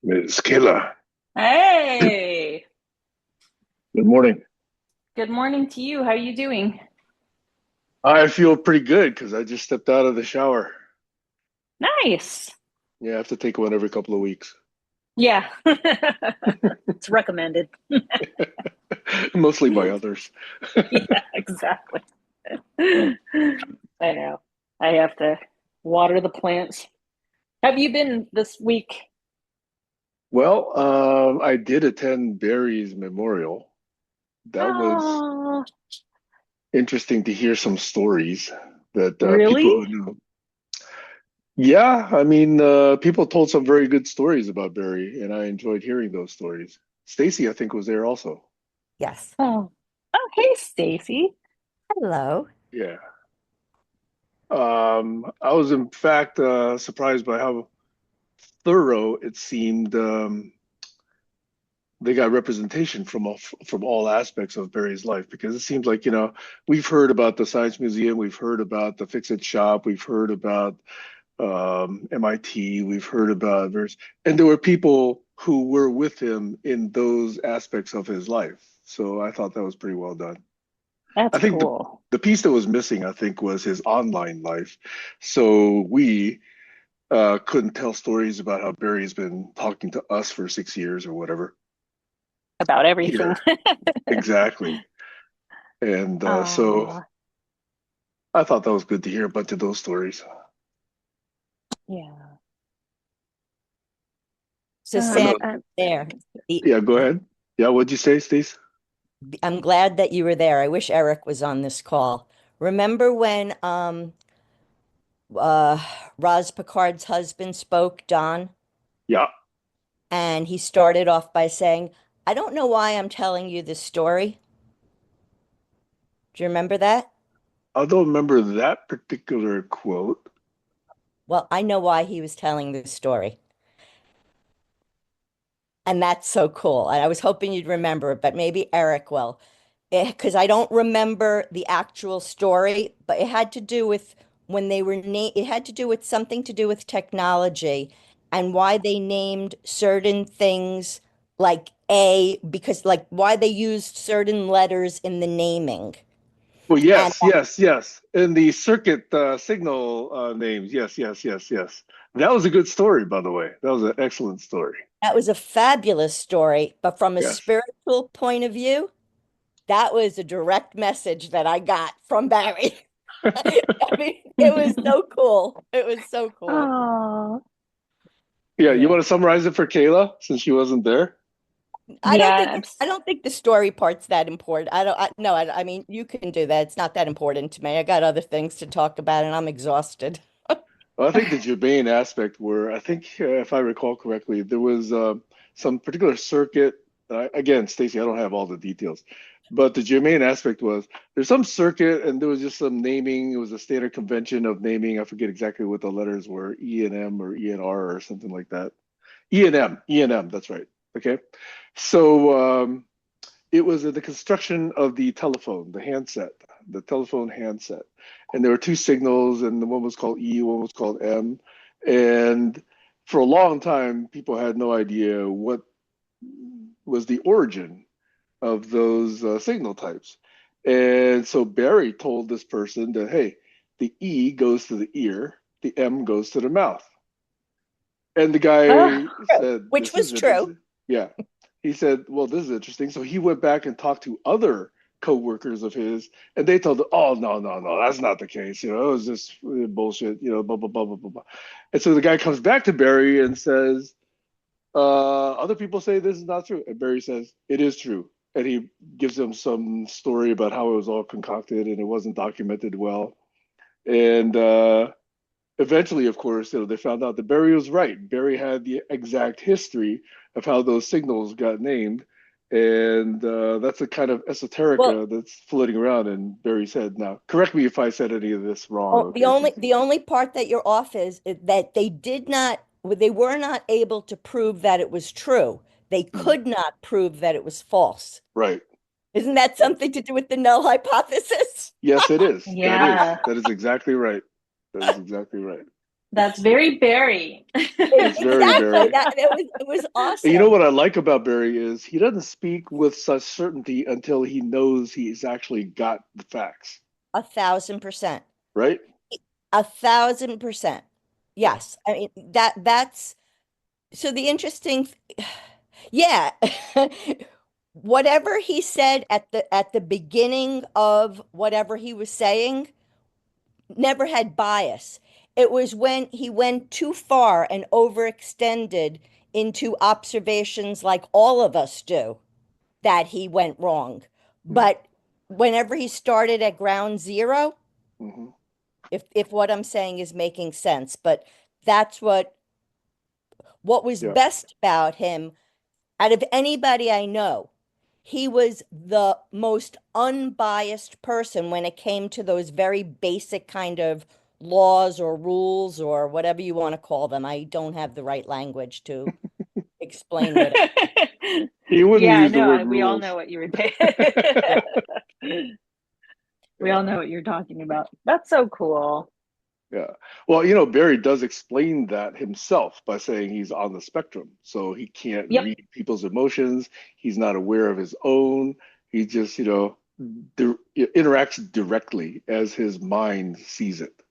Ms. Kayla, Hey, good morning. good morning to you. How are you doing? I feel pretty good because I just stepped out of the shower. Nice. Yeah, I have to take one every couple of weeks, Yeah, it's recommended. mostly by others. Yeah, exactly. I know. I have to water the plants. Have you been this week? Well, I did attend Barry's memorial. That was Oh, interesting to hear some stories that people really? who know. Yeah, I mean, people told some very good stories about Barry, and I enjoyed hearing those stories. Stacy, I think, was there also. Yes. Oh, oh, hey, Stacey. Hello. Yeah. I was in fact surprised by how thorough it seemed. They got representation from all aspects of Barry's life because it seems like we've heard about the Science Museum, we've heard about the Fix-It Shop, we've heard about MIT, we've heard about various, and there were people who were with him in those aspects of his life. So I thought that was pretty well done. I That's think cool. the piece that was missing, I think, was his online life. So we couldn't tell stories about how Barry's been talking to us for 6 years or whatever About everything. here. Exactly. And so Oh, I thought that was good to hear a bunch of those stories. yeah. So I Sam, know. there. The, Yeah, go ahead. Yeah, what'd you say, Steve? I'm glad that you were there. I wish Eric was on this call. Remember when uh Roz Picard's husband spoke, Don, Yeah, and he started off by saying, "I don't know why I'm telling you this story." Do you remember that? I don't remember that particular quote. Well, I know why he was telling this story. And that's so cool. And I was hoping you'd remember it, but maybe Eric will. Because I don't remember the actual story, but it had to do with when they were it had to do with something to do with technology and why they named certain things like A, because like why they used certain letters in the naming. Well, And yes. In the circuit signal names. Yes. That was a good story, by the way. That was an excellent story. that was a fabulous story. But from a Yes. spiritual point of view, that was a direct message that I got from Barry. I mean, it was so cool. It was so cool. Oh, Yeah, you Yeah. want to summarize it for Kayla since she wasn't there? yeah. I don't think the story part's that important. I don't, I, no, I mean, you can do that. It's not that important to me. I got other things to talk about and I'm exhausted. Well, I think the germane aspect were, I think, if I recall correctly, there was some particular circuit. Again, Stacey, I don't have all the details, but the germane aspect was there's some circuit and there was just some naming. It was a standard convention of naming. I forget exactly what the letters were, E and M or E and R or something like that. E and M, that's right. Okay. So it was the construction of the telephone, the handset, the telephone handset. And there were two signals, and the one was called E, one was called M. And for a long time, people had no idea what was the origin of those signal types. And so Barry told this person that, hey, the E goes to the ear, the M goes to the mouth. And the Oh, guy said, Which this was is true. interesting. Yeah. He said, well, this is interesting. So he went back and talked to other co-workers of his, and they told him, oh, no, that's not the case. It was just bullshit, blah, blah, blah, blah, blah, blah. And so the guy comes back to Barry and says, other people say this is not true. And Barry says, it is true. And he gives them some story about how it was all concocted and it wasn't documented well. And eventually, of course, they found out that Barry was right. Barry had the exact history of how those signals got named, and that's a kind of Well, esoterica that's floating around in Barry's head. Now, correct me if I said any of this wrong, oh, okay, Stacey? the only part that you're off is that they were not able to prove that it was true. They Hmm. could not prove that it was false. Right. Isn't that something to do with the null hypothesis? Yes, it is. That is. yeah. That is exactly right. That is exactly right. That's very Barry. It's very Exactly. Barry. That it was And you know awesome. what I like about Barry is he doesn't speak with such certainty until he knows he's actually got the facts, 1,000%. right? 1,000%. Yeah. Yes. I mean that's so the interesting yeah. Whatever he said at the beginning of whatever he was saying never had bias. It was when he went too far and overextended into observations like all of us do that he went wrong. But whenever he started at ground zero, Mm-hmm. if what I'm saying is making sense, but that's what was Yeah. best about him out of anybody I know. He was the most unbiased person when it came to those very basic kind of laws or rules or whatever you want to call them. I don't have the right language to explain what. He wouldn't Yeah, use the word no, we all know rules. what you were saying. Yeah. We all Yeah. know what you're talking about. That's so cool. Yeah. Well, Barry does explain that himself by saying he's on the spectrum. So he can't Yep. read people's emotions. He's not aware of his own. He just, interacts directly as his mind sees it.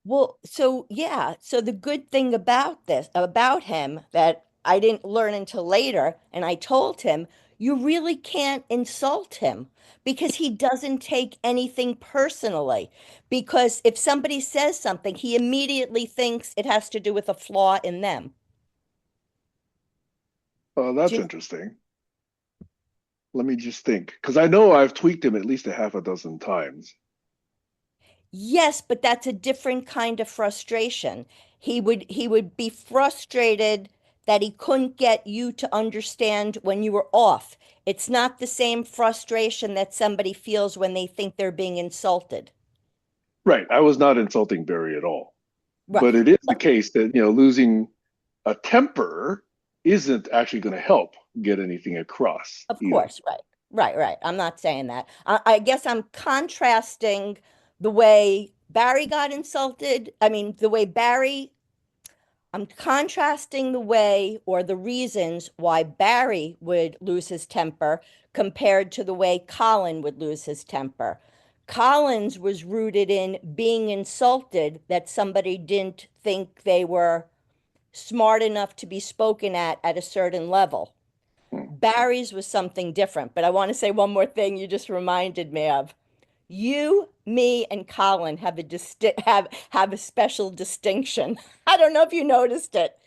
Well, so yeah, so the good thing about him that I didn't learn until later, and I told him, you really can't insult him because he doesn't take anything personally. Because if somebody says something, he immediately thinks it has to do with a flaw in them. Oh, Do that's you know? interesting. Let me just think. Because I know I've tweaked him at least a half a dozen times. Yes, but that's a different kind of frustration. He would be frustrated that he couldn't get you to understand when you were off. It's not the same frustration that somebody feels when they think they're being insulted. Right. I was not insulting Barry at all. Right. But it is the case that, losing a temper isn't actually going to help get anything across Of either. course, right. Right, right. I'm not saying that. I guess I'm contrasting the way Barry got insulted. I mean, the way Barry I'm contrasting the way or the reasons why Barry would lose his temper compared to the way Colin would lose his temper. Colin's was rooted in being insulted that somebody didn't think they were smart enough to be spoken at a certain level. Hmm. Barry's was something different, but I want to say one more thing you just reminded me of. You, me, and Colin have a special distinction. I don't know if you noticed it.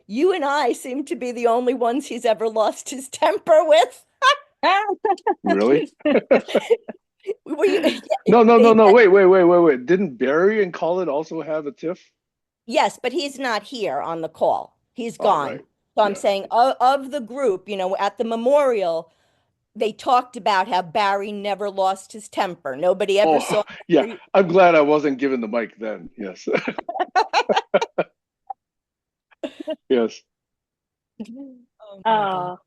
You and I seem to be the only ones he's ever lost his temper with. Really? Were you, No, no, no, no. Wait, wait, wait, wait, wait. Didn't Barry and Colin also have a tiff? yes, but he's not here on the call. He's Oh, gone. right. So I'm Yeah. saying of the group, at the memorial, they talked about how Barry never lost his temper. Nobody ever Oh, saw yeah. Barry. I'm glad I wasn't given the mic then. Yes. Yes. Oh my God. Oh,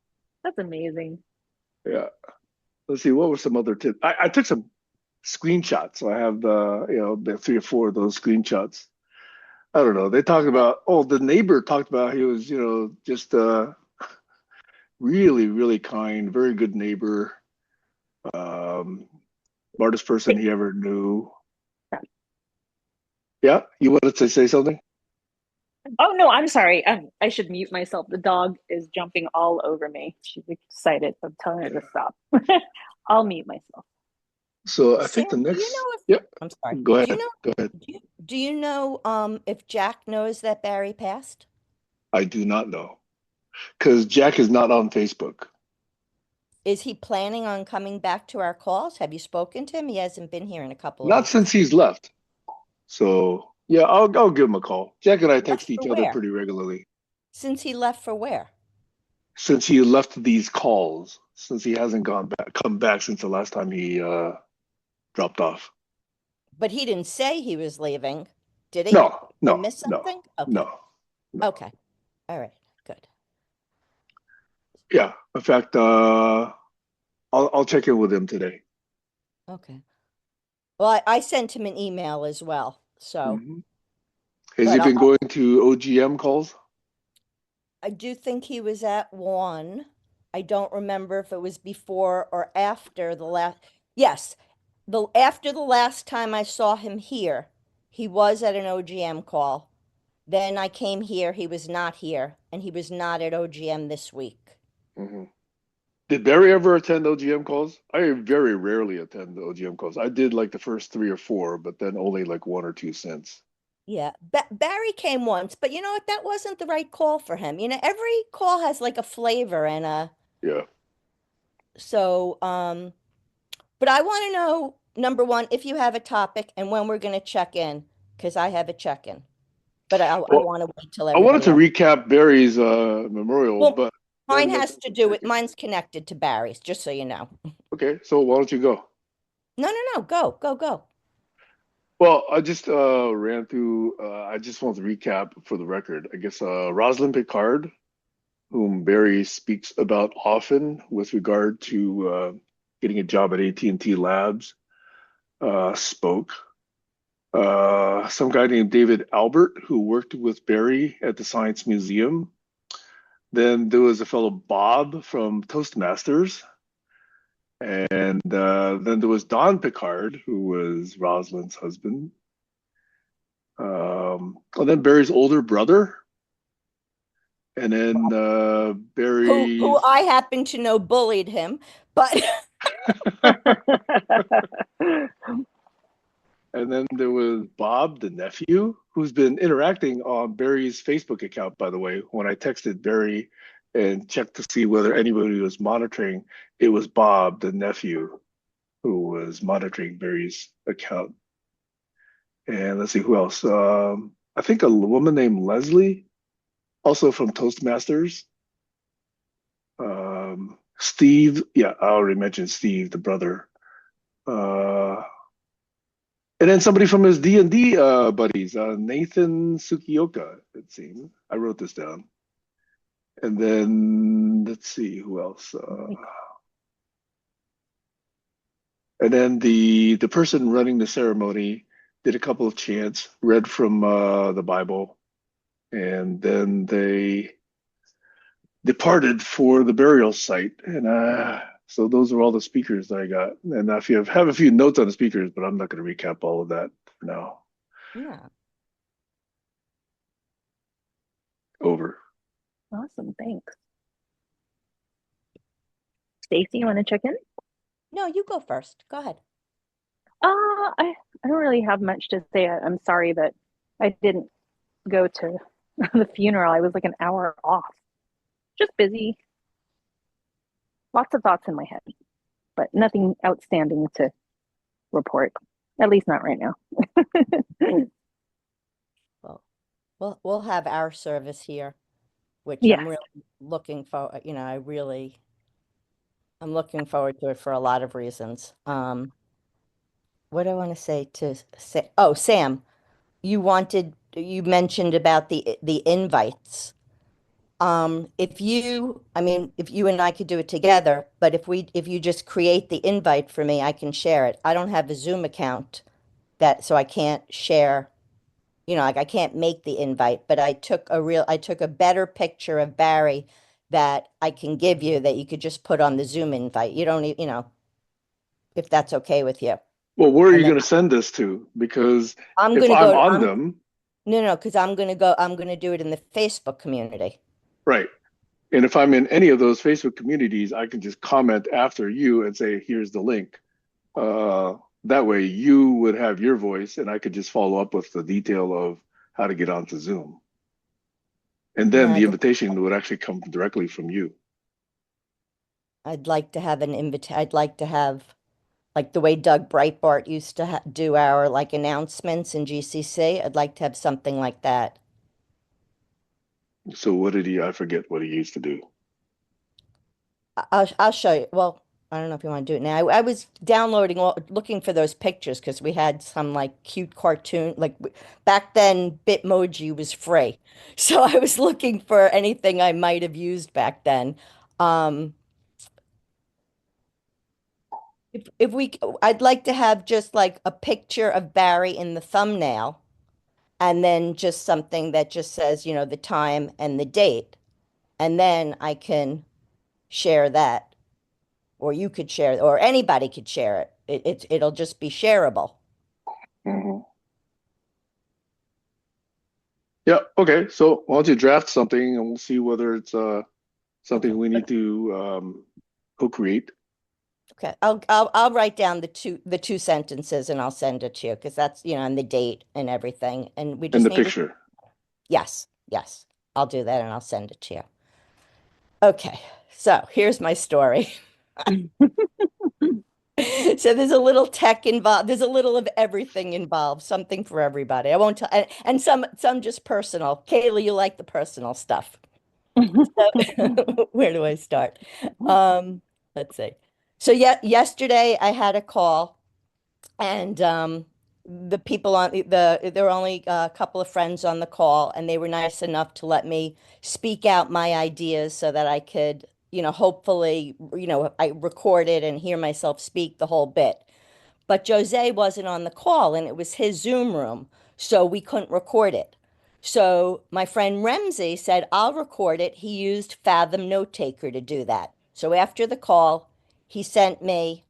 that's amazing. Yeah. Let's see. What were some other tips? I took some screenshots. So I have the 3 or 4 of those screenshots. I don't know. They talked about, the neighbor talked about he was, just really, really kind, very good neighbor, um, smartest person he ever knew. Yeah, you wanted to say something? Oh no, I'm sorry. I should mute myself. The dog is jumping all over me. She's excited. I'm telling her to Yeah. stop. I'll mute myself. So I Sam, think the do you next, know if yep, I'm sorry. go Do you ahead, know go ahead. if Jack knows that Barry passed? I do not know because Jack is not on Facebook. Is he planning on coming back to our calls? Have you spoken to him? He hasn't been here in a couple of Not since weeks. he's left. So yeah, I'll give him a call. Jack and I Left text for each other where? pretty regularly Since he left for where? since he left these calls. Since he hasn't come back since the last time he dropped off. But he didn't say he was leaving, did he? No, I no, missed no, something? Okay. no, no. Okay. All right. Good. Yeah. In fact, I'll check in with him today. Okay. Well, I sent him an email as well. So, Mhm. Has he but been going to OGM calls? I do think he was at one. I don't remember if it was before or after the last. Yes, the after the last time I saw him here, he was at an OGM call. Then I came here, he was not here, and he was not at OGM this week. Hmm. Did Barry ever attend OGM calls? I very rarely attend the OGM calls. I did like the first three or four, but then only like one or two since. Yeah, Barry came once, but you know what? That wasn't the right call for him. You know, every call has like a flavor and a Yeah. so but I want to know number one if you have a topic and when we're going to check in because I have a check-in. But I Well, want to wait till I wanted everybody to else. recap Barry's memorial, Well, but mine then has to do with mine's connected to Barry's, just so you know. okay, so why don't you go? No, no, no, go, go, go. Well, I just ran through. I just want to recap for the record. I guess Rosalind Picard, whom Barry speaks about often with regard to getting a job at AT&T Labs, spoke. Some guy named David Albert, who worked with Barry at the Science Museum. Then there was a fellow Bob from Toastmasters. And then there was Don Picard, who was Rosalind's husband. And then Barry's older brother. And then Who Barry's, I happen to know bullied him, but and then there was Bob, the nephew, who's been interacting on Barry's Facebook account, by the way. When I texted Barry and checked to see whether anybody was monitoring, it was Bob, the nephew, who was monitoring Barry's account. And let's see who else. I think a woman named Leslie, also from Toastmasters. Steve, yeah, I already mentioned Steve, the brother. Uh, and then somebody from his D&D buddies, Nathan Sukioka, it seems. I wrote this down. And then let's see who else. And then the person running the ceremony did a couple of chants, read from the Bible, and then they departed for the burial site. And so those are all the speakers that I got. And if you have a few notes on the speakers, but I'm not going to recap all of that for now. no. Over. Awesome, thanks. Stacey, you want to check in? No, you go first. Go ahead. I don't really have much to say. I'm sorry that I didn't go to the funeral. I was like an hour off. Just busy. Lots of thoughts in my head, but nothing outstanding to report. At least not right now. Well, we'll have our service here, which I'm Yes. really looking for, I'm looking forward to it for a lot of reasons. What do I want to say to say? Oh, Sam, you mentioned about the invites. If you and I could do it together, but if you just create the invite for me, I can share it. I don't have a Zoom account so I can't share, like I can't make the invite, but I took a better picture of Barry that I can give you that you could just put on the Zoom invite. You don't, if that's okay with you. Well, where are And you then going to send this to? Because I'm if gonna I'm go, on them, no, no, because I'm gonna do it in the Facebook community. right. And if I'm in any of those Facebook communities, I can just comment after you and say, here's the link. Uh, that way you would have your voice and I could just follow up with the detail of how to get onto Zoom. And then No, the invitation would actually come directly from you. I'd like to have I'd like to have like the way Doug Breitbart used to do our like announcements in GCC. I'd like to have something like that. So what did I forget what he used to do. I'll show you. Well, I don't know if you want to do it now. I was downloading looking for those pictures because we had some like cute cartoon back then Bitmoji was free. So I was looking for anything I might have used back then. Um if I'd like to have just like a picture of Barry in the thumbnail and then just something that just says, the time and the date. And then I can share that, or you could share, or anybody could share it. It'll just be shareable. Mhm. Yeah. Okay. So why don't you draft something and we'll see whether it's Okay. something we need to co-create Okay. I'll write down the two sentences and I'll send it to you because that's, and the date and everything. And we in just the need to, picture. yes, yes. I'll do that and I'll send it to you. Okay. So here's my story. So there's a little tech involved. There's a little of everything involved, something for everybody. I won't tell, and some just personal. Kayla, you like the personal stuff. So where do I start? Um, let's see. So yeah, yesterday I had a call, and the people on there were only a couple of friends on the call, and they were nice enough to let me speak out my ideas so that I could, hopefully, I record it and hear myself speak the whole bit. But Jose wasn't on the call and it was his Zoom room, so we couldn't record it. So my friend Remzi said, I'll record it. He used Fathom Note Taker to do that. So after the call, he sent me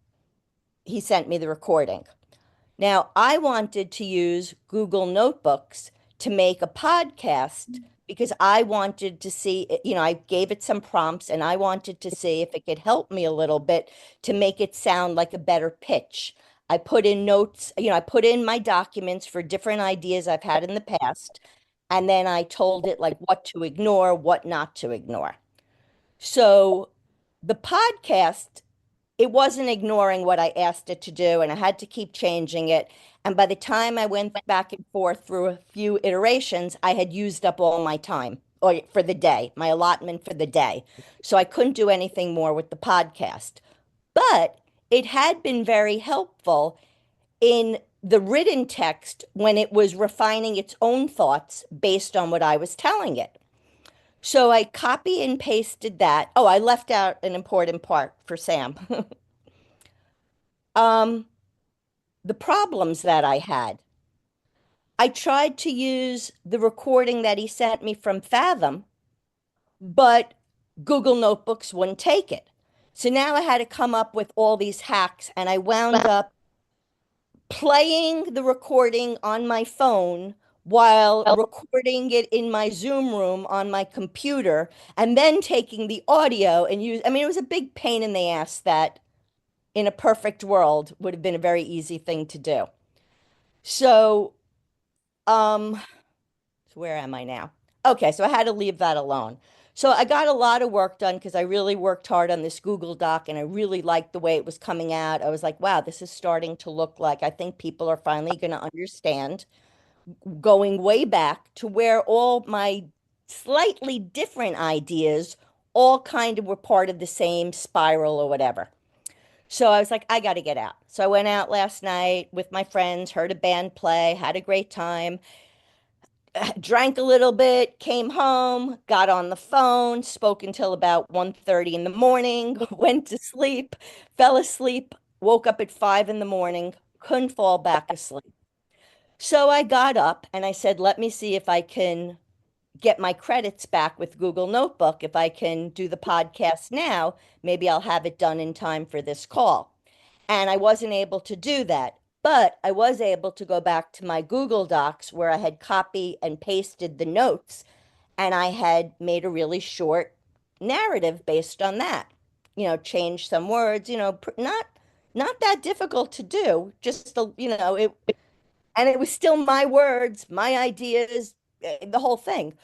he sent me the recording. Now, I wanted to use Google Notebooks to make a podcast because I wanted to see, I gave it some prompts and I wanted to see if it could help me a little bit to make it sound like a better pitch. I put in notes, I put in my documents for different ideas I've had in the past, and then I told it like what to ignore, what not to ignore. So the podcast, it wasn't ignoring what I asked it to do, and I had to keep changing it. And by the time I went back and forth through a few iterations, I had used up all my time or for the day, my allotment for the day. So I couldn't do anything more with the podcast. But it had been very helpful in the written text when it was refining its own thoughts based on what I was telling it. So I copy and pasted that. Oh, I left out an important part for Sam. Um, the problems that I had. I tried to use the recording that he sent me from Fathom, but Google Notebooks wouldn't take it. So now I had to come up with all these hacks, and I wound up playing the recording on my phone while recording it in my Zoom room on my computer, and then taking the audio and it was a big pain in the ass that in a perfect world would have been a very easy thing to do. So, um, so where am I now? Okay, so I had to leave that alone. So I got a lot of work done because I really worked hard on this Google Doc and I really liked the way it was coming out. I was like, wow, this is starting to look like I think people are finally going to understand, going way back to where all my slightly different ideas all kind of were part of the same spiral or whatever. So I was like, I got to get out. So I went out last night with my friends, heard a band play, had a great time, drank a little bit, came home, got on the phone, spoke until about 1:30 in the morning, went to sleep, fell asleep, woke up at 5 in the morning, couldn't fall back asleep. So I got up and I said, let me see if I can get my credits back with Google Notebook. If I can do the podcast now, maybe I'll have it done in time for this call. And I wasn't able to do that. But I was able to go back to my Google Docs where I had copy and pasted the notes and I had made a really short narrative based on that. Change some words, not that difficult to do. Just it, and it was still my words, my ideas, the whole thing.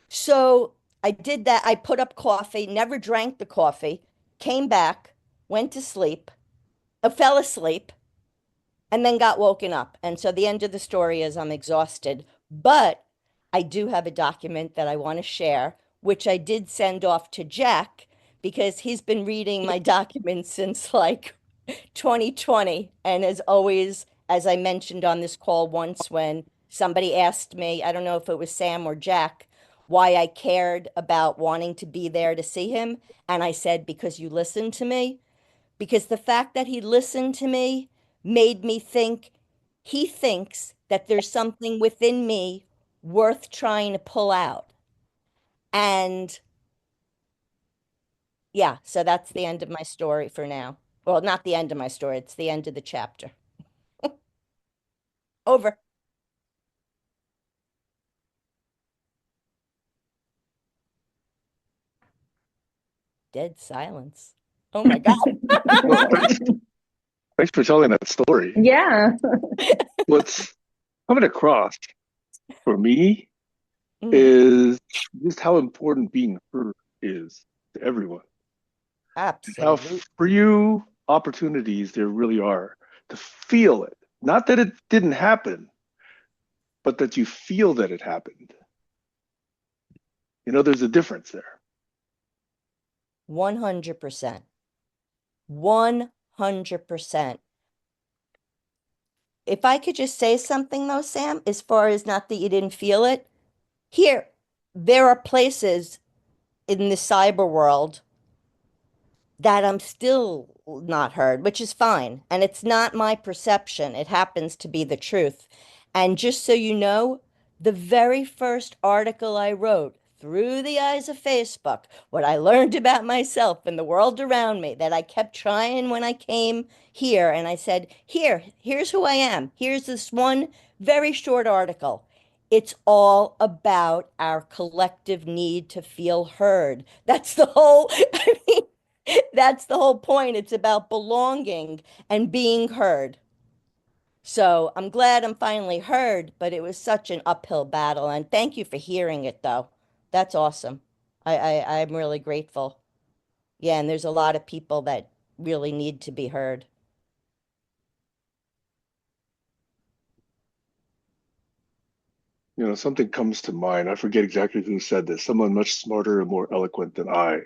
So I did that. I put up coffee, never drank the coffee, came back, went to sleep, fell asleep, and then got woken up. And so the end of the story is I'm exhausted, but I do have a document that I want to share, which I did send off to Jack because he's been reading my documents since like 2020. And as always, as I mentioned on this call once when somebody asked me, I don't know if it was Sam or Jack, why I cared about wanting to be there to see him. And I said, because you listened to me. Because the fact that he listened to me made me think he thinks that there's something within me worth trying to pull out. And yeah, so that's the end of my story for now. Well, not the end of my story, it's the end of the chapter. Over. Dead silence. Oh my God. Well, thanks for telling that story. Yeah. What's coming across for me Mhm. is just how important being heard is to everyone, and how Absolutely. few opportunities there really are to feel it. Not that it didn't happen, but that you feel that it happened. There's a difference there. 100%. 100%. If I could just say something though, Sam, as far as not that you didn't feel it, here, there are places in the cyber world that I'm still not heard, which is fine. And it's not my perception. It happens to be the truth. And just so you know, the very first article I wrote through the eyes of Facebook, what I learned about myself and the world around me that I kept trying when I came here, and I said, here's who I am. Here's this one very short article. It's all about our collective need to feel heard. That's the whole, I mean, that's the whole point. It's about belonging and being heard. So I'm glad I'm finally heard, but it was such an uphill battle. And thank you for hearing it, though. That's awesome. I'm really grateful. Yeah, and there's a lot of people that really need to be heard. Something comes to mind. I forget exactly who said this. Someone much smarter and more eloquent than I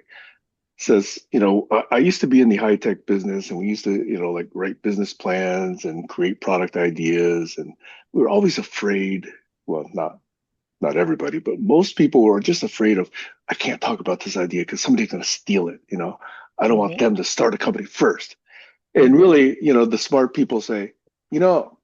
says, I used to be in the high tech business, and we used to, like write business plans and create product ideas. And we were always afraid. Well, not everybody, but most people were just afraid of, I can't talk about this idea because somebody's going to steal it. I don't want Hmm. them to start a company first. And Hmm. really, the smart people say, you know,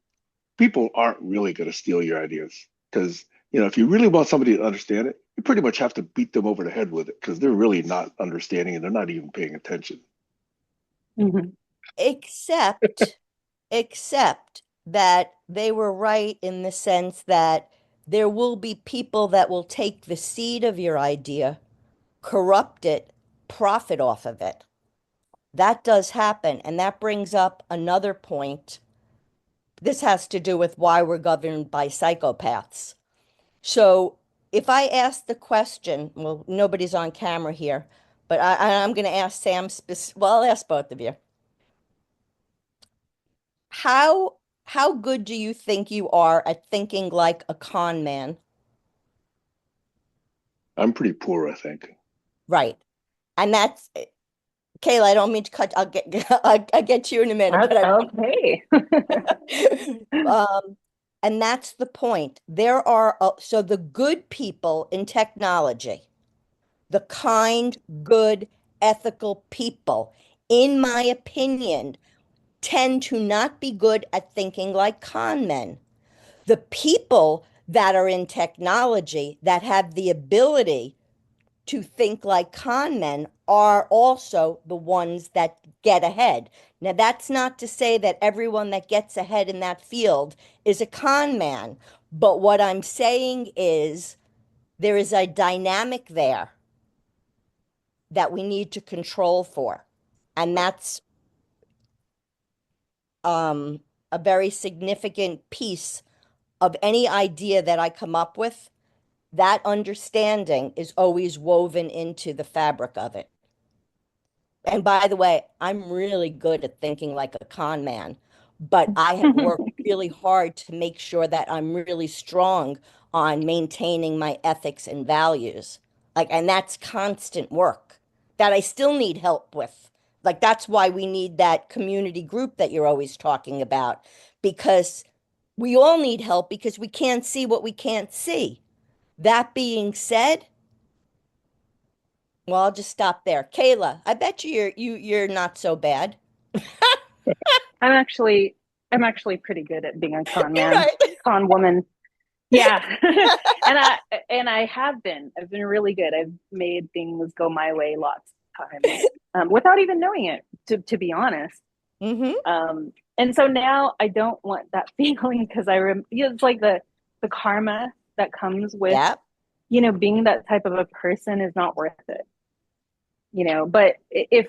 people aren't really going to steal your ideas because, if you really want somebody to understand it, you pretty much have to beat them over the head with it because they're really not understanding and they're not even paying attention. Mhm. Except, except that they were right in the sense that there will be people that will take the seed of your idea, corrupt it, profit off of it. That does happen. And that brings up another point. This has to do with why we're governed by psychopaths. So if I ask the question, well, nobody's on camera here, but I'm going to ask Sam, well, I'll ask both of you. How how good do you think you are at thinking like a con man? I'm pretty poor, I think. Right. And that's Kayla, I don't mean to cut, I'll get to you in a minute, but I Okay. Um, and that's the point. There are, so the good people in technology, the kind, good, ethical people, in my opinion, tend to not be good at thinking like con men. The people that are in technology that have the ability to think like con men are also the ones that get ahead. Now, that's not to say that everyone that gets ahead in that field is a con man, but what I'm saying is there is a dynamic there that we need to control for. And that's um, a very significant piece of any idea that I come up with. That understanding is always woven into the fabric of it. And by the way, I'm really good at thinking like a con man, but I have worked really hard to make sure that I'm really strong on maintaining my ethics and values. Like, and that's constant work that I still need help with. Like, that's why we need that community group that you're always talking about, because we all need help because we can't see what we can't see. That being said, well, I'll just stop there. Kayla, I bet you're not so bad. I'm actually I'm actually pretty good at being a con man, Right. con woman. Yeah. And I have been. I've been really good. I've made things go my way lots of times, without even knowing it, to be honest. Hmm. And so now I don't want that feeling because it's like the karma that comes with, Yeah. being that type of a person is not worth it. But if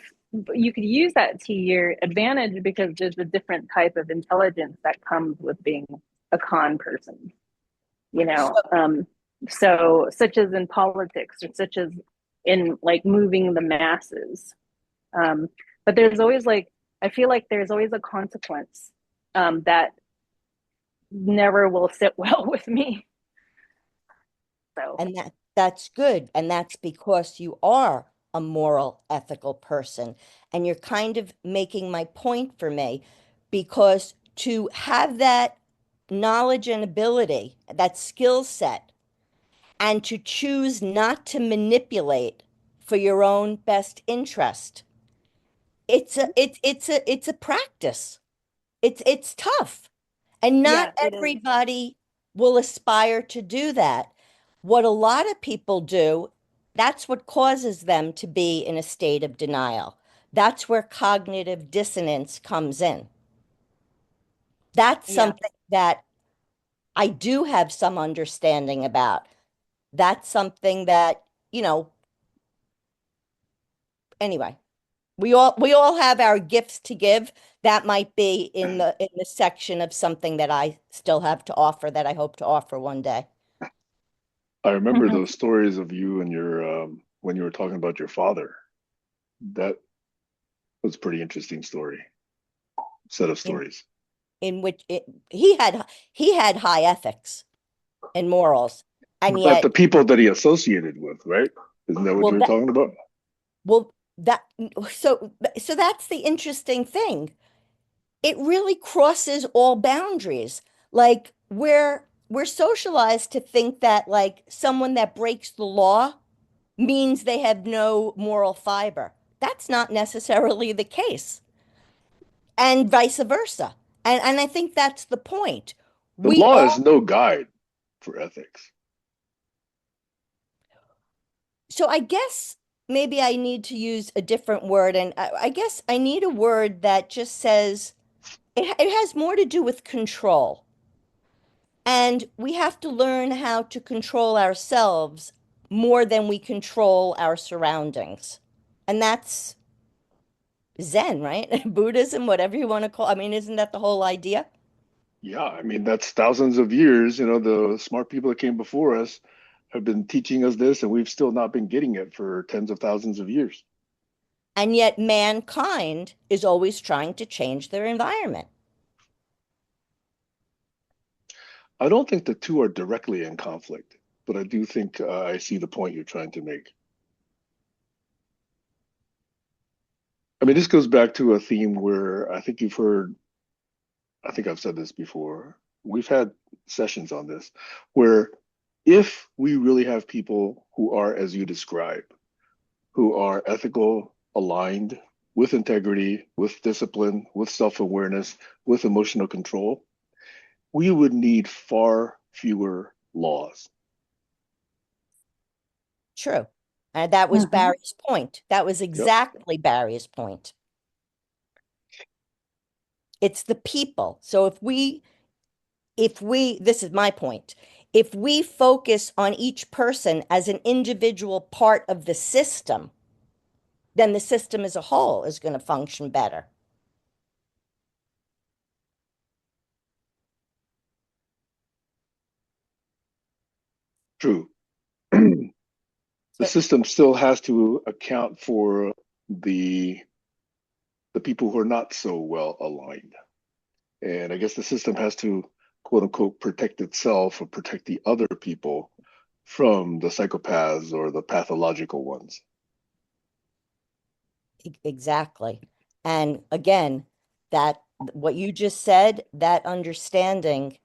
you could use that to your advantage because there's a different type of intelligence that comes with being a con person, you So, know. So such as in politics or such as in like moving the masses. But there's always like I feel like there's always a consequence that never will sit well with me. So and that's good. And that's because you are a moral, ethical person. And you're kind of making my point for me because to have that knowledge and ability, that skill set, and to choose not to manipulate for your own best interest, it's a practice. It's tough. And not yeah, it is. everybody will aspire to do that. What a lot of people do, that's what causes them to be in a state of denial. That's where cognitive dissonance comes in. That's Yeah. something that I do have some understanding about. That's something that, you know, anyway, we all have our gifts to give. That might be in the section of something that I still have to offer that I hope to offer one day. I remember those stories of you and your when you were talking about your father. That was a pretty interesting story, set of In stories. in which he had high ethics and morals, and But the yet, people that he associated with, right? Isn't that what you well, were talking about? well, that, so that's the interesting thing. It really crosses all boundaries. Like we're socialized to think that like someone that breaks the law means they have no moral fiber. That's not necessarily the case, and vice versa. And I think that's the point. The We law is all no guide for ethics. So I guess maybe I need to use a different word, and I guess I need a word that just says it has more to do with control. And we have to learn how to control ourselves more than we control our surroundings. And that's Zen, right? Buddhism, whatever you want to call. I mean, isn't that the whole idea? Yeah, I mean, that's thousands of years. The smart people that came before us have been teaching us this, and we've still not been getting it for tens of thousands of years. And yet mankind is always trying to change their environment. I don't think the two are directly in conflict, but I do think I see the point you're trying to make. I mean, this goes back to a theme where I think you've heard, I think I've said this before. We've had sessions on this where if we really have people who are, as you describe, who are ethical, aligned, with integrity, with discipline, with self awareness, with emotional control, we would need far fewer laws. True. And that was Mhm. Barry's point. That was Yep. exactly Barry's point. It's the people. So if we, this is my point, if we focus on each person as an individual part of the system, then the system as a whole is going to function better. True. The So, system still has to account for the the people who are not so well aligned. And I guess the system has to quote unquote protect itself or protect the other people from the psychopaths or the pathological ones. exactly. And again, that what you just said, that understanding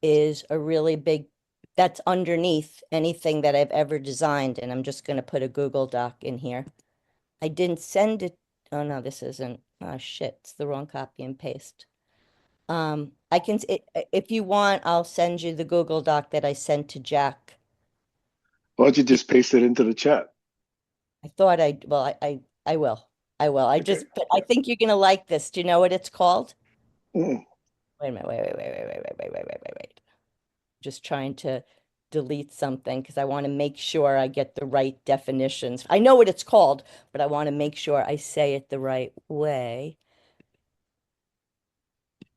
is a really big, that's underneath anything that I've ever designed. And I'm just going to put a Google Doc in here. I didn't send it. Oh no, this isn't. Oh shit, it's the wrong copy and paste. I can, if you want, I'll send you the Google Doc that I sent to Jack. Why don't you Be- just paste it into the chat? I thought well, I will. I will. Okay. But I Yeah. think you're gonna like this. Do you know what it's called? Mm. Wait a minute. Wait. Just trying to delete something because I want to make sure I get the right definitions. I know what it's called, but I want to make sure I say it the right way.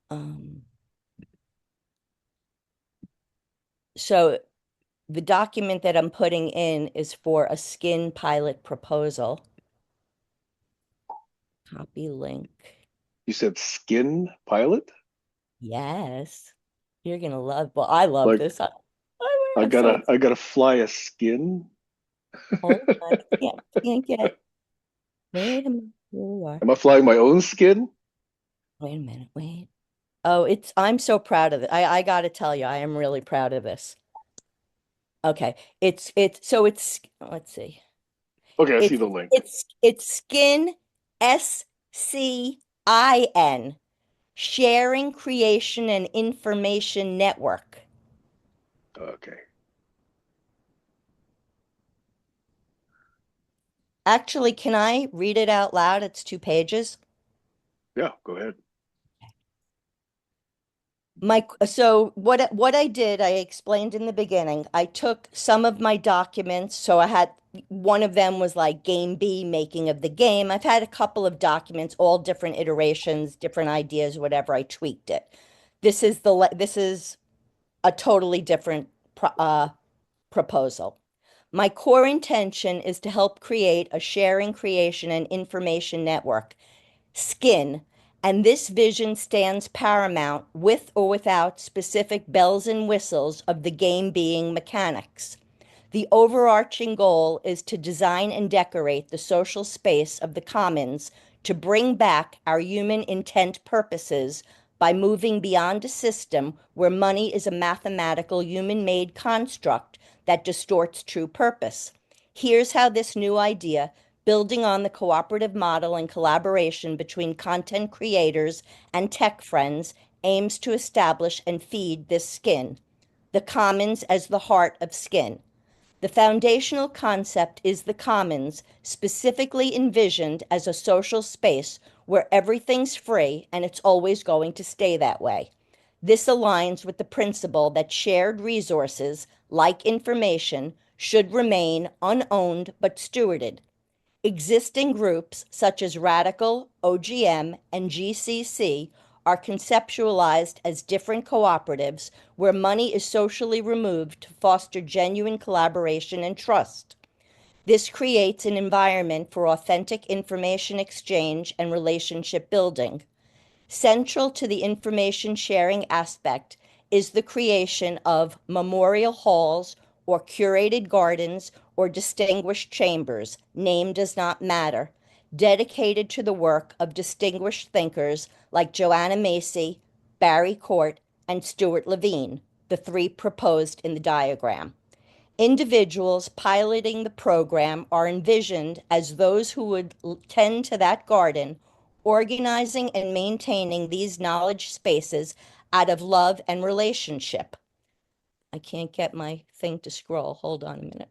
Um, so the document that I'm putting in is for a skin pilot proposal. Copy link. You said skin pilot? Yes. You're gonna love, well, I love Like this. I'm so I excited. gotta fly a skin? Hold on. Can't get. Wait a minute. Here we are. Am I flying my own skin? Wait a minute. Wait. Oh, I'm so proud of it. I gotta tell you, I am really proud of this. Okay. So let's see. Okay, I see the link. It's Skin SCIN, Sharing Creation and Information Network. Okay. Actually, can I read it out loud? It's 2 pages. Yeah, go ahead. So what I did, I explained in the beginning. I took some of my documents. So I had one of them was like game B, making of the game. I've had a couple of documents, all different iterations, different ideas, whatever. I tweaked it. This is a totally different proposal. My core intention is to help create a sharing, creation, and information network skin, and this vision stands paramount with or without specific bells and whistles of the game being mechanics. The overarching goal is to design and decorate the social space of the commons to bring back our human intent purposes by moving beyond a system where money is a mathematical human made construct that distorts true purpose. Here's how this new idea, building on the cooperative model and collaboration between content creators and tech friends, aims to establish and feed this skin. The commons as the heart of skin. The foundational concept is the commons, specifically envisioned as a social space where everything's free and it's always going to stay that way. This aligns with the principle that shared resources, like information, should remain unowned but stewarded. Existing groups such as Radical, OGM, and GCC are conceptualized as different cooperatives where money is socially removed to foster genuine collaboration and trust. This creates an environment for authentic information exchange and relationship building. Central to the information sharing aspect is the creation of memorial halls or curated gardens or distinguished chambers, name does not matter, dedicated to the work of distinguished thinkers like Joanna Macy, Barry Court, and Stuart Levine, the three proposed in the diagram. Individuals piloting the program are envisioned as those who would tend to that garden, organizing and maintaining these knowledge spaces out of love and relationship. I can't get my thing to scroll. Hold on a minute.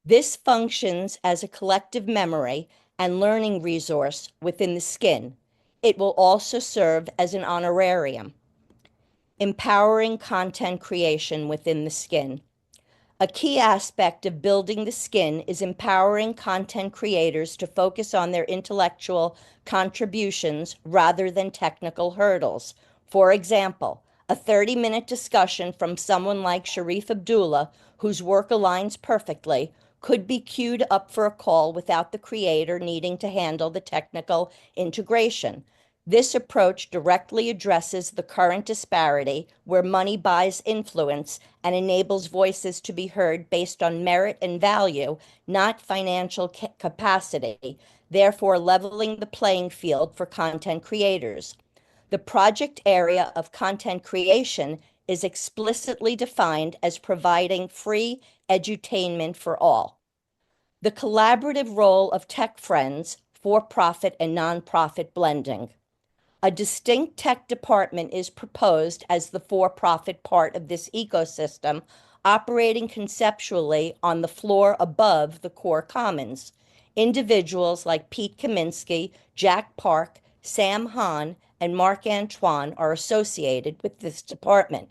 This functions as a collective memory and learning resource within the skin. It will also serve as an honorarium. Empowering content creation within the skin. A key aspect of building the skin is empowering content creators to focus on their intellectual contributions rather than technical hurdles. For example, a 30-minute discussion from someone like Sharif Abdullah, whose work aligns perfectly, could be queued up for a call without the creator needing to handle the technical integration. This approach directly addresses the current disparity where money buys influence and enables voices to be heard based on merit and value, not financial capacity, therefore leveling the playing field for content creators. The project area of content creation is explicitly defined as providing free edutainment for all. The collaborative role of tech friends, for-profit and nonprofit blending. A distinct tech department is proposed as the for-profit part of this ecosystem, operating conceptually on the floor above the core commons. Individuals like Pete Kaminsky, Jack Park, Sam Hahn, and Mark Antoine are associated with this department.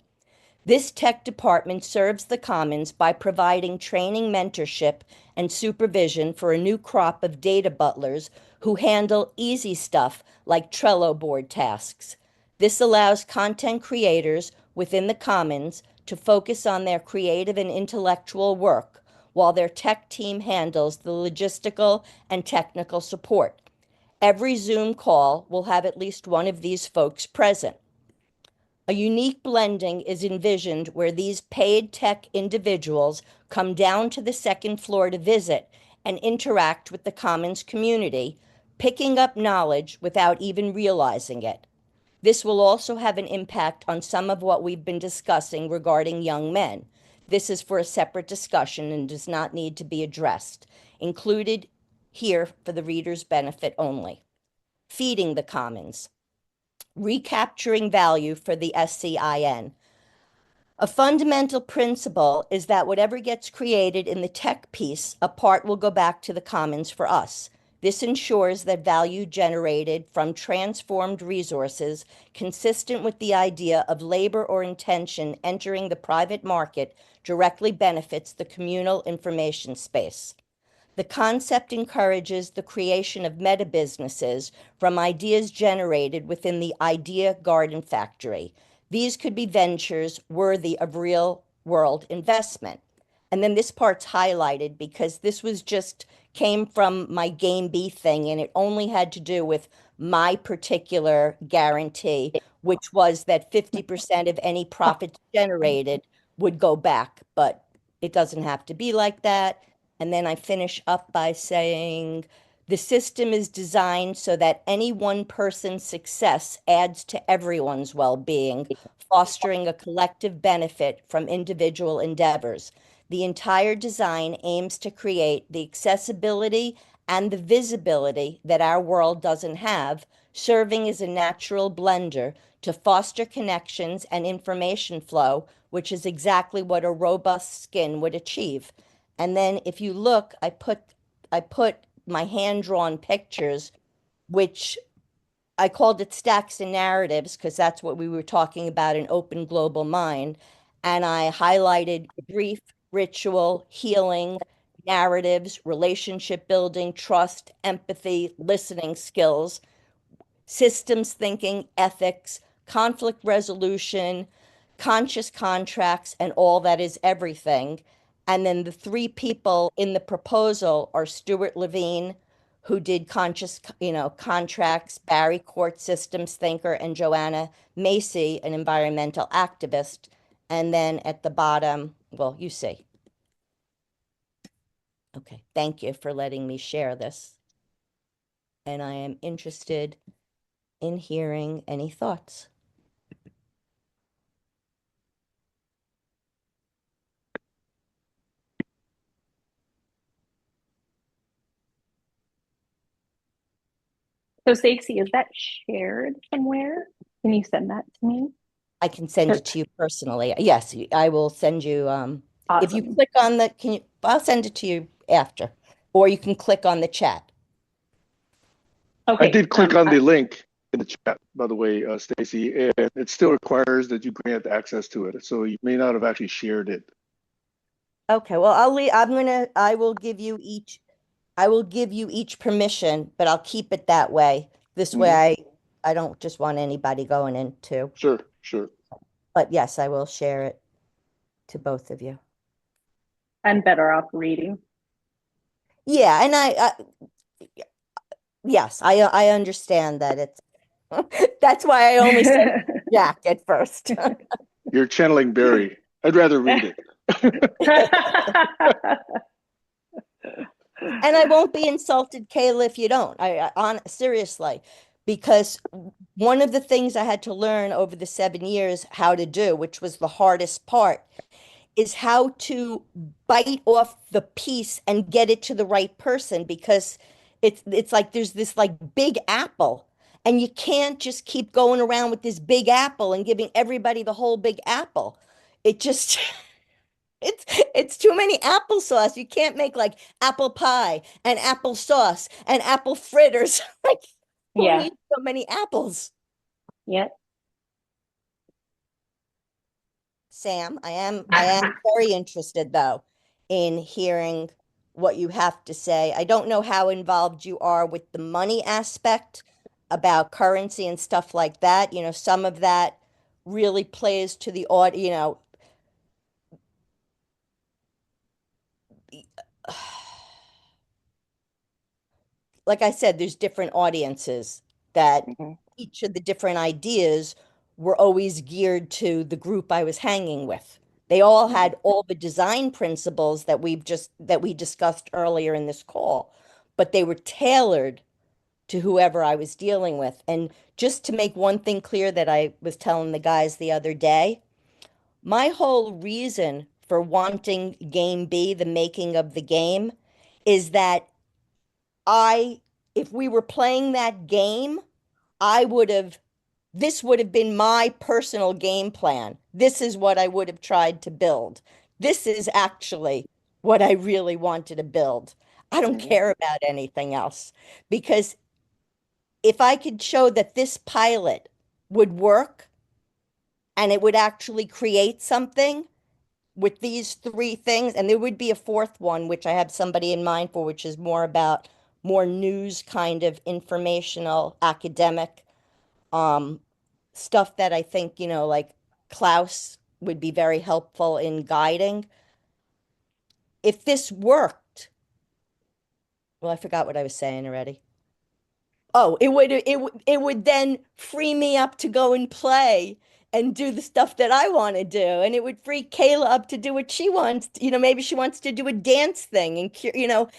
This tech department serves the Commons by providing training, mentorship, and supervision for a new crop of data butlers who handle easy stuff like Trello board tasks. This allows content creators within the Commons to focus on their creative and intellectual work while their tech team handles the logistical and technical support. Every Zoom call will have at least one of these folks present. A unique blending is envisioned where these paid tech individuals come down to the second floor to visit and interact with the Commons community, picking up knowledge without even realizing it. This will also have an impact on some of what we've been discussing regarding young men. This is for a separate discussion and does not need to be addressed. Included here for the reader's benefit only. Feeding the Commons. Recapturing value for the SCIN. A fundamental principle is that whatever gets created in the tech piece, a part will go back to the Commons for us. This ensures that value generated from transformed resources, consistent with the idea of labor or intention entering the private market, directly benefits the communal information space. The concept encourages the creation of meta businesses from ideas generated within the idea garden factory. These could be ventures worthy of real world investment. And then this part's highlighted because this was just came from my Game B thing, and it only had to do with my particular guarantee, which was that 50% of any profits generated would go back. But it doesn't have to be like that. And then I finish up by saying the system is designed so that any one person's success adds to everyone's well-being, fostering a collective benefit from individual endeavors. The entire design aims to create the accessibility and the visibility that our world doesn't have, serving as a natural blender to foster connections and information flow, which is exactly what a robust skin would achieve. And then if you look, I put my hand-drawn pictures, which I called it stacks and narratives because that's what we were talking about in Open Global Mind. And I highlighted grief, ritual, healing, narratives, relationship building, trust, empathy, listening skills, systems thinking, ethics, conflict resolution, conscious contracts, and all that is everything. And then the three people in the proposal are Stuart Levine, who did conscious, contracts, Barry Court systems thinker, and Joanna Macy, an environmental activist. And then at the bottom, well, you see. Okay, thank you for letting me share this. And I am interested in hearing any thoughts. So, Stacey, is that shared somewhere? Can you send that to me? I can send it to you personally. Yes, I will send you, if you Awesome. click on I'll send it to you after, or you can click on the chat. I Okay. did click on the link in the chat, by the way, Stacey, and it still requires that you grant access to it. So you may not have actually shared it. Okay, well, I will give you each permission, but I'll keep it that way. This way Mhm. I don't just want anybody going into, Sure, sure. but yes, I will share it to both of you. I'm better off reading. Yeah, and yes, I understand that it's, that's why I only sent Jack at first. You're channeling Barry. I'd rather read it. And I won't be insulted, Kayla, if you don't. Seriously, because one of the things I had to learn over the 7 years how to do, which was the hardest part, is how to bite off the piece and get it to the right person because it's like there's this like big apple And you can't just keep going around with this big apple and giving everybody the whole big apple. It just it's too many applesauce. You can't make like apple pie and applesauce and apple fritters. Like who Yeah. needs so many apples? Yeah. Sam, I am very interested though in hearing what you have to say. I don't know how involved you are with the money aspect about currency and stuff like that. You know, some of that really plays to the audience, you know, like I said, there's different audiences that Hmm. each of the different ideas were always geared to the group I was hanging with. They all Hmm. had all the design principles that we discussed earlier in this call, but they were tailored to whoever I was dealing with. And just to make one thing clear that I was telling the guys the other day, my whole reason for wanting Game B, the making of the game, is that I, if we were playing that game, I would have, this would have been my personal game plan. This is what I would have tried to build. This is actually what I really wanted to build. I don't Hmm. care about anything else because if I could show that this pilot would work and it would actually create something with these three things, and there would be a fourth one, which I have somebody in mind for, which is more about more news kind of informational, academic stuff that I think, you know, like Klaus would be very helpful in guiding. If this worked, well, I forgot what I was saying already. Oh, it would then free me up to go and play and do the stuff that I want to do, and it would free Kayla up to do what she wants. You know, maybe she wants to do a dance thing, and you know,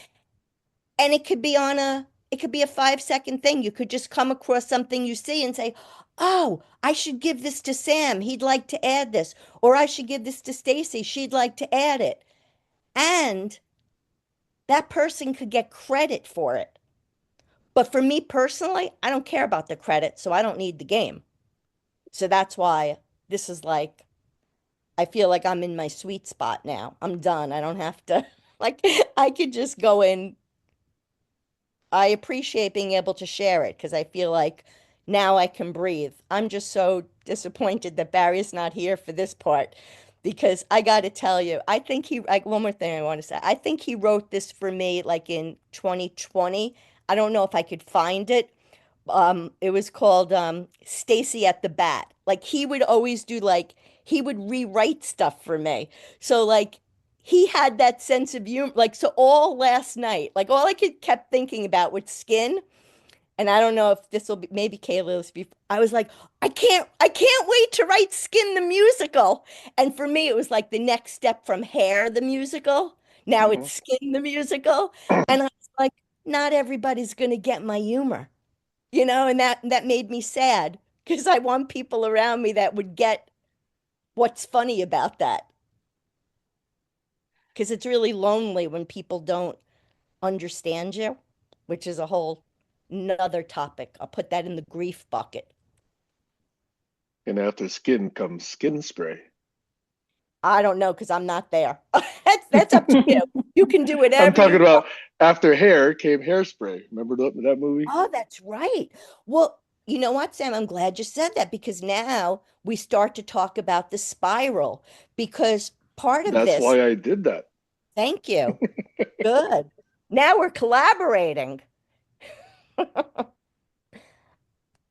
and it could be a 5 second thing. You could just come across something you see and say, "Oh, I should give this to Sam. He'd like to add this," or "I should give this to Stacey. She'd like to add it," and that person could get credit for it. But for me personally, I don't care about the credit, so I don't need the game. So that's why this is like, I feel like I'm in my sweet spot now. I'm done. I don't have to, like, I could just go in. I appreciate being able to share it because I feel like now I can breathe. I'm just so disappointed that Barry's not here for this part because I got to tell you, I think he, like, one more thing I want to say. I think he wrote this for me like in 2020. I don't know if I could find it. It was called Stacey at the Bat. Like he would always do like he would rewrite stuff for me. So like he had that sense of humor. Like so all last night, like all I could kept thinking about was Skin. And I don't know if this will be maybe Kayla's be. I was like, I can't wait to write Skin the musical. And for me, it was like the next step from Hair the musical. Now Hmm. it's Skin the musical. And I was like, not everybody's gonna get my humor, you know, and that made me sad because I want people around me that would get what's funny about that. Because it's really lonely when people don't understand you, which is a whole another topic. I'll put that in the grief bucket. And after skin comes skin spray. I don't know because I'm not there. That's up to you. You can do I'm whatever talking you want. about after hair came hairspray. Remember that movie? Oh, that's right. Well, you know what, Sam? I'm glad you said that because now we start to talk about the spiral because part of That's this, why I did that. thank you. Good. Now we're collaborating.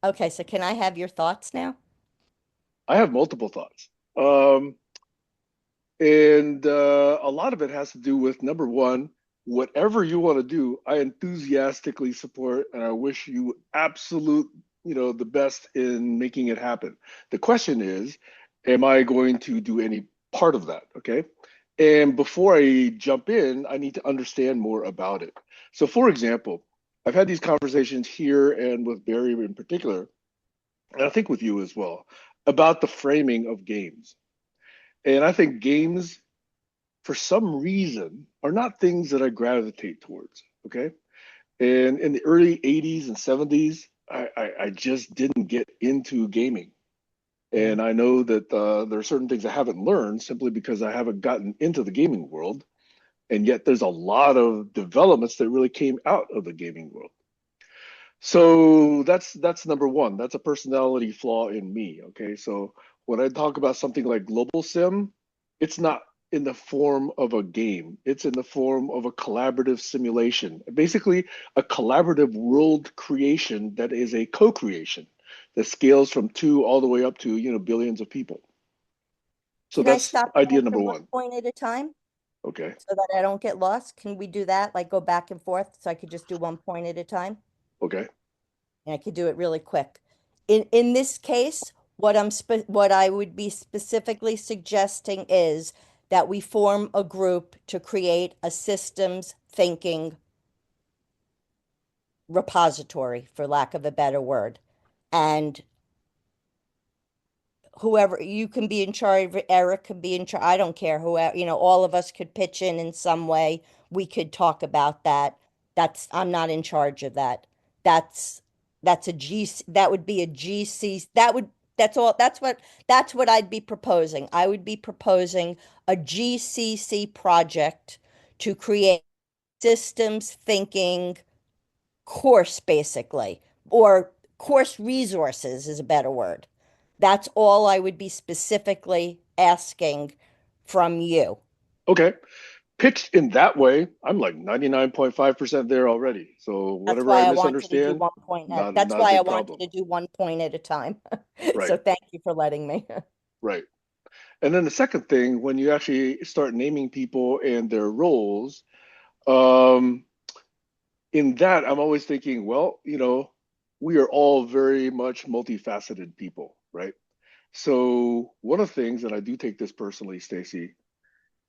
Okay, so can I have your thoughts now? I have multiple thoughts. Um, and a lot of it has to do with number one, whatever you want to do, I enthusiastically support and I wish you absolute, the best in making it happen. The question is, am I going to do any part of that? Okay. And before I jump in, I need to understand more about it. So, for example, I've had these conversations here and with Barry in particular, and I think with you as well, about the framing of games. And I think games, for some reason, are not things that I gravitate towards. Okay. And in the early 80s and 70s, I just didn't get into gaming. Mm. And I know that there are certain things I haven't learned simply because I haven't gotten into the gaming world. And yet there's a lot of developments that really came out of the gaming world. So that's number one. That's a personality flaw in me. Okay. So when I talk about something like global sim, it's not in the form of a game. It's in the form of a collaborative simulation. Basically, a collaborative world creation that is a co-creation that scales from two all the way up to, billions of people. So Can I that's stop and idea answer number one one. point at a time Okay. so that I don't get lost? Can we do that? Like go back and forth so I could just do one point at a time? Okay. And I could do it really quick. In this case, what I would be specifically suggesting is that we form a group to create a systems thinking repository, for lack of a better word. And whoever you can be in charge, Eric could be in charge. I don't care whoever, all of us could pitch in some way. We could talk about that. I'm not in charge of that. That's that's a G that would be a GC that would that's all that's what I'd be proposing. I would be proposing a GCC project to create systems thinking course, basically, or course resources is a better word. That's all I would be specifically asking from you. Okay. Pitched in that way, I'm like 99.5% there already. So That's whatever why I I wanted to do misunderstand, one point at, not that's not a why I big wanted problem. to do one point at a time. Right. So thank you for letting me. Right. And then the second thing, when you actually start naming people and their roles, um, in that I'm always thinking, well, we are all very much multifaceted people, right? So one of the things, and I do take this personally, Stacey,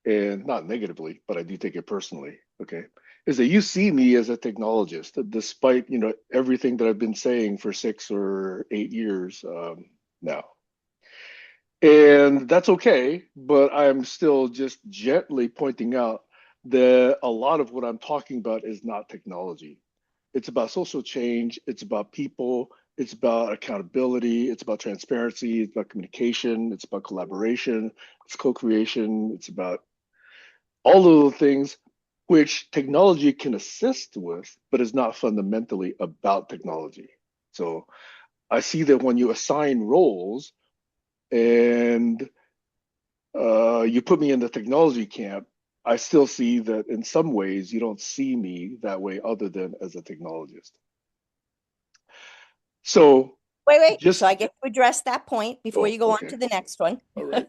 and not negatively, but I do take it personally, okay, is that you see me as a technologist, despite, everything that I've been saying for 6 or 8 years now. And that's okay, but I'm still just gently pointing out that a lot of what I'm talking about is not technology. It's about social change, it's about people, it's about accountability, it's about transparency, it's about communication, it's about collaboration, it's co-creation, it's about all of the things which technology can assist with, but is not fundamentally about technology. So I see that when you assign roles and you put me in the technology camp, I still see that in some ways you don't see me that way other than as a technologist. So Wait. So just, I get to address that point before oh, you go on okay. to the next one. All right.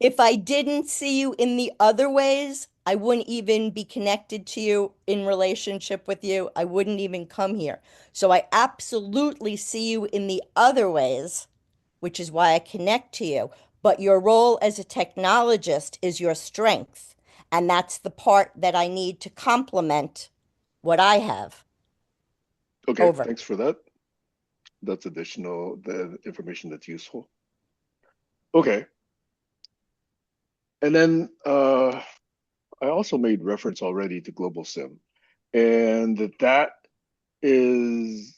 If I didn't see you in the other ways, I wouldn't even be connected to you in relationship with you. I wouldn't even come here. So I absolutely see you in the other ways, which is why I connect to you. But your role as a technologist is your strength. And that's the part that I need to complement what I have. Okay. Over. Thanks for that. That's additional the information that's useful. Okay. And then I also made reference already to global sim, and that is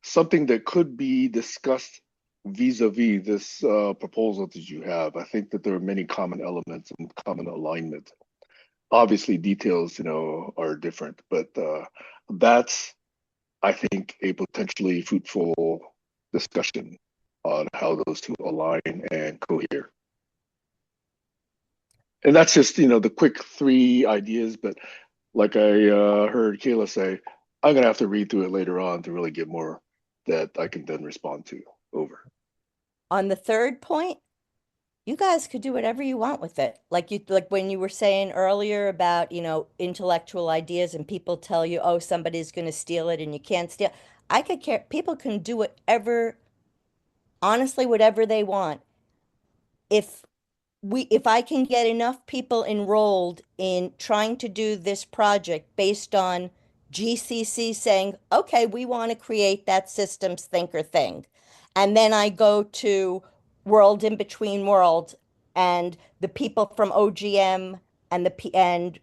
something that could be discussed vis-a-vis this proposal that you have. I think that there are many common elements and common alignment. Obviously, details, are different, but that's, I think, a potentially fruitful discussion on how those two align and cohere. And that's just, the quick three ideas, but like I heard Kayla say, I'm gonna have to read through it later on to really get more that I can then respond to. Over. On the third point, you guys could do whatever you want with it. Like when you were saying earlier about, intellectual ideas and people tell you, oh, somebody's going to steal it and you can't steal. I could care. People can do whatever, honestly, whatever they want. If if I can get enough people enrolled in trying to do this project based on GCC saying, okay, we want to create that systems thinker thing. And then I go to World in Between Worlds and the people from OGM and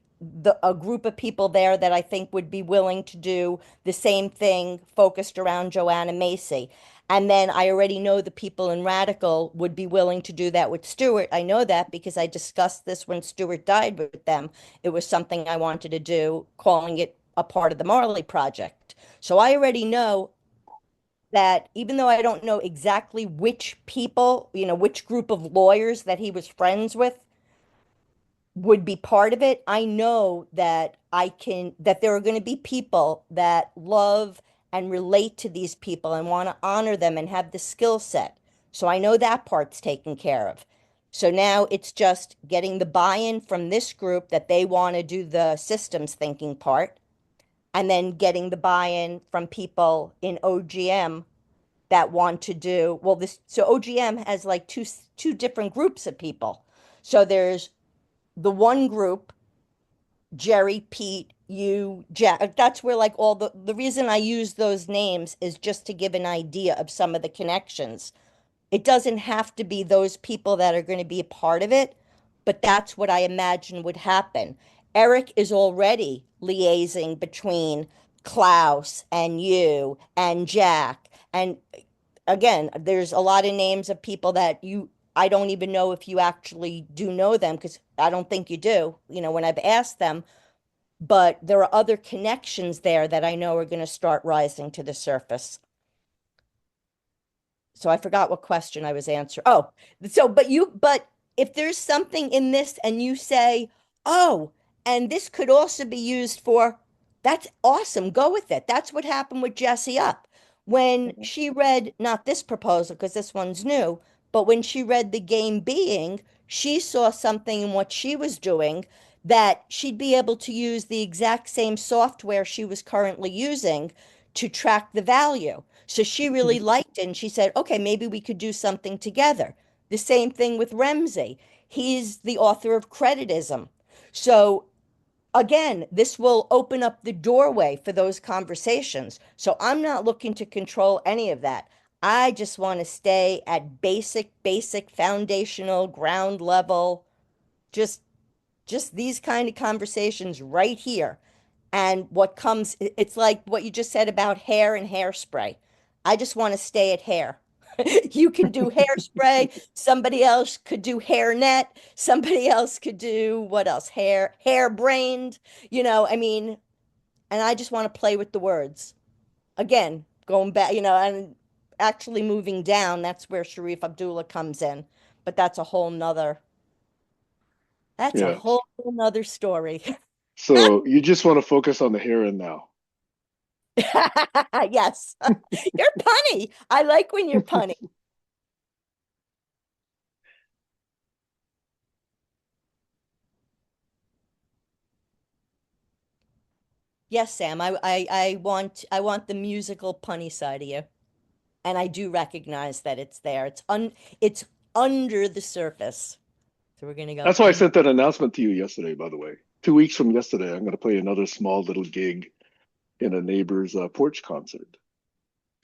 a group of people there that I think would be willing to do the same thing focused around Joanna Macy. And then I already know the people in Radical would be willing to do that with Stuart. I know that because I discussed this when Stuart died with them. It was something I wanted to do, calling it a part of the Marley Project. So I already know that even though I don't know exactly which people, which group of lawyers that he was friends with would be part of it, I know that there are going to be people that love and relate to these people and want to honor them and have the skill set. So I know that part's taken care of. So now it's just getting the buy-in from this group that they want to do the systems thinking part, and then getting the buy-in from people in OGM that want to do, well, this, so OGM has like two different groups of people. So there's the one group, Jerry, Pete, you, Jack. That's where like all the reason I use those names is just to give an idea of some of the connections. It doesn't have to be those people that are going to be a part of it, but that's what I imagine would happen. Eric is already liaising between Klaus and you and Jack. And again, there's a lot of names of people that I don't even know if you actually do know them because I don't think you do, when I've asked them, but there are other connections there that I know are going to start rising to the surface. So I forgot what question I was answering. Oh, but if there's something in this and you say, oh, and this could also be used for, that's awesome. Go with it. That's what happened with Jessie Up. When Mhm. she read, not this proposal, because this one's new, but when she read The Game Being, she saw something in what she was doing that she'd be able to use the exact same software she was currently using to track the value. So she really liked it and she said, okay, maybe we could do something together. The same thing with Ramsey. He's the author of Creditism. So again, this will open up the doorway for those conversations. So I'm not looking to control any of that. I just want to stay at basic, foundational, ground level, just just these kind of conversations right here. And what comes, it's like what you just said about hair and hairspray. I just want to stay at hair. You can do hairspray, somebody else could do hairnet, somebody else could do what else? Hairbrained, I mean, and I just want to play with the words. Again, going back, and actually moving down, that's where Sharif Abdullah comes in. But that's a Yeah. whole nother story. So you just want to focus on the here and now. Yes. You're punny. I like when you're punny. Yes, Sam. I want the musical punny side of you. And I do recognize that it's there. It's under the surface. So we're gonna go That's why I in. sent that announcement to you yesterday, by the way. 2 weeks from yesterday, I'm going to play another small little gig in a neighbor's porch concert.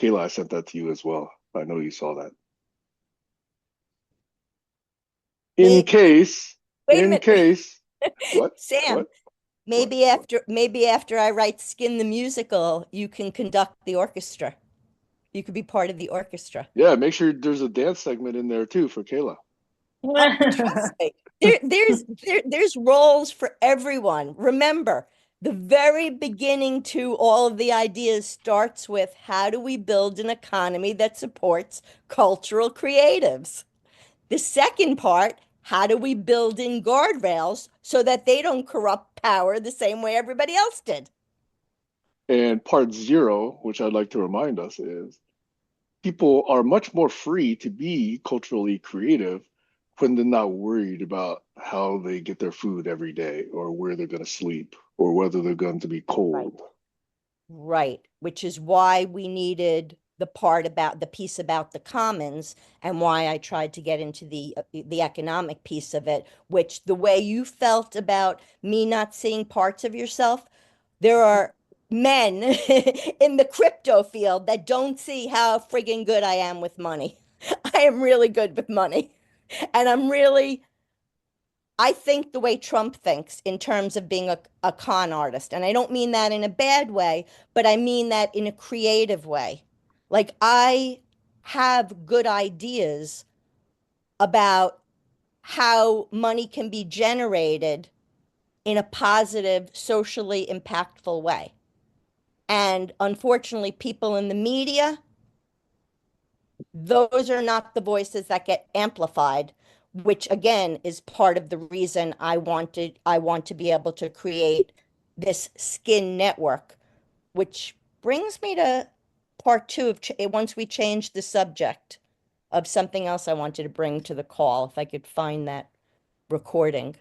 Kayla, I sent that to you as well. I know you saw that. In Maybe, case, wait a in minute, case, what, Sam. what, what? Maybe after I write Skin the Musical, you can conduct the orchestra. You could be part of the orchestra. Yeah, make sure there's a dance segment in there too for Kayla. Trust me. There's roles for everyone. Remember, the very beginning to all of the ideas starts with how do we build an economy that supports cultural creatives? The second part, how do we build in guardrails so that they don't corrupt power the same way everybody else did? And part zero, which I'd like to remind us, is people are much more free to be culturally creative when they're not worried about how they get their food every day or where they're going to sleep or whether they're going to be Right. cold. Right, which is why we needed the piece about the commons and why I tried to get into the economic piece of it, which the way you felt about me not seeing parts of yourself, there are men in the crypto field that don't see how friggin' good I am with money. I am really good with money. And I'm really I think the way Trump thinks in terms of being a con artist. And I don't mean that in a bad way, but I mean that in a creative way. Like I have good ideas about how money can be generated in a positive, socially impactful way. And unfortunately, people in the media, those are not the voices that get amplified, which again is part of the reason I want to be able to create this skin network, which brings me to part two of once we change the subject of something else I wanted to bring to the call, if I could find that recording.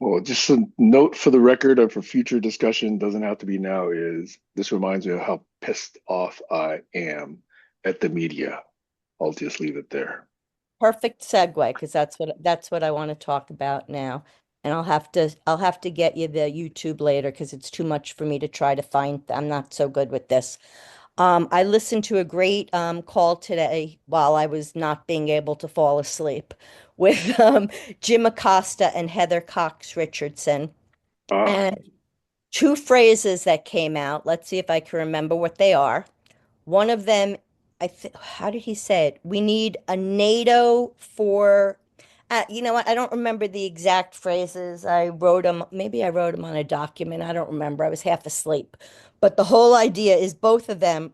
Well, just a note for the record and for future discussion, doesn't have to be now, is this reminds me of how pissed off I am at the media. I'll just leave it there. Perfect segue, because that's what I want to talk about now. And I'll have to get you the YouTube later because it's too much for me to try to find. I'm not so good with this. I listened to a great call today while I was not being able to fall asleep with Jim Acosta and Heather Cox Richardson. Ah, And two phrases that came out. Let's see if I can remember what they are. One of them, I think, how did he say it? We need a NATO for, you know what? I don't remember the exact phrases. I wrote them, maybe I wrote them on a document. I don't remember. I was half asleep. But the whole idea is both of them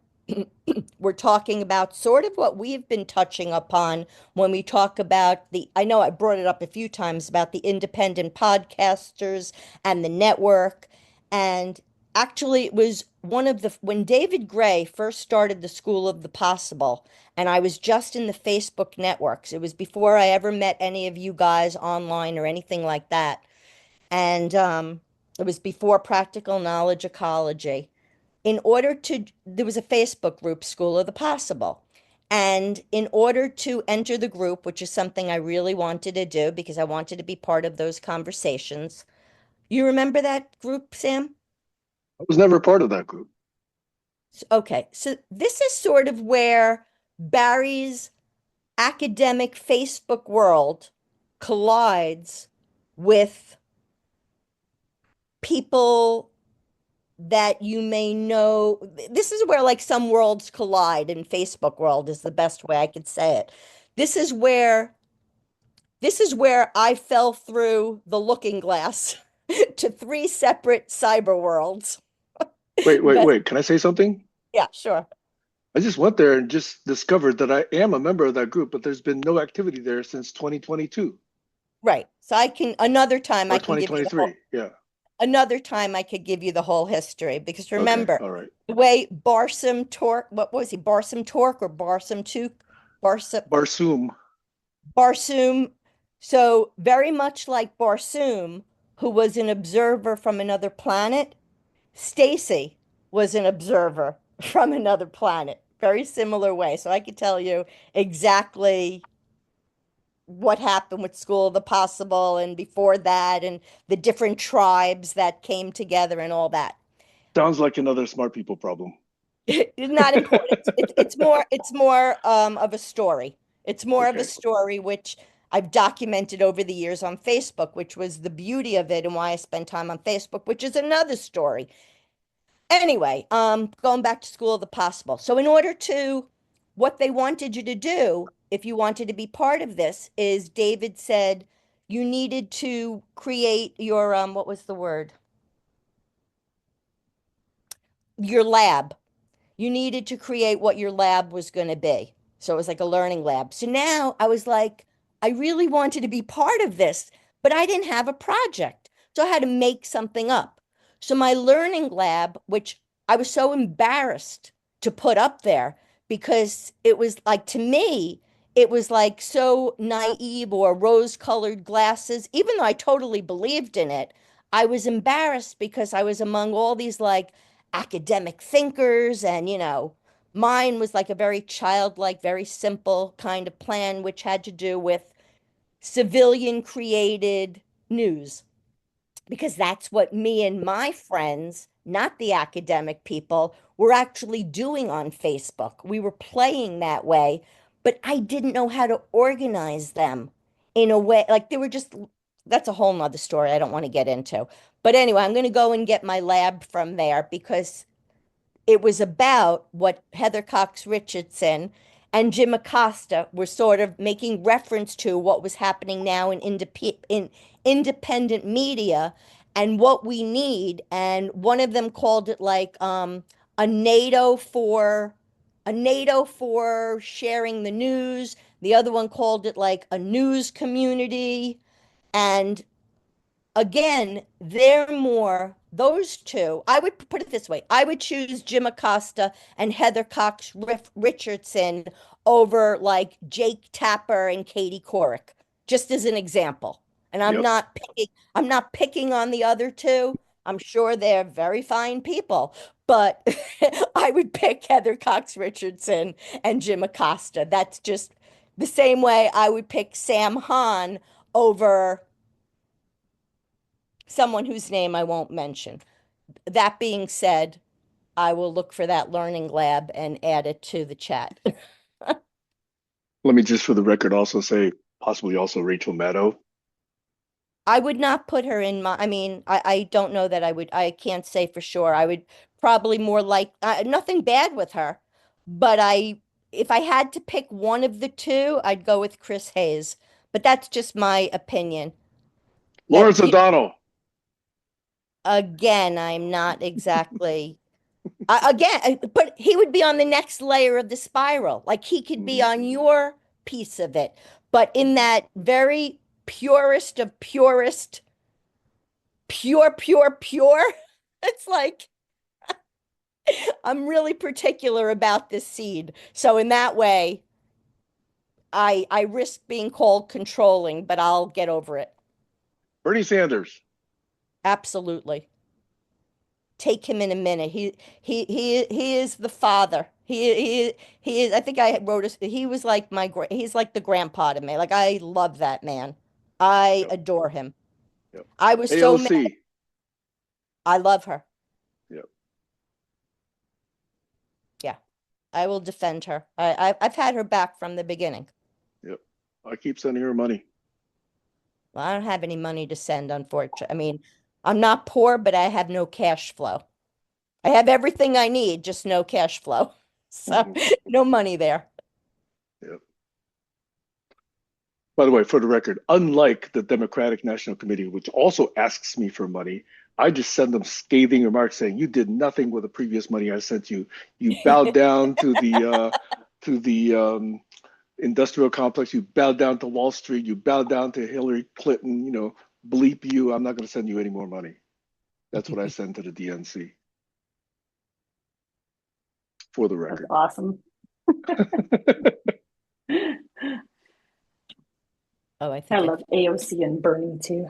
were talking about sort of what we've been touching upon when we talk about I know I brought it up a few times about the independent podcasters and the network. And actually, it was when David Gray first started the School of the Possible, and I was just in the Facebook networks. It was before I ever met any of you guys online or anything like that. And it was before Practical Knowledge Ecology. There was a Facebook group, School of the Possible. And in order to enter the group, which is something I really wanted to do because I wanted to be part of those conversations, you remember that group, Sam? I was never part of that group. Okay, so this is sort of where Barry's academic Facebook world collides with people that you may know. This is where like some worlds collide in Facebook world is the best way I could say it. This is where this is where I fell through the looking glass to three separate cyber worlds. Wait, wait, But wait. Can I say something? yeah, sure. I just went there and just discovered that I am a member of that group, but there's been no activity there since 2022 Right. So I can another time I or can give you the whole 2023. Yeah. another time I could give you the whole history because Okay. remember All right. the way Barsom Torque, what was he, Barsom Torque or Barsom Took, Barsom Barsoom. Barsoom. So very much like Barsoom, who was an observer from another planet, Stacey was an observer from another planet. Very similar way. So I could tell you exactly what happened with School of the Possible and before that and the different tribes that came together and all that. Sounds like another smart people problem. It's not important. It's more of a story. It's more of a Okay. story which I've documented over the years on Facebook, which was the beauty of it and why I spend time on Facebook, which is another story. Anyway, going back to School of the Possible. So in order to what they wanted you to do, if you wanted to be part of this, is David said you needed to create your what was the word? Your lab. You needed to create what your lab was going to be. So it was like a learning lab. So now I was like, I really wanted to be part of this, but I didn't have a project. So I had to make something up. So my learning lab, which I was so embarrassed to put up there because it was like, to me, it was like so naive or rose-colored glasses. Even though I totally believed in it, I was embarrassed because I was among all these like academic thinkers and mine was like a very childlike, very simple kind of plan which had to do with civilian created news because that's what me and my friends, not the academic people, were actually doing on Facebook. We were playing that way, but I didn't know how to organize them in a way. Like they were just, that's a whole nother story I don't want to get into. But anyway, I'm going to go and get my lab from there because it was about what Heather Cox Richardson and Jim Acosta were sort of making reference to what was happening now in independent media and what we need. And one of them called it like a NATO for a NATO for sharing the news. The other one called it like a news community. And again, they're more, those two, I would put it this way. I would choose Jim Acosta and Heather Cox Richardson over like Jake Tapper and Katie Couric, just as an example. And Yep. I'm not picking on the other two. I'm sure they're very fine people, but I would pick Heather Cox Richardson and Jim Acosta. That's just the same way I would pick Sam Hahn over someone whose name I won't mention. That being said, I will look for that learning lab and add it to the chat. Let me just for the record also say possibly also Rachel Maddow. I would not put her in my, I mean, I don't know that I would, I can't say for sure. I would probably more like, nothing bad with her, but if I had to pick one of the two, I'd go with Chris Hayes. But that's just my opinion. That Lawrence O'Donnell. again, I'm not exactly again, but he would be on the next layer of the spiral. Like he could be Mhm. on your piece of it, but in that very purest of purest, pure. It's like I'm really particular about this seed. So in that way, I risk being called controlling, but I'll get over it. Bernie Sanders. Absolutely. Take him in a minute. He is the father. He is. I think I wrote he was like he's like the grandpa to me. Like I love that man. I Yep. adore him. Yep. I was so mad. AOC. I love her. Yep. Yeah, I will defend her. I've had her back from the beginning. Yep. I keep sending her money. Well, I don't have any money to send, unfortunately. I mean, I'm not poor, but I have no cash flow. I have everything I need, just no cash flow. So Mhm. no money there. Yep. By the way, for the record, unlike the Democratic National Committee, which also asks me for money, I just send them scathing remarks saying, "You did nothing with the previous money I sent you. You bowed down to the industrial complex. You bowed down to Wall Street. You bowed down to Hillary Clinton. You know, bleep you. I'm not going to send you any more money." That's what I send to the DNC. For the That's record. awesome. Oh, I I think I love AOC and Bernie too.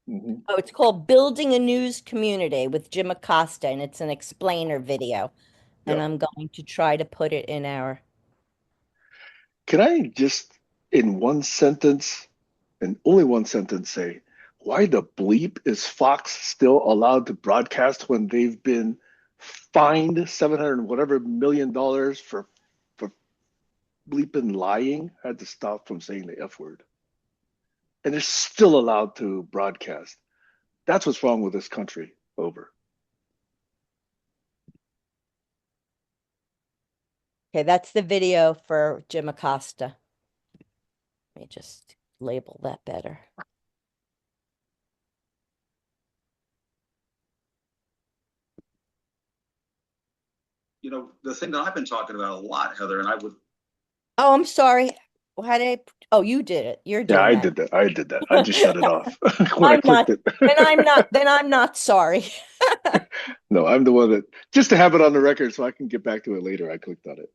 Mhm. Oh, it's called Building a News Community with Jim Acosta, and it's an explainer video. And Yep. I'm going to try to put it in our. Can I just, in one sentence, and only one sentence, say, why the bleep is Fox still allowed to broadcast when they've been fined 700 and whatever $1 million for bleeping lying? I had to stop from saying the F word. And they're still allowed to broadcast. That's what's wrong with this country. Over. Okay, that's the video for Jim Acosta. Let me just label that better. The thing that I've been talking about a lot, Heather, and I would. Oh, I'm sorry. How did I? Oh, you did it. You're Yeah, doing I that. did that. I did that. I just shut it off when I I'm clicked not. it. Then I'm not sorry. No, I'm the one that, just to have it on the record so I can get back to it later, I clicked on it.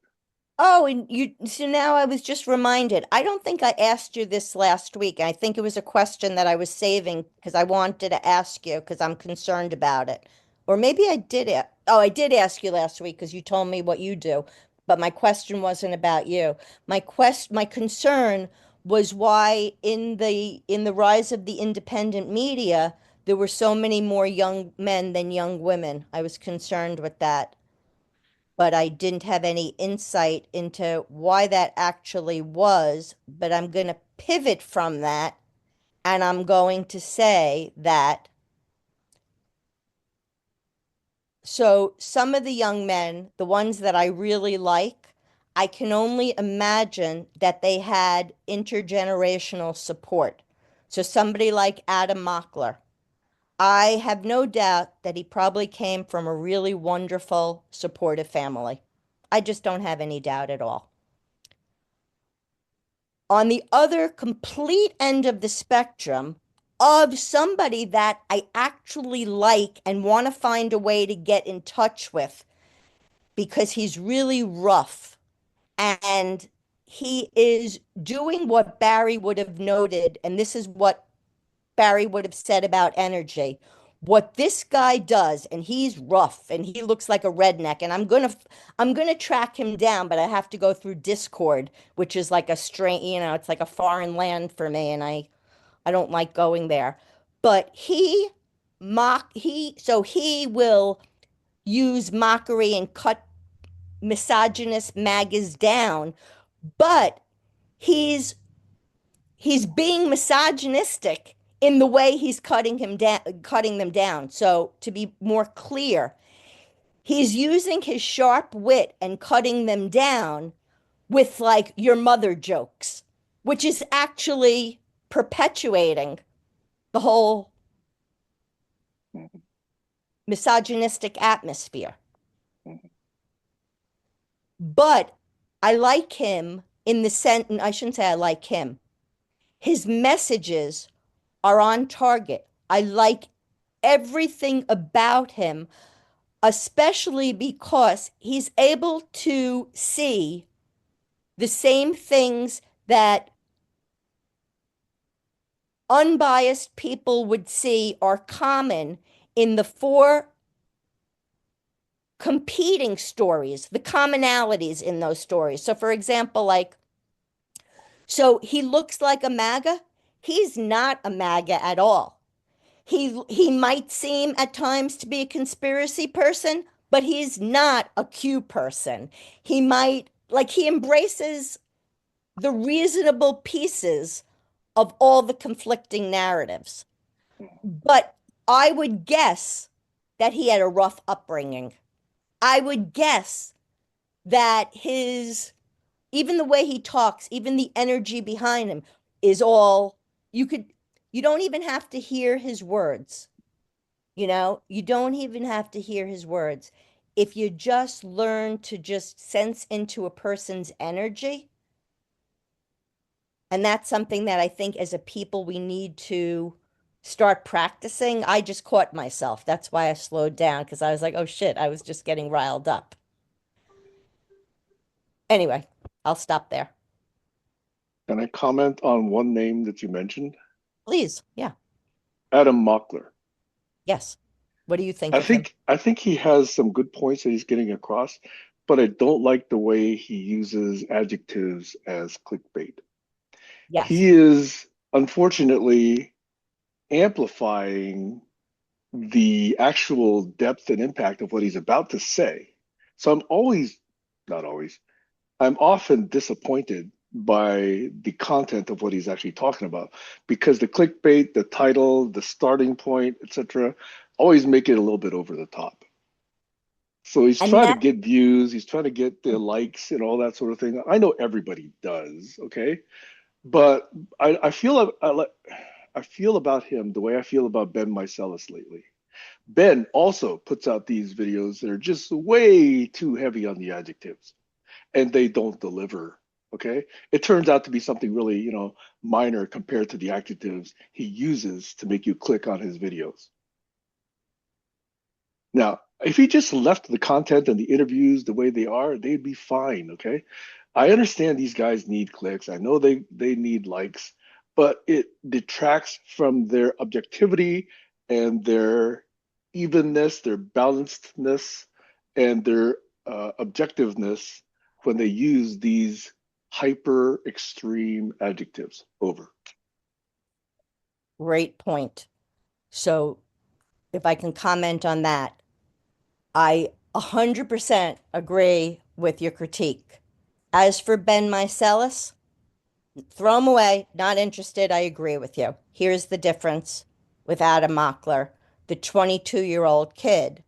Oh, and so now I was just reminded. I don't think I asked you this last week. I think it was a question that I was saving because I wanted to ask you because I'm concerned about it. Or maybe I did it. Oh, I did ask you last week because you told me what you do, but my question wasn't about you. My concern was why in the rise of the independent media, there were so many more young men than young women. I was concerned with that. but I didn't have any insight into why that actually was. But I'm going to pivot from that, and I'm going to say that so some of the young men, the ones that I really like, I can only imagine that they had intergenerational support. So somebody like Adam Mockler, I have no doubt that he probably came from a really wonderful, supportive family. I just don't have any doubt at all. On the other complete end of the spectrum, of somebody that I actually like and want to find a way to get in touch with because he's really rough and he is doing what Barry would have noted, and this is what Barry would have said about energy. What this guy does, and he's rough and he looks like a redneck, and I'm gonna track him down, but I have to go through Discord, which is like a strange, it's like a foreign land for me, and I don't like going there. But he will use mockery and cut misogynist magas down, but he's he's being misogynistic in the way he's cutting them down. So to be more clear, he's using his sharp wit and cutting them down with like your mother jokes, which is actually perpetuating the whole Mhm. misogynistic atmosphere. Mhm. But I like him in the sense, I shouldn't say I like him. His messages are on target. I like everything about him, especially because he's able to see the same things that unbiased people would see are common in the four competing stories, the commonalities in those stories. So, for example, so he looks like a MAGA. He's not a MAGA at all. He might seem at times to be a conspiracy person, but he's not a Q person. He might like he embraces the reasonable pieces of all the conflicting narratives. But I would guess that he had a rough upbringing. I would guess that his even the way he talks, even the energy behind him is all you could you don't even have to hear his words. You don't even have to hear his words. If you just learn to just sense into a person's energy, and that's something that I think as a people we need to start practicing. I just caught myself. That's why I slowed down because I was like, oh shit, I was just getting riled up. Anyway, I'll stop there. Can I comment on one name that you mentioned? Please. Yeah. Adam Mockler. Yes. What do you think I of him? think I think he has some good points that he's getting across, but I don't like the way he uses adjectives as clickbait. Yes. He is unfortunately amplifying the actual depth and impact of what he's about to say. So not always, I'm often disappointed by the content of what he's actually talking about because the clickbait, the title, the starting point, etc., always make it a little bit over the top. So he's And trying to that, get views, he's trying to get the likes and all that sort of thing. I know everybody does, okay? But I feel I feel about him the way I feel about Ben Meiselas lately. Ben also puts out these videos that are just way too heavy on the adjectives and they don't deliver. Okay. It turns out to be something really, minor compared to the adjectives he uses to make you click on his videos. Now, if he just left the content and the interviews the way they are, they'd be fine. Okay. I understand these guys need clicks. I know they need likes, but it detracts from their objectivity and their evenness, their balancedness, and their objectiveness when they use these hyper extreme adjectives over. great point. So if I can comment on that, I 100% agree with your critique. As for Ben Meiselas, throw him away. Not interested. I agree with you. Here's the difference with Adam Mockler, the 22-year-old kid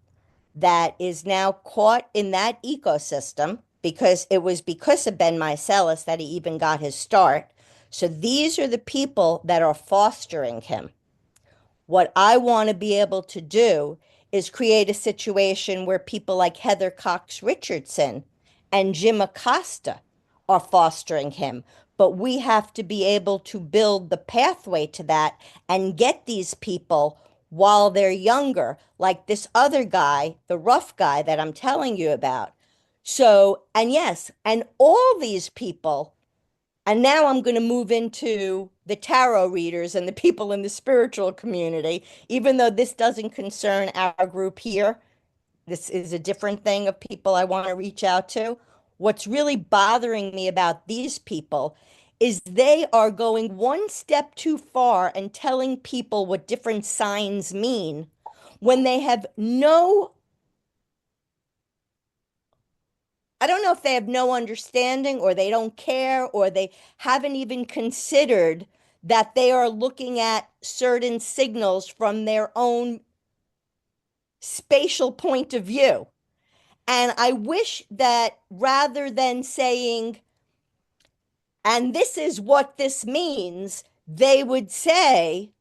that is now caught in that ecosystem because it was because of Ben Meiselas that he even got his start. So these are the people that are fostering him. What I want to be able to do is create a situation where people like Heather Cox Richardson and Jim Acosta are fostering him. But we have to be able to build the pathway to that and get these people while they're younger, like this other guy, the rough guy that I'm telling you about. So, and yes, and all these people, and now I'm going to move into the tarot readers and the people in the spiritual community, even though this doesn't concern our group here. This is a different thing of people I want to reach out to. What's really bothering me about these people is they are going one step too far and telling people what different signs mean when they have no, I don't know if they have no understanding or they don't care or they haven't even considered that they are looking at certain signals from their own spatial point of view. And I wish that rather than saying, and this is what this means, they would say,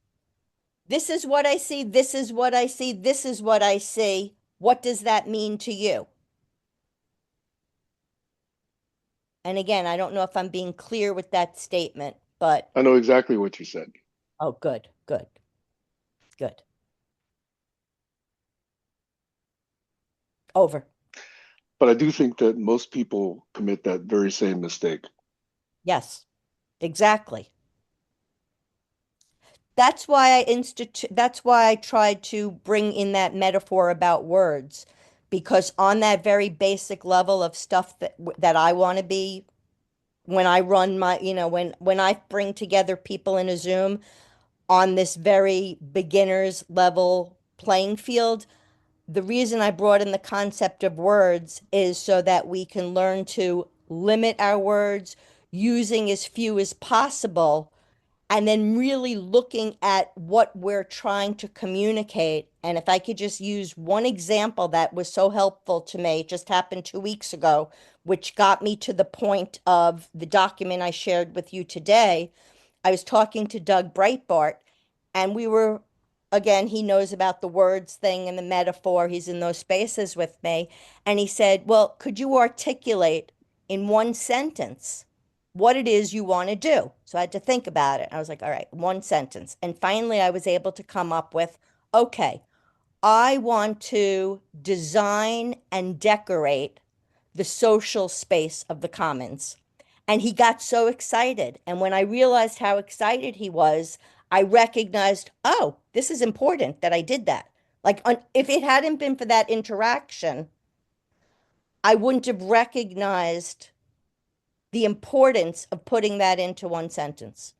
this is what I see, this is what I see, this is what I see. What does that mean to you? And again, I don't know if I'm being clear with that statement, but I know exactly what you said. oh, good, good, good. Over. But I do think that most people commit that very same mistake. Yes, exactly. That's why I tried to bring in that metaphor about words, because on that very basic level of stuff that I want to be when I run my, when I bring together people in a Zoom on this very beginner's level playing field, the reason I brought in the concept of words is so that we can learn to limit our words, using as few as possible, and then really looking at what we're trying to communicate. And if I could just use one example that was so helpful to me, it just happened 2 weeks ago, which got me to the point of the document I shared with you today. I was talking to Doug Breitbart, and we were, again, he knows about the words thing and the metaphor. He's in those spaces with me. And he said, well, could you articulate in one sentence what it is you want to do? So I had to think about it. I was like, all right, one sentence. And finally, I was able to come up with, okay, I want to design and decorate the social space of the Commons. And he got so excited. And when I realized how excited he was, I recognized, oh, this is important that I did that. Like, if it hadn't been for that interaction, I wouldn't have recognized the importance of putting that into one sentence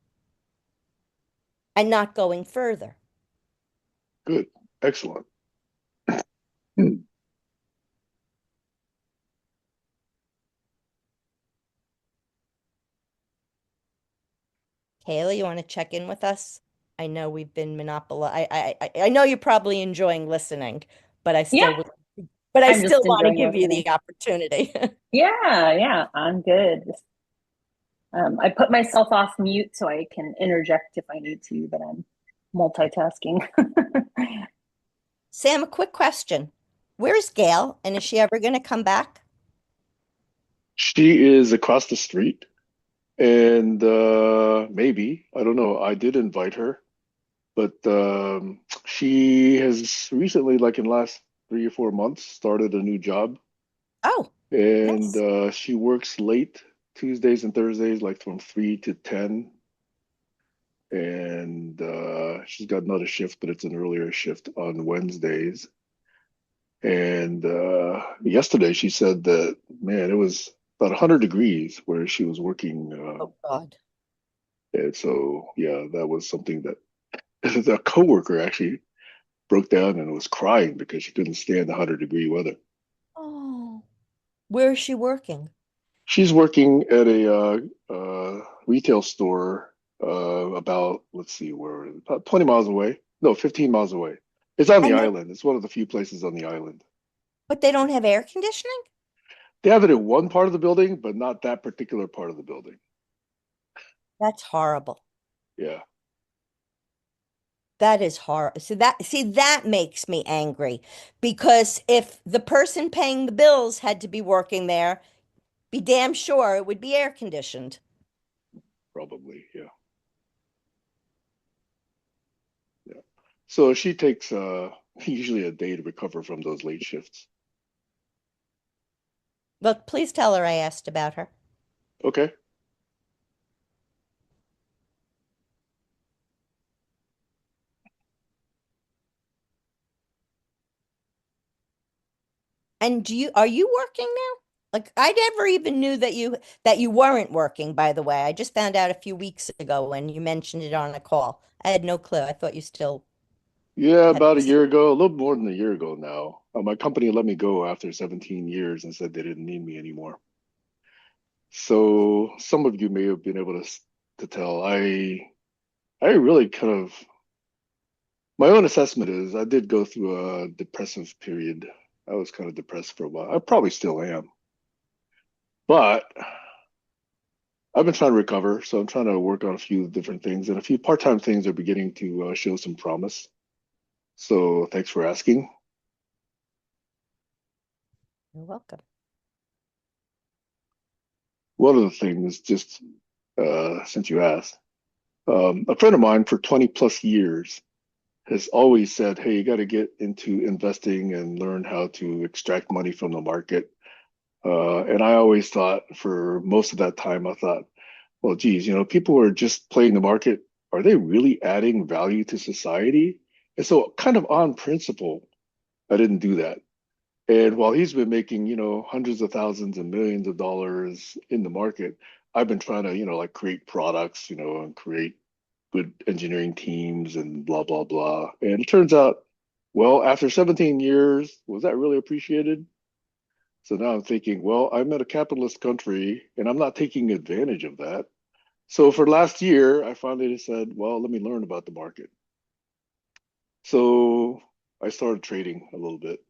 and not going further. Good. Excellent. Hmm. Kayla, you want to check in with us? I know we've been monopolized. I know you're probably enjoying listening, but I Yeah, still would, but I I'm still just want to enjoying give you listening. the opportunity. Yeah, yeah, I'm good. I put myself off mute so I can interject if I need to, but I'm multitasking. Sam, a quick question. Where's Gail, and is she ever going to come back? She is across the street, and maybe, I don't know. I did invite her, but she has recently, like in the last 3 or 4 months, started a new job, Oh, and nice. she works late Tuesdays and Thursdays, like from 3 to 10. And she's got another shift, but it's an earlier shift on Wednesdays. And yesterday she said that, man, it was about 100 degrees where she was working. Oh God. And so, yeah, that was something that the coworker actually broke down and was crying because she couldn't stand the 100-degree weather. Oh, where is she working? She's working at a retail store about, let's see, where about 20 miles away. No, 15 miles away. It's on the And they, island. It's one of the few places on the island. but they don't have air conditioning? They have it in one part of the building, but not that particular part of the building. That's horrible. Yeah. That is hard. See, that makes me angry because if the person paying the bills had to be working there, be damn sure it would be air conditioned. Probably, yeah. Yeah. So she takes usually a day to recover from those late shifts. But please tell her I asked about her. Okay. And are you working now? Like I never even knew that you weren't working, by the way. I just found out a few weeks ago when you mentioned it on a call. I had no clue. I thought you still Yeah, had about a this. year ago, a little more than a year ago now. My company let me go after 17 years and said they didn't need me anymore. So some of you may have been able to tell. I really kind of my own assessment is I did go through a depressive period. I was kind of depressed for a while. I probably still am, but I've been trying to recover. So I'm trying to work on a few different things, and a few part-time things are beginning to show some promise. So thanks for asking. You're welcome. One of the things, just since you asked, a friend of mine for 20 plus years has always said, "Hey, you got to get into investing and learn how to extract money from the market." And I always thought, for most of that time, I thought, well, geez, people who are just playing the market, are they really adding value to society? And so, kind of on principle, I didn't do that. And while he's been making, hundreds of thousands and millions of dollars in the market, I've been trying to, like create products, and create good engineering teams and blah, blah, blah. And it turns out, well, after 17 years, was that really appreciated? So now I'm thinking, well, I'm in a capitalist country and I'm not taking advantage of that. So for last year, I finally said, well, let me learn about the market. So I started trading a little bit.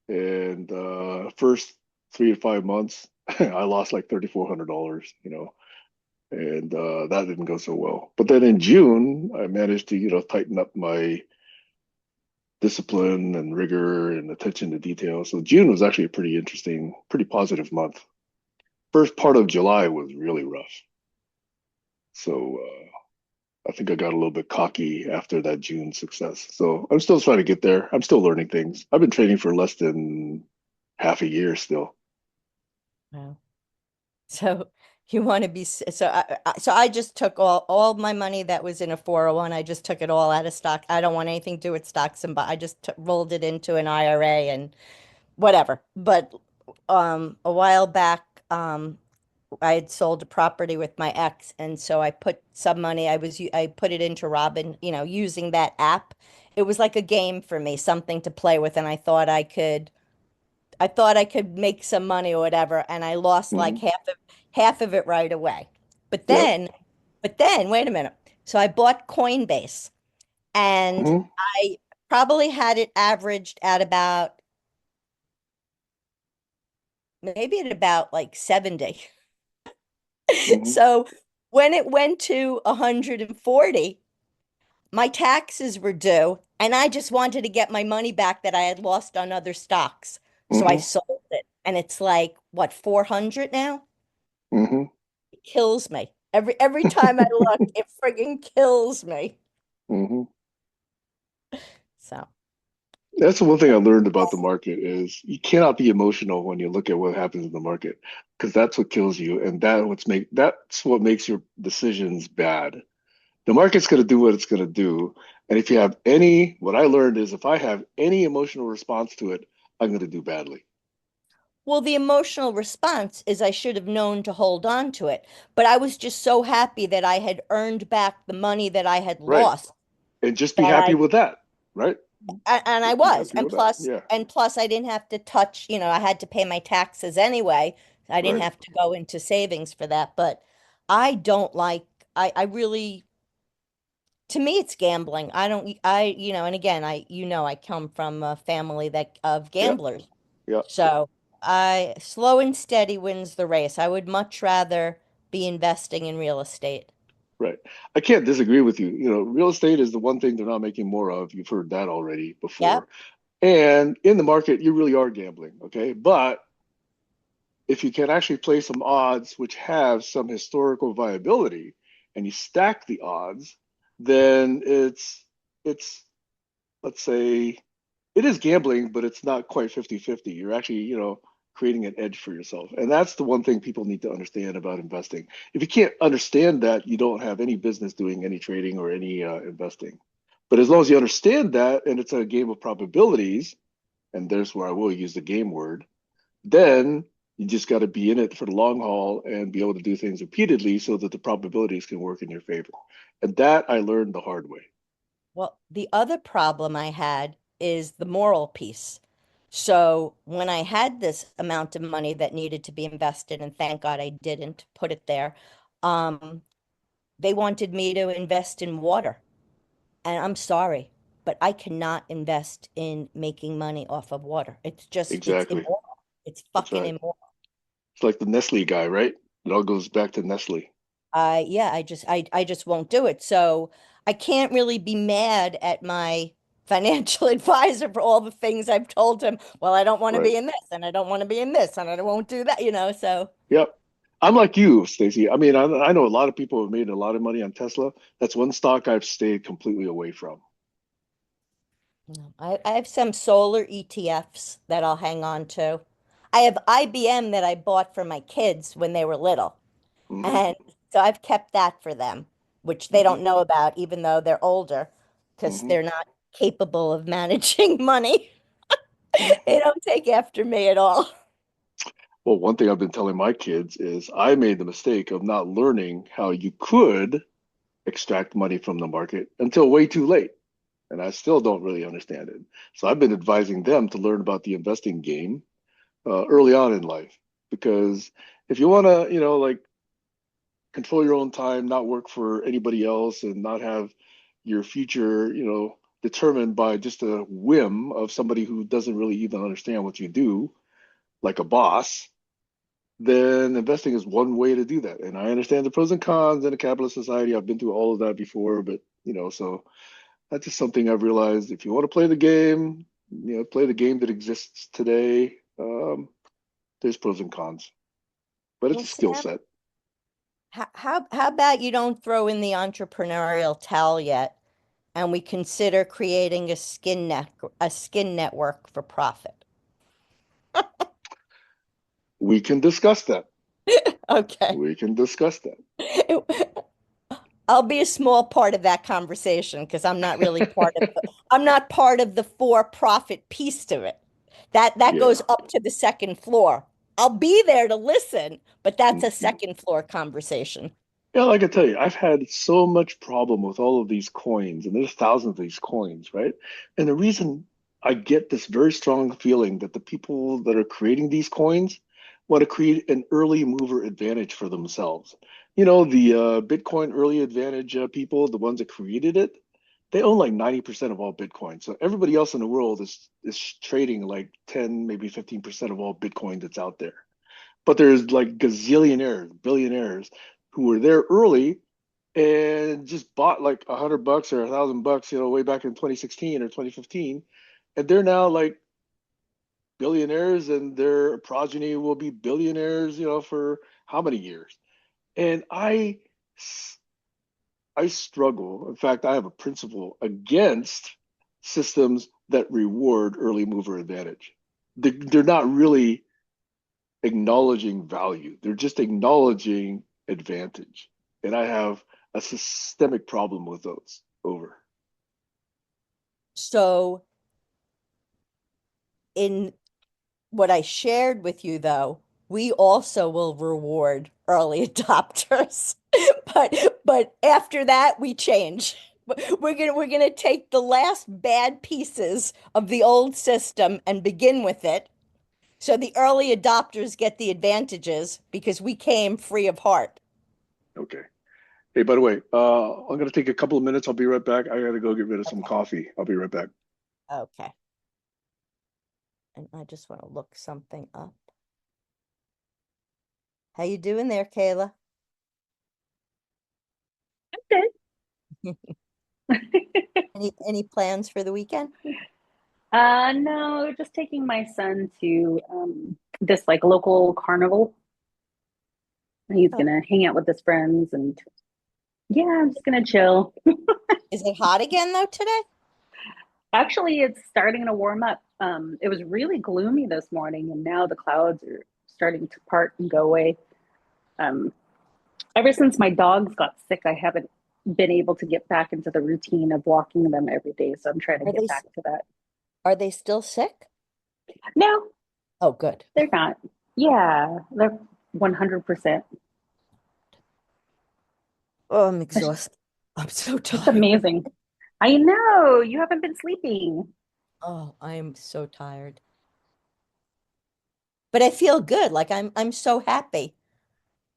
And first 3 to 5 months, I lost like $3,400, and that didn't go so well. But then in June, I managed to, tighten up my discipline and rigor and attention to detail. So June was actually a pretty interesting, pretty positive month. First part of July was really rough. So I think I got a little bit cocky after that June success. So I'm still trying to get there. I'm still learning things. I've been trading for less than half a year still. Wow. So you want to be so I just took all my money that was in a 401. I just took it all out of stock. I don't want anything to do with stocks and but I just rolled it into an IRA and whatever. But a while back I had sold a property with my ex and so I put some money I put it into Robin, using that app. It was like a game for me, something to play with and I thought I could make some money or whatever, and I lost like Hmm. half of it right away. But Yep. then, but then, wait a minute. So I bought Coinbase, and Hmm. I probably had it averaged at about maybe at about like 70. Hmm. So when it went to 140, my taxes were due, and I just wanted to get my money back that I had lost on other stocks. So I Hmm. sold it, and it's like what, 400 now? Hmm. Kills me. Every time I look, it friggin' kills me. Hmm. So, That's the one thing I learned about the market is you cannot be emotional when you look at what happens in the market because that's what kills you, and that's what makes your decisions bad. The market's going to do what it's going to do, and if you have what I learned is if I have any emotional response to it, I'm going to do badly. well, the emotional response is I should have known to hold on to it, but I was just so happy that I had earned back the money that I had Right. lost And just be that happy I with that, right? And I You was. have to go that. Yeah, And plus I didn't have to touch, I had to pay my taxes anyway. I didn't right. have to go into savings for that. But I don't like, I really, to me, it's gambling. I don't, and again, I come from a family of Yeah, gamblers. yeah, So slow and steady wins the race. I would much rather be investing in real estate. right. I can't disagree with you. Real estate is the one thing they're not making more of. You've heard that already Yep. before. And in the market, you really are gambling, okay? But if you can actually play some odds which have some historical viability and you stack the odds, then it's let's say it is gambling, but it's not quite 50-50. You're actually, creating an edge for yourself. And that's the one thing people need to understand about investing. If you can't understand that, you don't have any business doing any trading or any investing. But as long as you understand that and it's a game of probabilities, and there's where I will use the game word, then you just got to be in it for the long haul and be able to do things repeatedly so that the probabilities can work in your favor. And that I learned the hard way. Well, the other problem I had is the moral piece. So when I had this amount of money that needed to be invested, and thank God I didn't put it there, um, they wanted me to invest in water. And I'm sorry, but I cannot invest in making money off of water. It's Exactly. immoral. It's That's fucking right. immoral. It's like the Nestle guy, right? It all goes back to Nestle. Yeah, I just won't do it. So I can't really be mad at my financial advisor for all the things I've told him. Well, I don't want to Right. be in this, and I don't want to be in this, and I won't do that. So Yep. I'm like you, Stacey. I mean, I know a lot of people have made a lot of money on Tesla. That's one stock I've stayed completely away from. no, I have some solar ETFs that I'll hang on to. I have IBM that I bought for my kids when they were little. Hmm. And so I've kept that for them, which they Hmm. don't know about, even though they're older, because Hmm. they're not capable of managing money. Yeah. They don't take after me at all. Well, one thing I've been telling my kids is I made the mistake of not learning how you could extract money from the market until way too late. And I still don't really understand it. So I've been advising them to learn about the investing game early on in life. Because if you want to, like control your own time, not work for anybody else, and not have your future, determined by just a whim of somebody who doesn't really even understand what you do, like a boss, then investing is one way to do that. And I understand the pros and cons in a capitalist society. I've been through all of that before, but so that's just something I've realized. If you want to play the game, play the game that exists today. There's pros and cons, but it's Well, a skill Sam, set. how about you don't throw in the entrepreneurial towel yet, and we consider creating a skin network for profit? We can discuss that. Okay. We can discuss I'll be a small part of that conversation because I'm not really I'm not part of the for-profit piece to it. That Yeah. goes up to the second floor. I'll be there to listen, but that's a Mhm. second floor conversation. Yeah, like I tell you, I've had so much problem with all of these coins, and there's thousands of these coins, right? And the reason I get this very strong feeling that the people that are creating these coins want to create an early mover advantage for themselves. The Bitcoin early advantage people, the ones that created it, they own like 90% of all Bitcoin. So everybody else in the world is trading like 10, maybe 15% of all Bitcoin that's out there. But there's like gazillionaires, billionaires who were there early and just bought like $100 or $1,000, way back in 2016 or 2015, and they're now like billionaires, and their progeny will be billionaires, for how many years? And I struggle. In fact, I have a principle against systems that reward early mover advantage. They're not really acknowledging value. They're just acknowledging advantage. And I have a systemic problem with those. Over. So in what I shared with you, though, we also will reward early adopters. But after that, we change. We're gonna take the last bad pieces of the old system and begin with it. So the early adopters get the advantages because we came free of heart. Okay. Hey, by the way, I'm gonna take a couple of minutes. I'll be right back. I gotta go get rid of some coffee. I'll be right back. Okay. And I just want to look something up. How you doing there, Kayla? Good. Any plans for the weekend? No, just taking my son to this like local carnival. He's Oh, gonna hang out with his friends and yeah, I'm just gonna chill. is it hot again though today? Actually, it's starting to warm up. It was really gloomy this morning, and now the clouds are starting to part and go away. Um, Ever since my dogs got sick, I haven't been able to get back into the routine of walking them every day. So I'm trying to Are they get s- back to that. are they still sick? No, Oh, good. they're not. Yeah, they're 100%. Oh, I'm It's, exhausted. I'm so it's tired. amazing. I know you haven't been sleeping. Oh, I'm so tired. But I feel good. Like I'm so happy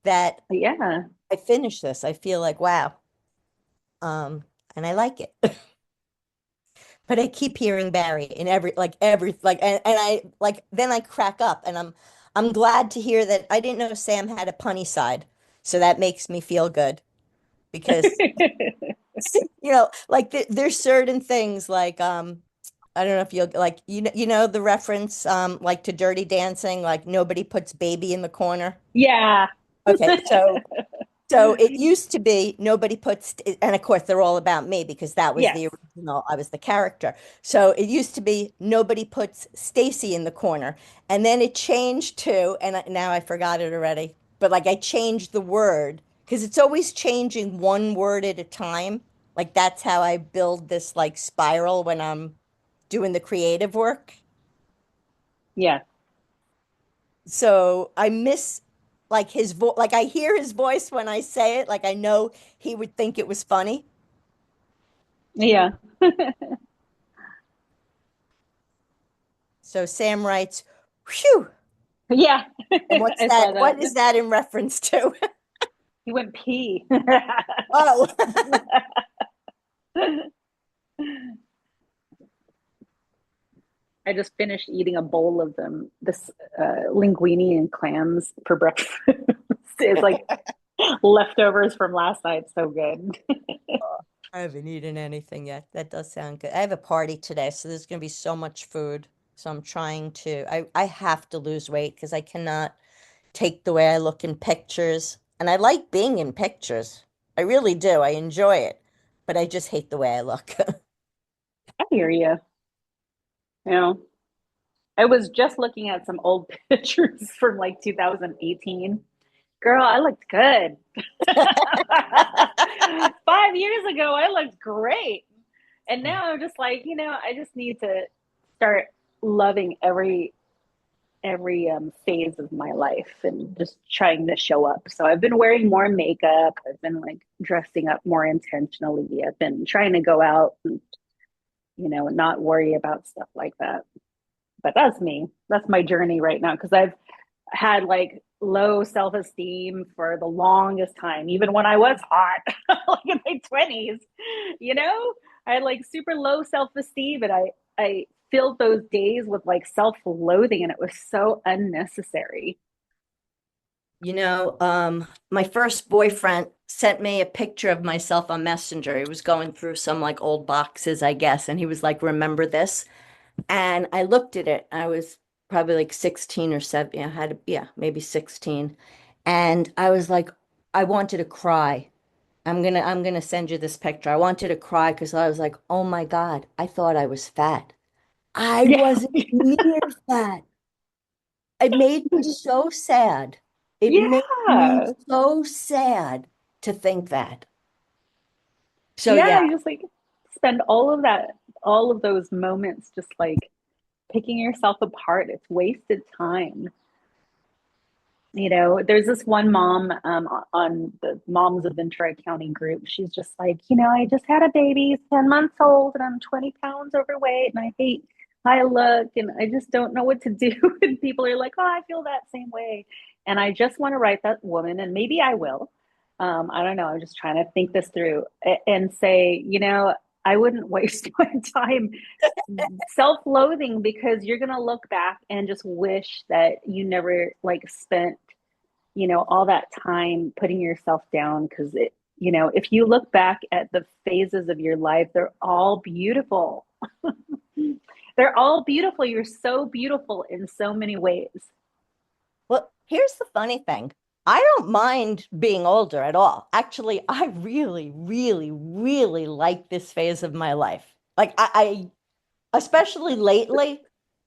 that But yeah, I finished this. I feel like wow. Um, and I like it. But I keep hearing Barry in every and I like then I crack up and I'm glad to hear that I didn't know Sam had a punny side. So that makes me feel good because like there's certain things like I don't know if you'll like you know the reference like to Dirty Dancing, like nobody puts baby in the corner. yeah, Okay, so it used to be nobody puts, and of course they're all about me because that was the yes, original, I was the character. So it used to be nobody puts Stacey in the corner. And then it changed to, and now I forgot it already, but like I changed the word because it's always changing one word at a time. Like that's how I build this like spiral when I'm doing the creative work. yeah, So I miss like his voice, like I hear his voice when I say it, like I know he would think it was funny. yeah, So Sam writes, "Whew." yeah. And what's I that? saw What that. is that in reference to? He went pee. Oh, I just finished eating a bowl of them, this linguine and clams for breakfast. It's like leftovers from last night. So good. I haven't eaten anything yet. That does sound good. I have a party today, so there's going to be so much food. So I'm trying to, I have to lose weight because I cannot take the way I look in pictures. And I like being in pictures. I really do. I enjoy it. But I just hate the way I look. I hear you. You know, I was just looking at some old pictures from like 2018. Girl, I looked good. 5 years ago, I looked great. And now I'm just like, I just need to start loving every phase of my life and just trying to show up. So I've been wearing more makeup. I've been like dressing up more intentionally. I've been trying to go out and, not worry about stuff like that. But that's me. That's my journey right now because I've had like low self-esteem for the longest time, even when I was hot, like in my 20s, you know? I had like super low self-esteem and I filled those days with like self-loathing and it was so unnecessary. My first boyfriend sent me a picture of myself on Messenger. He was going through some like old boxes, I guess, and he was like, "Remember this?" And I looked at it. I was probably like 16 or 7. Yeah, yeah, maybe 16. And I was like, I wanted to cry. I'm gonna send you this picture. I wanted to cry because I was like, oh my God, I thought I was fat. I Yeah. wasn't near fat. It made me so sad. It made me Yeah. so sad to think that. So Yeah. yeah, You just like spend all of those moments just like picking yourself apart. It's wasted time. You know, there's this one mom on the Moms of Ventura County group. She's just like, you know, I just had a baby, he's 10 months old, and I'm 20 pounds overweight, and I hate how I look, and I just don't know what to do. And people are like, oh, I feel that same way. And I just want to write that woman, and maybe I will. I don't know. I'm just trying to think this through and say, you know, I wouldn't waste my time self-loathing because you're going to look back and just wish that you never like spent, you know, all that time putting yourself down because it, you know, if you look back at the phases of your life, they're all beautiful. They're all beautiful. You're so beautiful in so many ways. Well, here's the funny thing. I don't mind being older at all. Actually, I really, really, really like this phase of my life. Like I especially lately,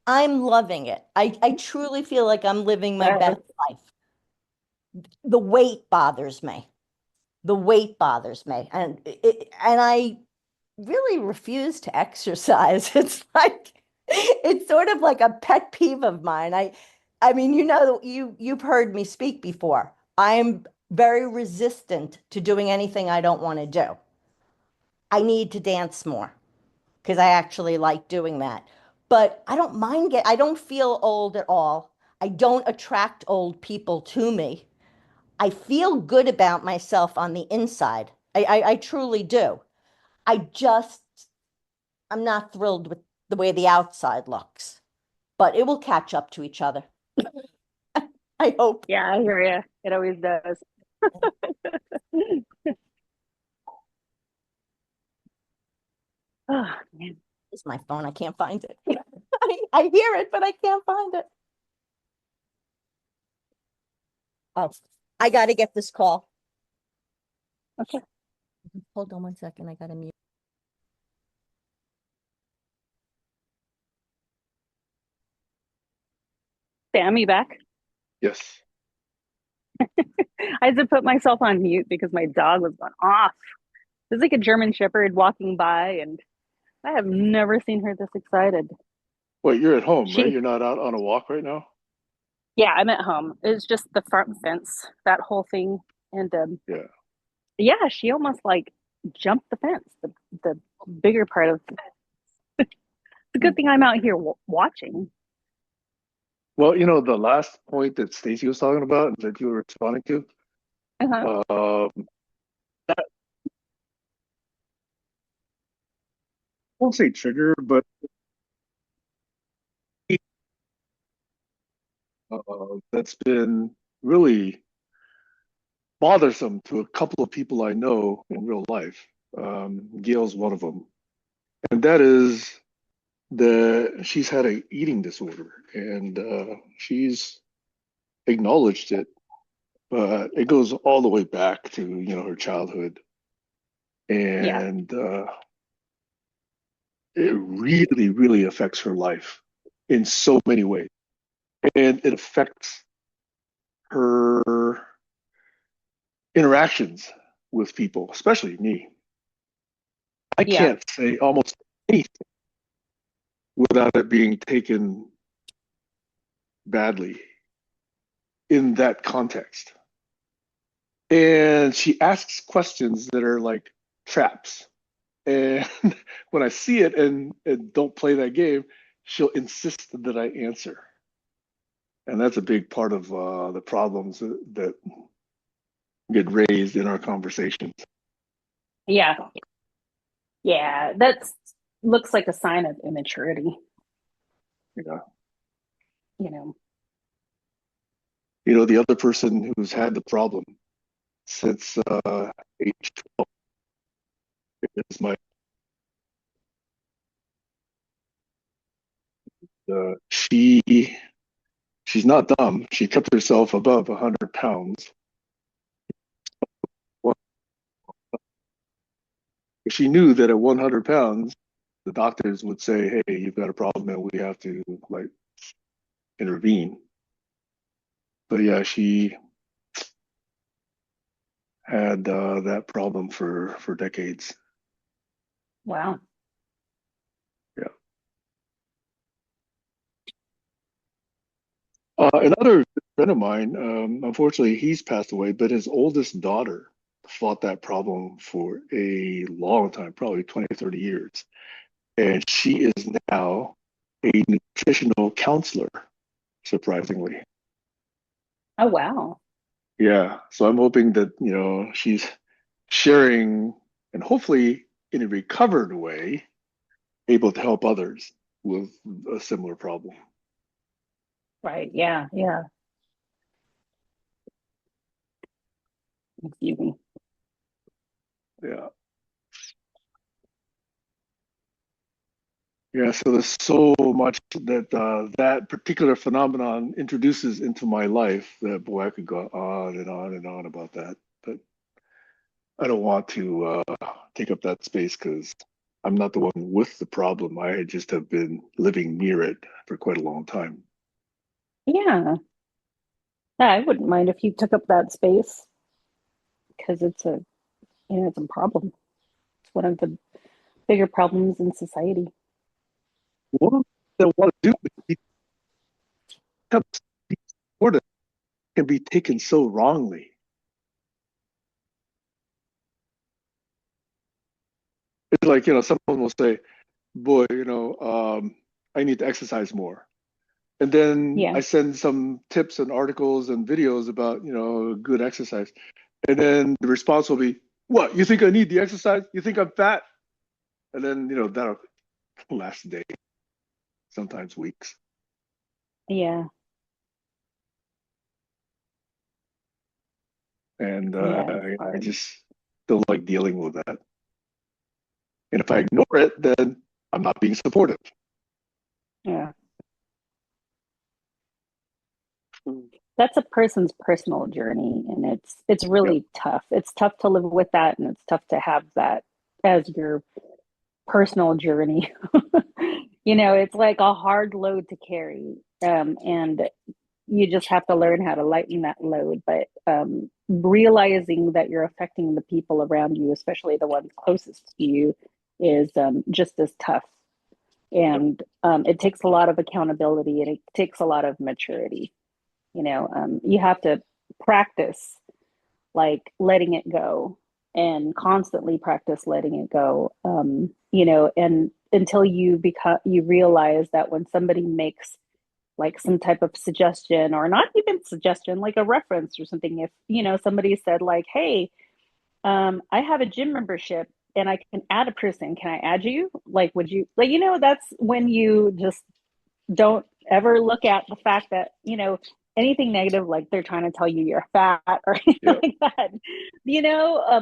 I'm loving it. I truly feel like I'm living my Uh, best life. The weight bothers me. The weight bothers me. And I really refuse to exercise. It's like it's sort of like a pet peeve of mine. I mean, you know, you've heard me speak before. I'm very resistant to doing anything I don't want to do. I need to dance more because I actually like doing that. But I don't feel old at all. I don't attract old people to me. I feel good about myself on the inside. I truly do. I just I'm not thrilled with the way the outside looks, but it will catch up to each other. I hope. yeah, I hear you. It always does. Oh, man. It's my phone. I can't find it. I hear it, but I can't find it. Oh, I got to get this call. Okay. Hold on one second. I got to mute. Sam, you back? Yes. I had to put myself on mute because my dog was going off. It was like a German Shepherd walking by, and I have never seen her this excited. Well, you're at home, right? She, You're not out on a walk right now? yeah, I'm at home. It's just the front fence, that whole thing. And Yeah. yeah, she almost like jumped the fence, the bigger part of it's a good thing I'm out here watching. Well, you know, the last point that Stacey was talking about that you were responding to, Uh-huh. um, I won't say trigger, but that's been really bothersome to a couple of people I know in real life. Gail's one of them, and that is that she's had a eating disorder, and she's acknowledged it, but it goes all the way back to her childhood, Yeah. and it really, really affects her life in so many ways, and it affects her interactions with people, especially me. I Yeah. can't say almost anything without it being taken badly in that context. And she asks questions that are like traps. And when I see it and don't play that game, she'll insist that I answer. And that's a big part of the problems that get raised in our conversations. Yeah. Yeah. That's looks like a sign of immaturity, You know, you know. the other person who's had the problem since age 12 is my she's not dumb. She kept herself above 100 pounds. Well, she knew that at 100 pounds, the doctors would say, "Hey, you've got a problem, and we have to like intervene." But yeah, she had that problem for decades. Wow. Yeah. Another friend of mine, unfortunately, he's passed away, but his oldest daughter fought that problem for a long time, probably 20 or 30 years. And she is now a nutritional counselor, surprisingly. Oh, wow. Yeah. So I'm hoping that, she's sharing and hopefully in a recovered way, able to help others with a similar problem. Right. Yeah. Yeah. Excuse me. Yeah. Yeah, so there's so much that that particular phenomenon introduces into my life that boy, I could go on and on and on about that. But I don't want to take up that space because I'm not the one with the problem. I just have been living near it for quite a long time. Yeah. Yeah, I wouldn't mind if you took up that space because it's a problem. It's one of the bigger problems in society. What I want to do because it can be taken so wrongly. It's like, someone will say, boy, I need to exercise more. And then Yeah. I send some tips and articles and videos about, good exercise. And then the response will be, what? You think I need the exercise? You think I'm fat? And then, that'll last a day, sometimes weeks. Yeah. And Yeah. It's I hard. just don't like dealing with that. And if I ignore it, then I'm not being supportive. Yeah. That's a person's personal journey, and it's Yeah. really tough. It's tough to live with that, and it's tough to have that as your personal journey. It's like a hard load to carry. And you just have to learn how to lighten that load. But realizing that you're affecting the people around you, especially the ones closest to you, is just as tough. Yep. And it takes a lot of accountability and it takes a lot of maturity. You have to practice like letting it go and constantly practice letting it go. And until you realize that when somebody makes like some type of suggestion or not even suggestion, like a reference or something, if somebody said like, hey, I have a gym membership and I can add a person, can I add you? Like, would you, like, that's when you just don't ever look at the fact that anything negative, like they're trying to tell you you're fat or anything Yeah. like that,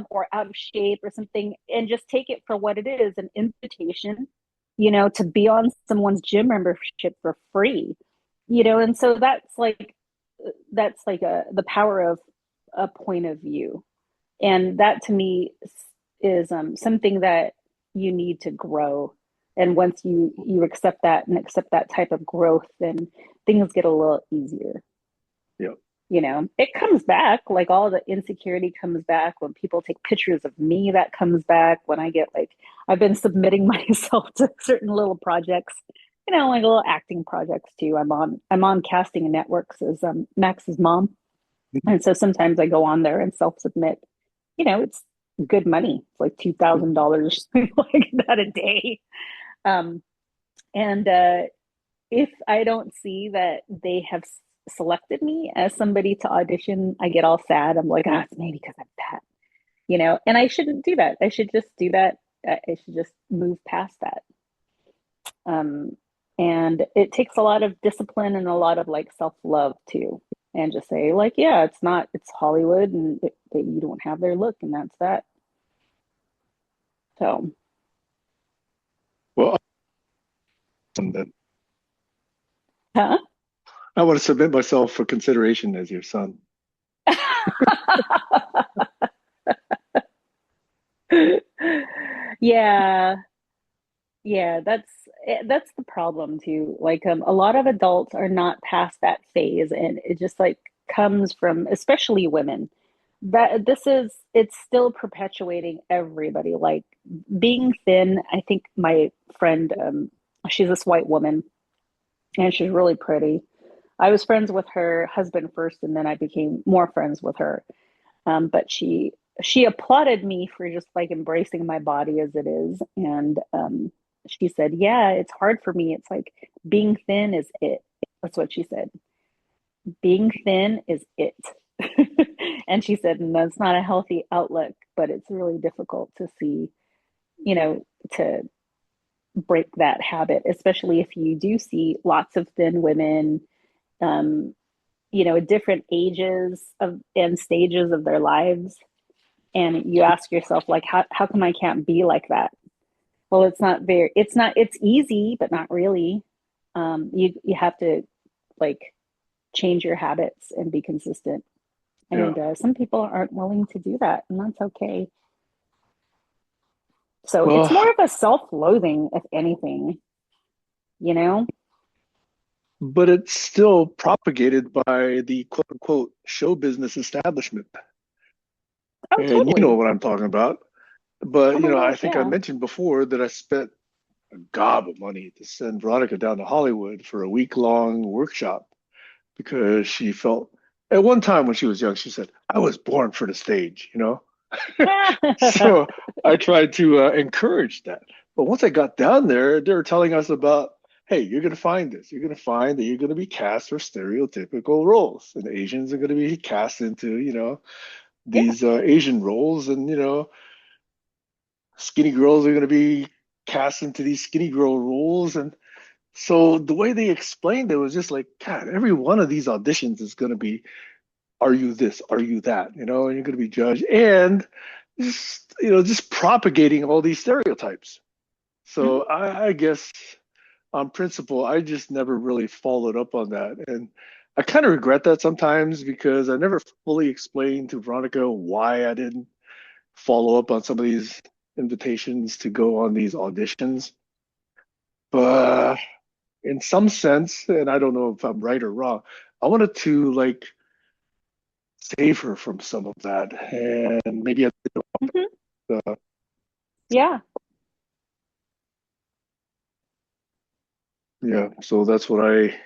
or out of shape or something, and just take it for what it is, an invitation, to be on someone's gym membership for free. And so that's like the power of a point of view, and that to me is something that you need to grow. And once you accept that and accept that type of growth, then things get a little easier. Yeah. It comes back, like all the insecurity comes back when people take pictures of me. That comes back when I get like, I've been submitting myself to certain little projects, like little acting projects too. I'm on casting networks as Max's mom, and so sometimes I go on there and self-submit. It's good money. It's like $2,000 like that a day. Um, and if I don't see that they have selected me as somebody to audition, I get all sad. I'm like, it's maybe because I'm fat, and I shouldn't do that. I should just do that. I should just move past that. Um, and it takes a lot of discipline and a lot of like self-love too. And just say like, yeah, it's Hollywood and you don't have their look and that's that. So, Well, then huh? I want to submit myself for consideration as your son. Yeah, yeah, that's the problem too. Like a lot of adults are not past that phase, and it just like comes from especially women. That it's still perpetuating everybody. Like being thin, I think my friend, she's this white woman and she's really pretty. I was friends with her husband first, and then I became more friends with her. But she applauded me for just like embracing my body as it is, and she said, "Yeah, it's hard for me. It's like being thin is it." That's what she said. Being thin is it. And she said, and that's not a healthy outlook, but it's really difficult to see, you know, to break that habit, especially if you do see lots of thin women, um, at different ages of and stages of their lives. And you ask yourself, like, how come I can't be like that? Well, it's easy, but not really. You have to like change your habits and be consistent. Yeah. And some people aren't willing to do that, and that's okay. So it's Well, more of a self-loathing, if anything, you know? but it's still propagated by the quote unquote show business establishment. Oh, And you know totally. what I'm talking about. Oh But, my I gosh, think I yeah. mentioned before that I spent a gob of money to send Veronica down to Hollywood for a week-long workshop because she felt, at one time when she was young, she said, I was born for the stage. So I tried to encourage that. But once I got down there, they were telling us about, hey, you're going to find this. You're going to find that you're going to be cast for stereotypical roles, and Asians are going to be cast into, Yeah. these Asian roles, and skinny girls are going to be cast into these skinny girl roles. And so the way they explained it was just like, God, every one of these auditions is going to be, are you this? Are you that? And you're going to be judged. And just propagating all these stereotypes. Mhm. So I guess on principle, I just never really followed up on that. And I kind of regret that sometimes because I never fully explained to Veronica why I didn't follow up on some of these invitations to go on these auditions. But in some sense, and I don't know if I'm right or wrong, I wanted to like save her from some of that, and maybe Mhm. uh, Yeah. yeah. So that's what I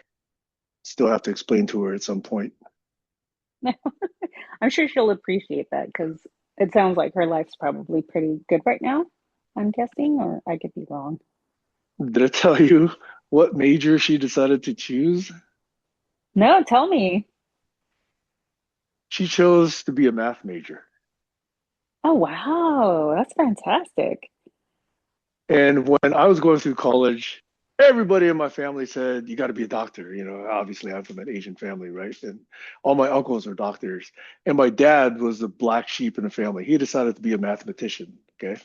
still have to explain to her at some point. I'm sure she'll appreciate that because it sounds like her life's probably pretty good right now, I'm guessing, or I could be wrong. Did I tell you what major she decided to choose? No, tell me. She chose to be a math major. Oh, wow. That's fantastic. And when I was going through college, everybody in my family said, you got to be a doctor. Obviously, I'm from an Asian family, right? And all my uncles are doctors. And my dad was the black sheep in the family. He decided to be a mathematician. Okay.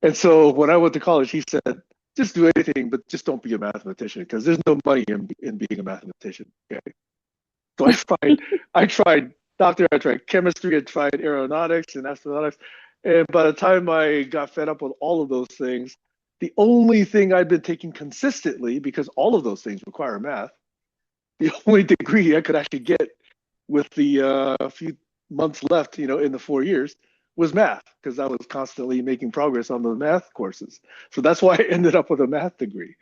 And so when I went to college, he said, just do anything, but just don't be a mathematician because there's no money in being a mathematician. Okay. So I tried doctor, I tried chemistry, I tried aeronautics and astronautics. And by the time I got fed up with all of those things, the only thing I'd been taking consistently, because all of those things require math, the only degree I could actually get with the few months left, in the 4 years was math, because I was constantly making progress on the math courses. So that's why I ended up with a math degree.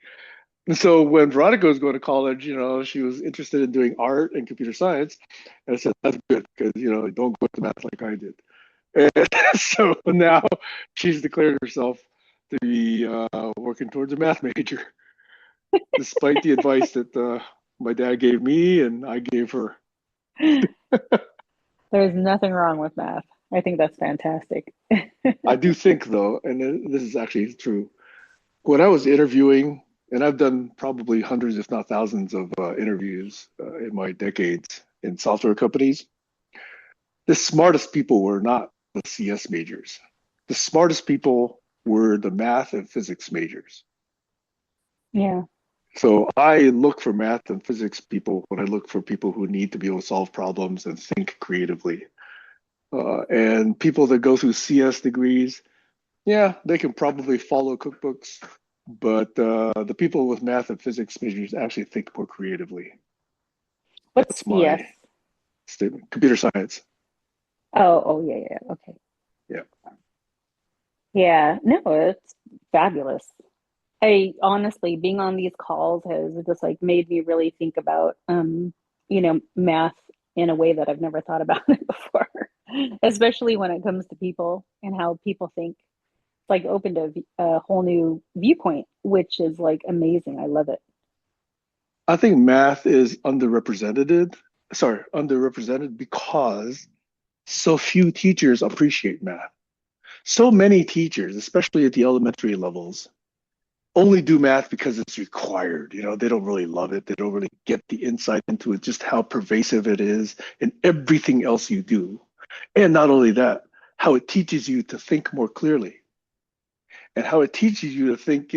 And so when Veronica was going to college, she was interested in doing art and computer science. And I said, that's good because, don't go to math like I did. And so now she's declared herself to be working towards a math major, despite the advice that my dad gave me and I gave her. There's nothing wrong with math. I think that's fantastic. I do think, though, and this is actually true, when I was interviewing, and I've done probably hundreds, if not thousands, of interviews in my decades in software companies, the smartest people were not the CS majors. The smartest people were the math and physics majors. Yeah. So I look for math and physics people when I look for people who need to be able to solve problems and think creatively. And people that go through CS degrees, yeah, they can probably follow cookbooks, but the people with math and physics majors actually think more creatively. What's That's CS? my statement. Computer science. Oh, yeah, yeah. Okay. Yeah. Yeah. No, it's fabulous. I honestly, being on these calls has just like made me really think about, math in a way that I've never thought about it before, especially when it comes to people and how people think. It's like opened a whole new viewpoint, which is like amazing. I love it. I think math is underrepresented because so few teachers appreciate math. So many teachers, especially at the elementary levels, only do math because it's required. They don't really love it. They don't really get the insight into it, just how pervasive it is in everything else you do. And not only that, how it teaches you to think more clearly and how it teaches you to think,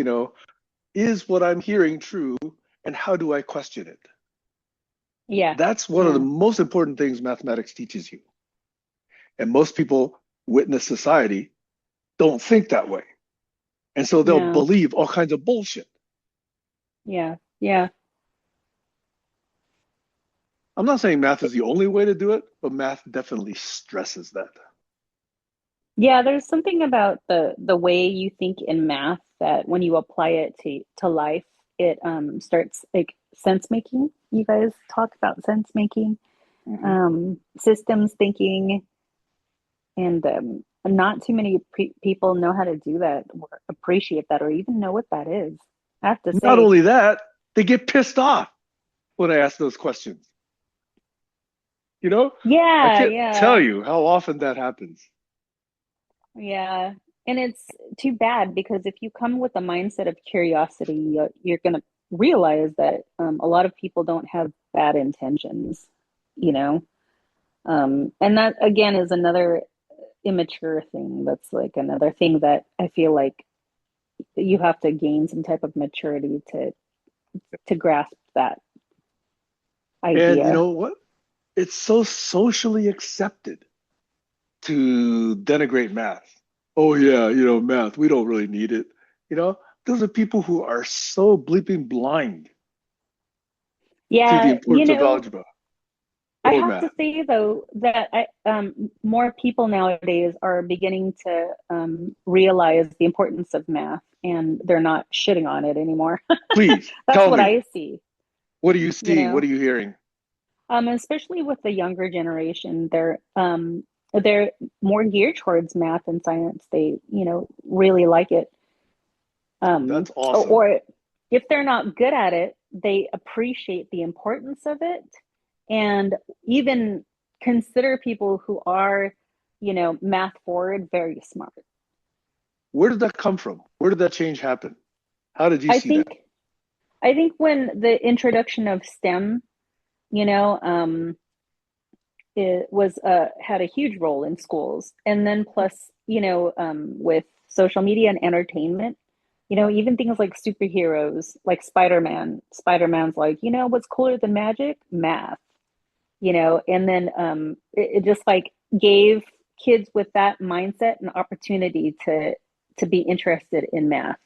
is what I'm hearing true and how do I question it? Yeah, That's one of the yeah, most important things mathematics teaches you. And most people witness society don't think that way. And so they'll yeah, believe all kinds of bullshit. yeah, yeah. I'm not saying math is the only way to do it, but math definitely stresses that. Yeah, there's something about the way you think in math that when you apply it to life, it starts like sense making. You guys talk about sense making, Hmm. systems thinking, and not too many people know how to do that or appreciate that or even know what that is. I have to Not say, only that, they get pissed off when I ask those questions. You know, I yeah, can't tell yeah, you how often that happens. yeah. And it's too bad because if you come with a mindset of curiosity, you're going to realize that a lot of people don't have bad intentions, you know? And that again is another immature thing. That's like another thing that I feel like you have to gain some type of maturity to grasp that And you idea. know what? It's so socially accepted to denigrate math. Oh yeah, math, we don't really need it. You know, those are people who are so bleeping blind to the Yeah, importance of algebra I or have to math. say though that more people nowadays are beginning to realize the importance of math, and they're not shitting on it anymore. Please That's tell what me, I see, what are you you seeing? What know. are you hearing? Especially with the younger generation, they're more geared towards math and science. They, really like it. That's awesome. Or if they're not good at it, they appreciate the importance of it and even consider people who are, math forward very smart. Where did that come from? Where did that change happen? How did you I see that? think I think when the introduction of STEM, you know, it was had a huge role in schools, and then plus, with social media and entertainment, even things like superheroes, like Spider-Man. Spider-Man's like, what's cooler than magic? Math. And then it just like gave kids with that mindset an opportunity to be interested in math.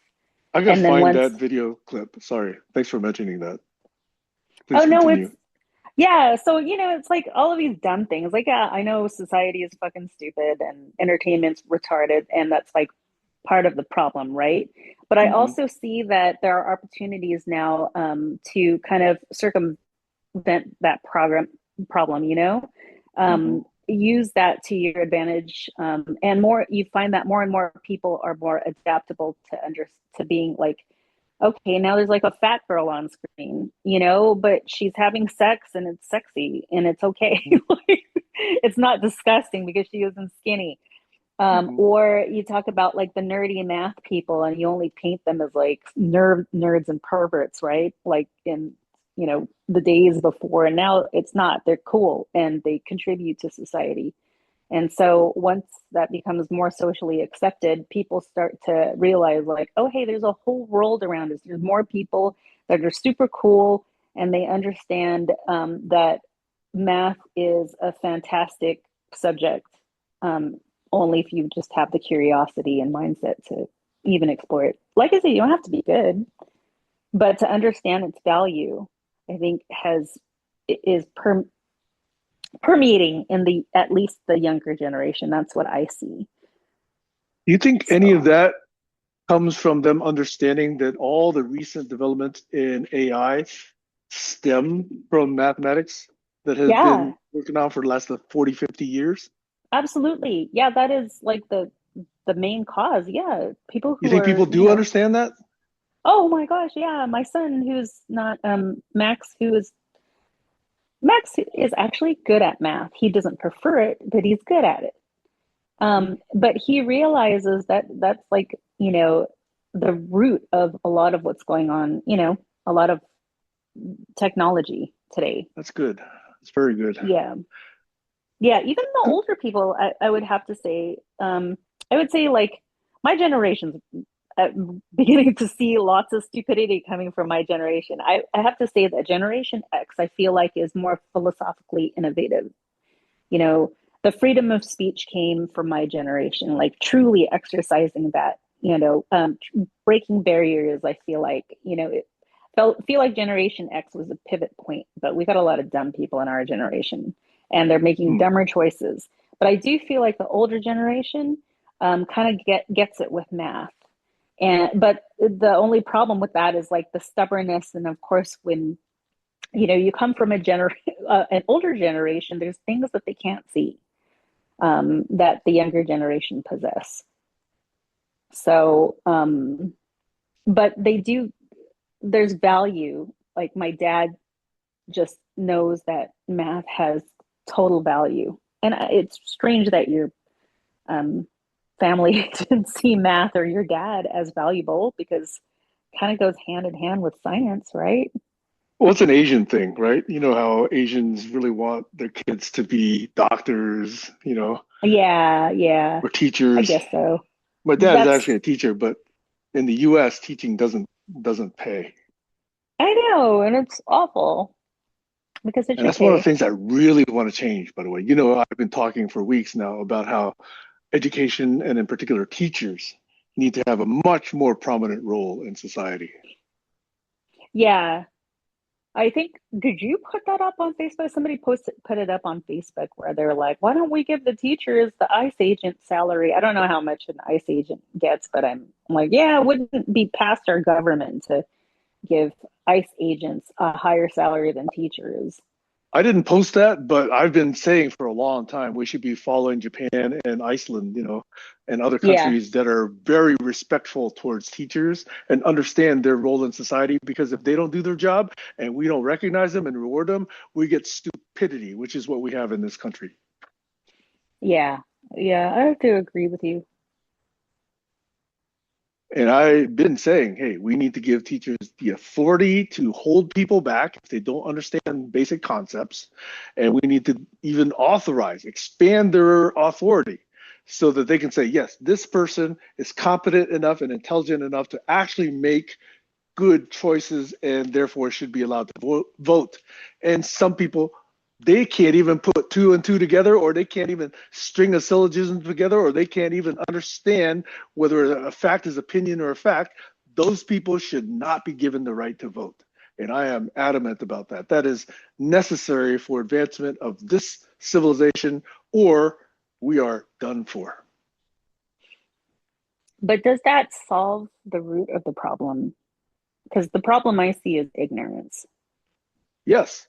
I gotta And then find once, that video clip. Sorry. Thanks for mentioning that. oh Please no, it's continue. yeah. So it's like all of these dumb things. Like, yeah, I know society is fucking stupid and entertainment's retarded, and that's like part of the problem, right? But I Hmm. also see that there are opportunities now to kind of circumvent that problem, Hmm. use that to your advantage, and more. You find that more and more people are more adaptable to being like, okay, now there's like a fat girl on screen, but she's having sex and it's sexy and it's okay. Hmm. Like, it's not disgusting because she isn't skinny. Hmm. Or you talk about like the nerdy math people and you only paint them as like nerds and perverts, right? Like in, the days before, and now it's not. They're cool and they contribute to society. And so once that becomes more socially accepted, people start to realize like, oh, hey, there's a whole world around us. There's more people that are super cool and they understand that math is a fantastic subject, um, only if you just have the curiosity and mindset to even explore it. Like I said, you don't have to be good, but to understand its value, I think is permeating in the at least the younger generation. That's what I see. You think any of So that comes from them understanding that all the recent developments in AI stem from mathematics that has Yeah, been working on for the last 40, 50 years? absolutely. Yeah, that is like the main cause. Yeah, people You who think are, people do understand that? oh my gosh, yeah, my son who's not Max, Max is actually good at math. He doesn't prefer it, but he's good at it. But he realizes that that's like, the root of a lot of what's going on, a lot of technology today. That's good. It's very good. Yeah. Yeah, even the older people, I would have to say, I would say like my generation's beginning to see lots of stupidity coming from my generation. I have to say that Generation X, I feel like, is more philosophically innovative. You know, the freedom of speech came from my generation, like truly exercising that, breaking barriers. I feel like, feel like Generation X was a pivot point, but we got a lot of dumb people in our generation and they're making Hmm. dumber choices. But I do feel like the older generation kind of gets it with math. But the only problem with that is like the stubbornness, and of course, when you come from an older generation, there's things that they can't see that the younger generation possess. So, but they do. There's value. Like my dad just knows that math has total value, and it's strange that your um, family didn't see math or your dad as valuable because it kind of goes hand in hand with science, right? Well, it's an Asian thing, right? You know how Asians really want their kids to be doctors, Yeah, yeah, or I teachers. guess so. My dad is That's actually a teacher, but in the US, teaching doesn't pay. I know, and it's awful because it And should that's one of the pay. things I really want to change, by the way. I've been talking for weeks now about how education and in particular teachers need to have a much more prominent role in society. Yeah, I think, did you put that up on Facebook? Somebody put it up on Facebook where they're like, why don't we give the teachers the ICE agent salary? I don't know how much an ICE agent gets, but I'm like, yeah, it wouldn't be past our government to give ICE agents a higher salary than teachers. I didn't post that, but I've been saying for a long time we should be following Japan and Iceland, and other Yeah, countries that are very respectful towards teachers and understand their role in society. Because if they don't do their job and we don't recognize them and reward them, we get stupidity, which is what we have in this country. yeah, yeah, I have to agree with you. And I've been saying, hey, we need to give teachers the authority to hold people back if they don't understand basic concepts. And we need to even expand their authority so that they can say, yes, this person is competent enough and intelligent enough to actually make good choices and therefore should be allowed to vote. And some people, they can't even put two and two together, or they can't even string a syllogism together, or they can't even understand whether a fact is opinion or a fact. Those people should not be given the right to vote. And I am adamant about that. That is necessary for advancement of this civilization, or we are done for. But does that solve the root of the problem? Because the problem I see is ignorance. Yes,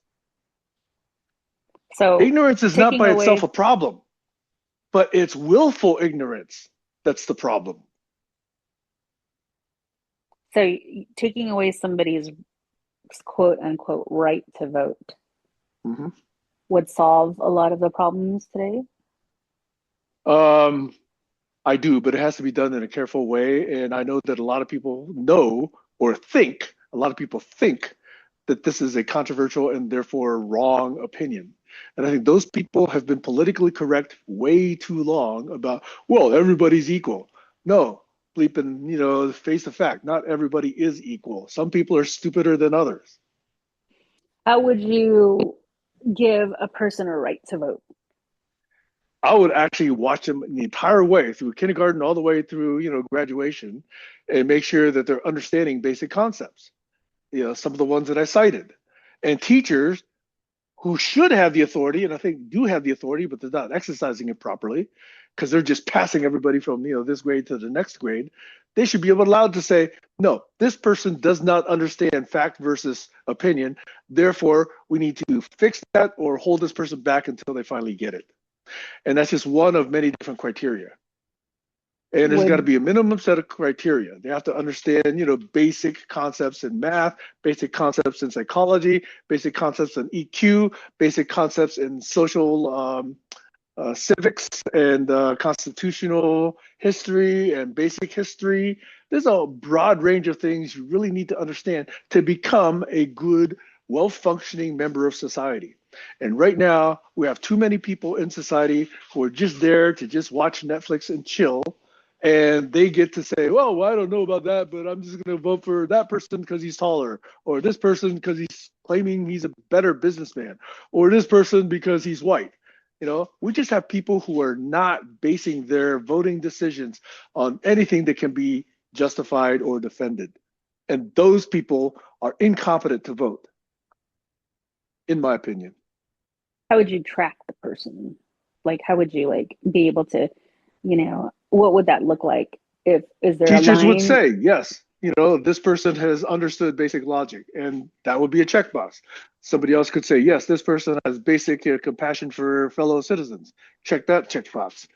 So ignorance is not taking by itself away a problem, but it's willful ignorance that's the problem. So taking away somebody's quote unquote right to vote Mm-hmm. would solve a lot of the problems today. Um, I do, but it has to be done in a careful way. And I know that a lot of people a lot of people think that this is a controversial and therefore wrong opinion. And I think those people have been politically correct way too long about, well, everybody's equal. No, bleeping, face the fact, not everybody is equal. Some people are stupider than others. How would you give a person a right to vote? I would actually watch them the entire way through kindergarten all the way through, graduation, and make sure that they're understanding basic concepts. Some of the ones that I cited. And teachers who should have the authority, and I think do have the authority, but they're not exercising it properly, because they're just passing everybody from, this grade to the next grade. They should be allowed to say, no, this person does not understand fact versus opinion. Therefore, we need to fix that or hold this person back until they finally get it. And that's just one of many different criteria. And there's got to be a minimum set of criteria. They have to understand, basic concepts in math, basic concepts in psychology, basic concepts in EQ, basic concepts in social civics and constitutional history and basic history. There's a broad range of things you really need to understand to become a good, well-functioning member of society. And right now, we have too many people in society who are just there to just watch Netflix and chill. And they get to say, well, I don't know about that, but I'm just going to vote for that person because he's taller, or this person because he's claiming he's a better businessman, or this person because he's white. We just have people who are not basing their voting decisions on anything that can be justified or defended. And those people are incompetent to vote, in my opinion. How would you track the person? Like, how would you be able to, what would that look like? Is there Teachers a line? would say, yes, this person has understood basic logic, and that would be a checkbox. Somebody else could say, yes, this person has basic compassion for fellow citizens. Check that checkbox.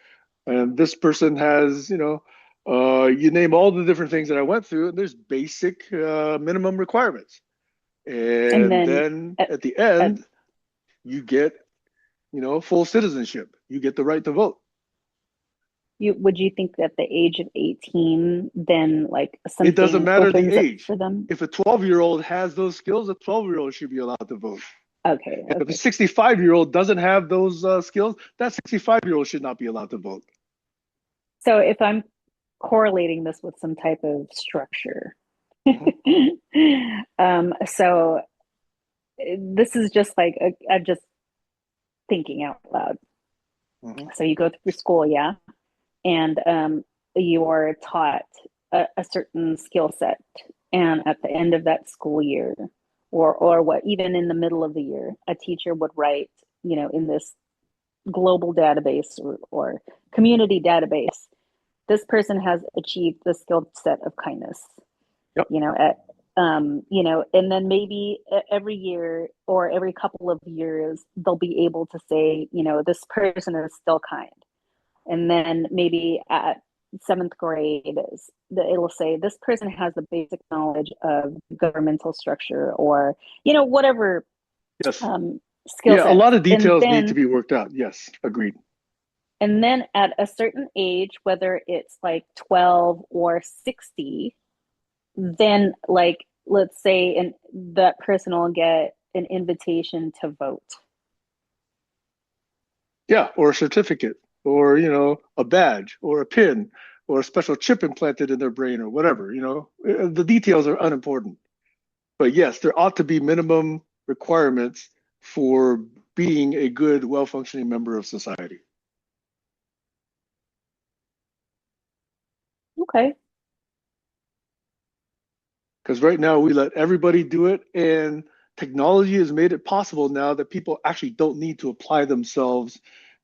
And this person has, you name all the different things that I went through, and there's basic minimum requirements. And then at the end, you get, full citizenship. You get the right to vote. Would you think that the age of 18 then something it doesn't matter the opens up age for them? If a 12-year-old has those skills, a 12-year-old should be allowed to vote. Okay. If a 65-year-old doesn't have those skills, that 65-year-old should not be allowed to vote. So if I'm correlating this with some type of structure, so this is just I'm just thinking out loud. So you go through school, yeah, and you are taught a certain skill set, and at the end of that school year, or what, even in the middle of the year, a teacher would write, in this global database or community database, this person has achieved the skill set of kindness. Yep. And then maybe every year or every couple of years, they'll be able to say, this person is still kind. And then maybe at 7th grade, it'll say this person has the basic knowledge of governmental structure or, whatever. Yes. Skill set. A lot of then, details need to be worked out. Yes, agreed. And then at a certain age, whether it's 12 or 60, then let's say that person will get an invitation to vote. Yeah, or a certificate, or a badge, or a pin, or a special chip implanted in their brain, or whatever. The details are unimportant. But yes, there ought to be minimum requirements for being a good, well-functioning member of society. Okay. Because right now we let everybody do it, and technology has made it possible now that people actually don't need to apply themselves,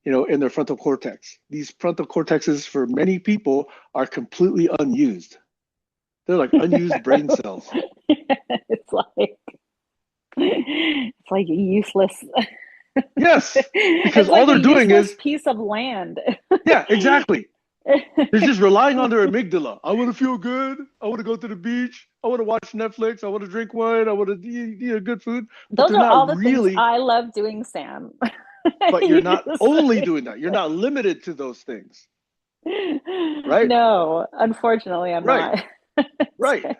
in their frontal cortex. These frontal cortexes for many people are completely unused. They're like unused brain cells. It's useless. Yes, because all they're doing is piece of land. Yeah, exactly. They're just relying on their amygdala. I want to feel good. I want to go to the beach. I want to watch Netflix. I want to drink wine. I want to eat good food. Those are all the things I love doing, Sam. But you're not only doing that. You're not limited to those things. Right? No, unfortunately, I'm not. Right.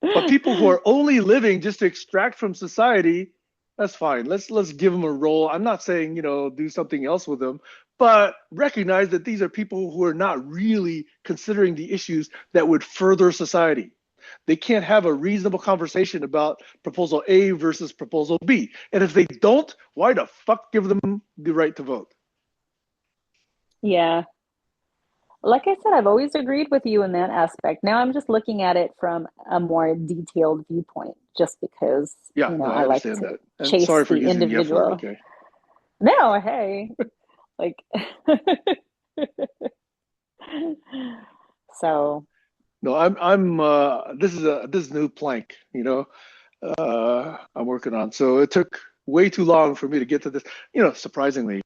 But people who are only living just to extract from society, that's fine. Let's give them a role. I'm not saying, do something else with them, but recognize that these are people who are not really considering the issues that would further society. They can't have a reasonable conversation about proposal A versus proposal B. And if they don't, why the fuck give them the right to vote? Yeah. Like I said, I've always agreed with you in that aspect. Now I'm just looking at it from a more detailed viewpoint, just because I like to chase the individual. Okay. No, hey, So, No, this is a new plank, I'm working on. So it took way too long for me to get to this. Surprisingly,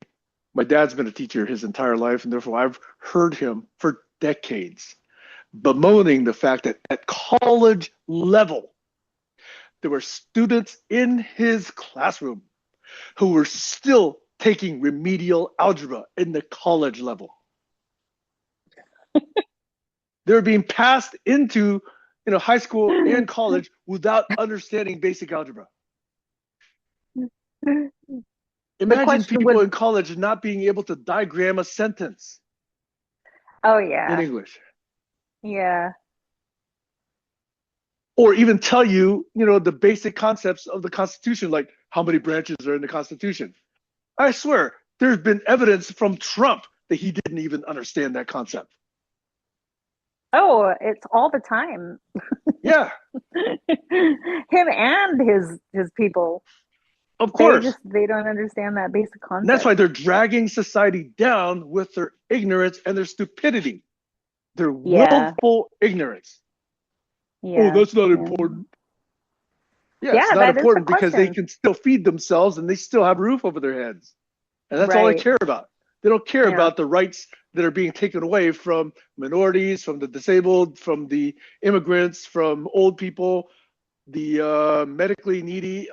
my dad's been a teacher his entire life, and therefore I've heard him for decades bemoaning the fact that at college level, there were students in his classroom who were still taking remedial algebra in the college level. They were being passed into high school and college without understanding basic algebra. the Imagine question people would, in college not being able to diagram a sentence oh in yeah, English, yeah, or even tell you, the basic concepts of the Constitution, like how many branches are in the Constitution. I swear, there's been evidence from Trump that he didn't even understand that concept. oh, it's all the time. Yeah, Him and his people, of course. they don't understand that basic And that's concept. why they're dragging society down with their ignorance and their stupidity, their Yeah, willful ignorance. Oh, yeah, that's not yeah, important. Yeah, it's yeah. not That is the important because they question, can still feed themselves and they still have a roof over their heads. And that's all they right? care about. They don't care Yeah, about the rights that are being taken away from minorities, from the disabled, from the immigrants, from old people, the medically needy.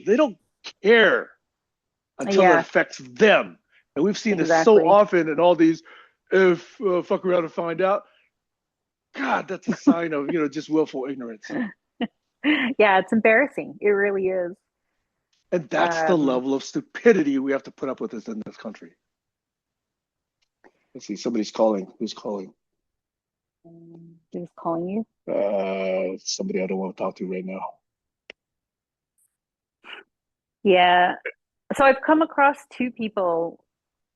They don't care until it yeah, affects them. And we've seen this so exactly. often in all these, if fuck around and find out. God, that's a sign of, just willful ignorance. Yeah, it's embarrassing. It really is. And that's the Um, level of stupidity we have to put up with in this country. Let's see, somebody's calling. Who's calling? who's calling you? Somebody I don't want to talk to right now. Yeah. So I've come across two people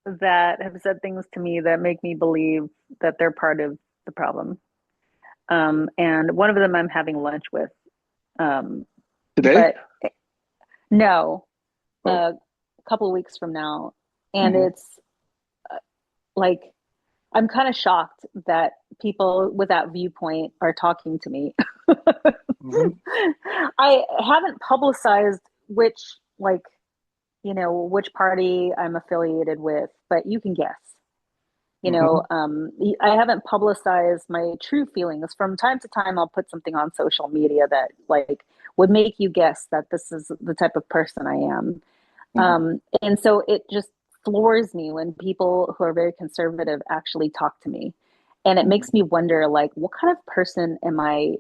that have said things to me that make me believe that they're part of the problem. And one of them I'm having lunch with. Um, Today? but no, Oh. a couple of weeks from now. And Mm-hmm. it's like, I'm kind of shocked that people with that viewpoint are talking to me. Mm-hmm. I haven't publicized which, like, which party I'm affiliated with, but you can guess. Mm-hmm. I haven't publicized my true feelings. From time to time, I'll put something on social media that like would make you guess that this is the type of person I am. Mm-hmm. And so it just floors me when people who are very conservative actually talk to me. And it Mm-hmm. makes me wonder, like, what kind of person am I,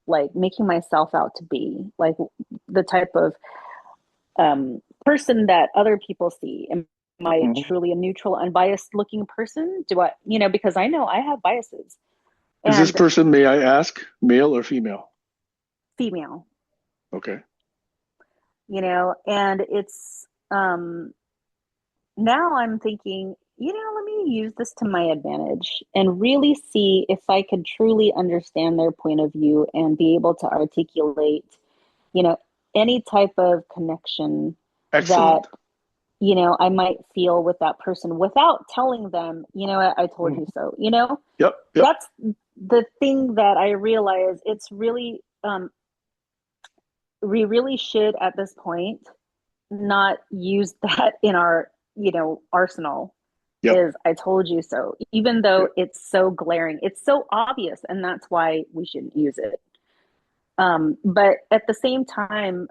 like, making myself out to be? Like, the type of person that other people see. Am I Mm-hmm. truly a neutral, unbiased looking person? Because I know I have biases. Is this And person, may I ask, male or female? female, Okay. and it's now I'm thinking, let me use this to my advantage and really see if I could truly understand their point of view and be able to articulate, you know, any type of connection that, Excellent. I might feel with that person without telling them, I told you Mm-hmm. so, Yep. Yep. that's the thing that I realize it's really, we really should at this point not use that in our, arsenal Yep. is I told you so, even though Yep. it's so glaring, it's so obvious, and that's why we shouldn't use it. But at the same time,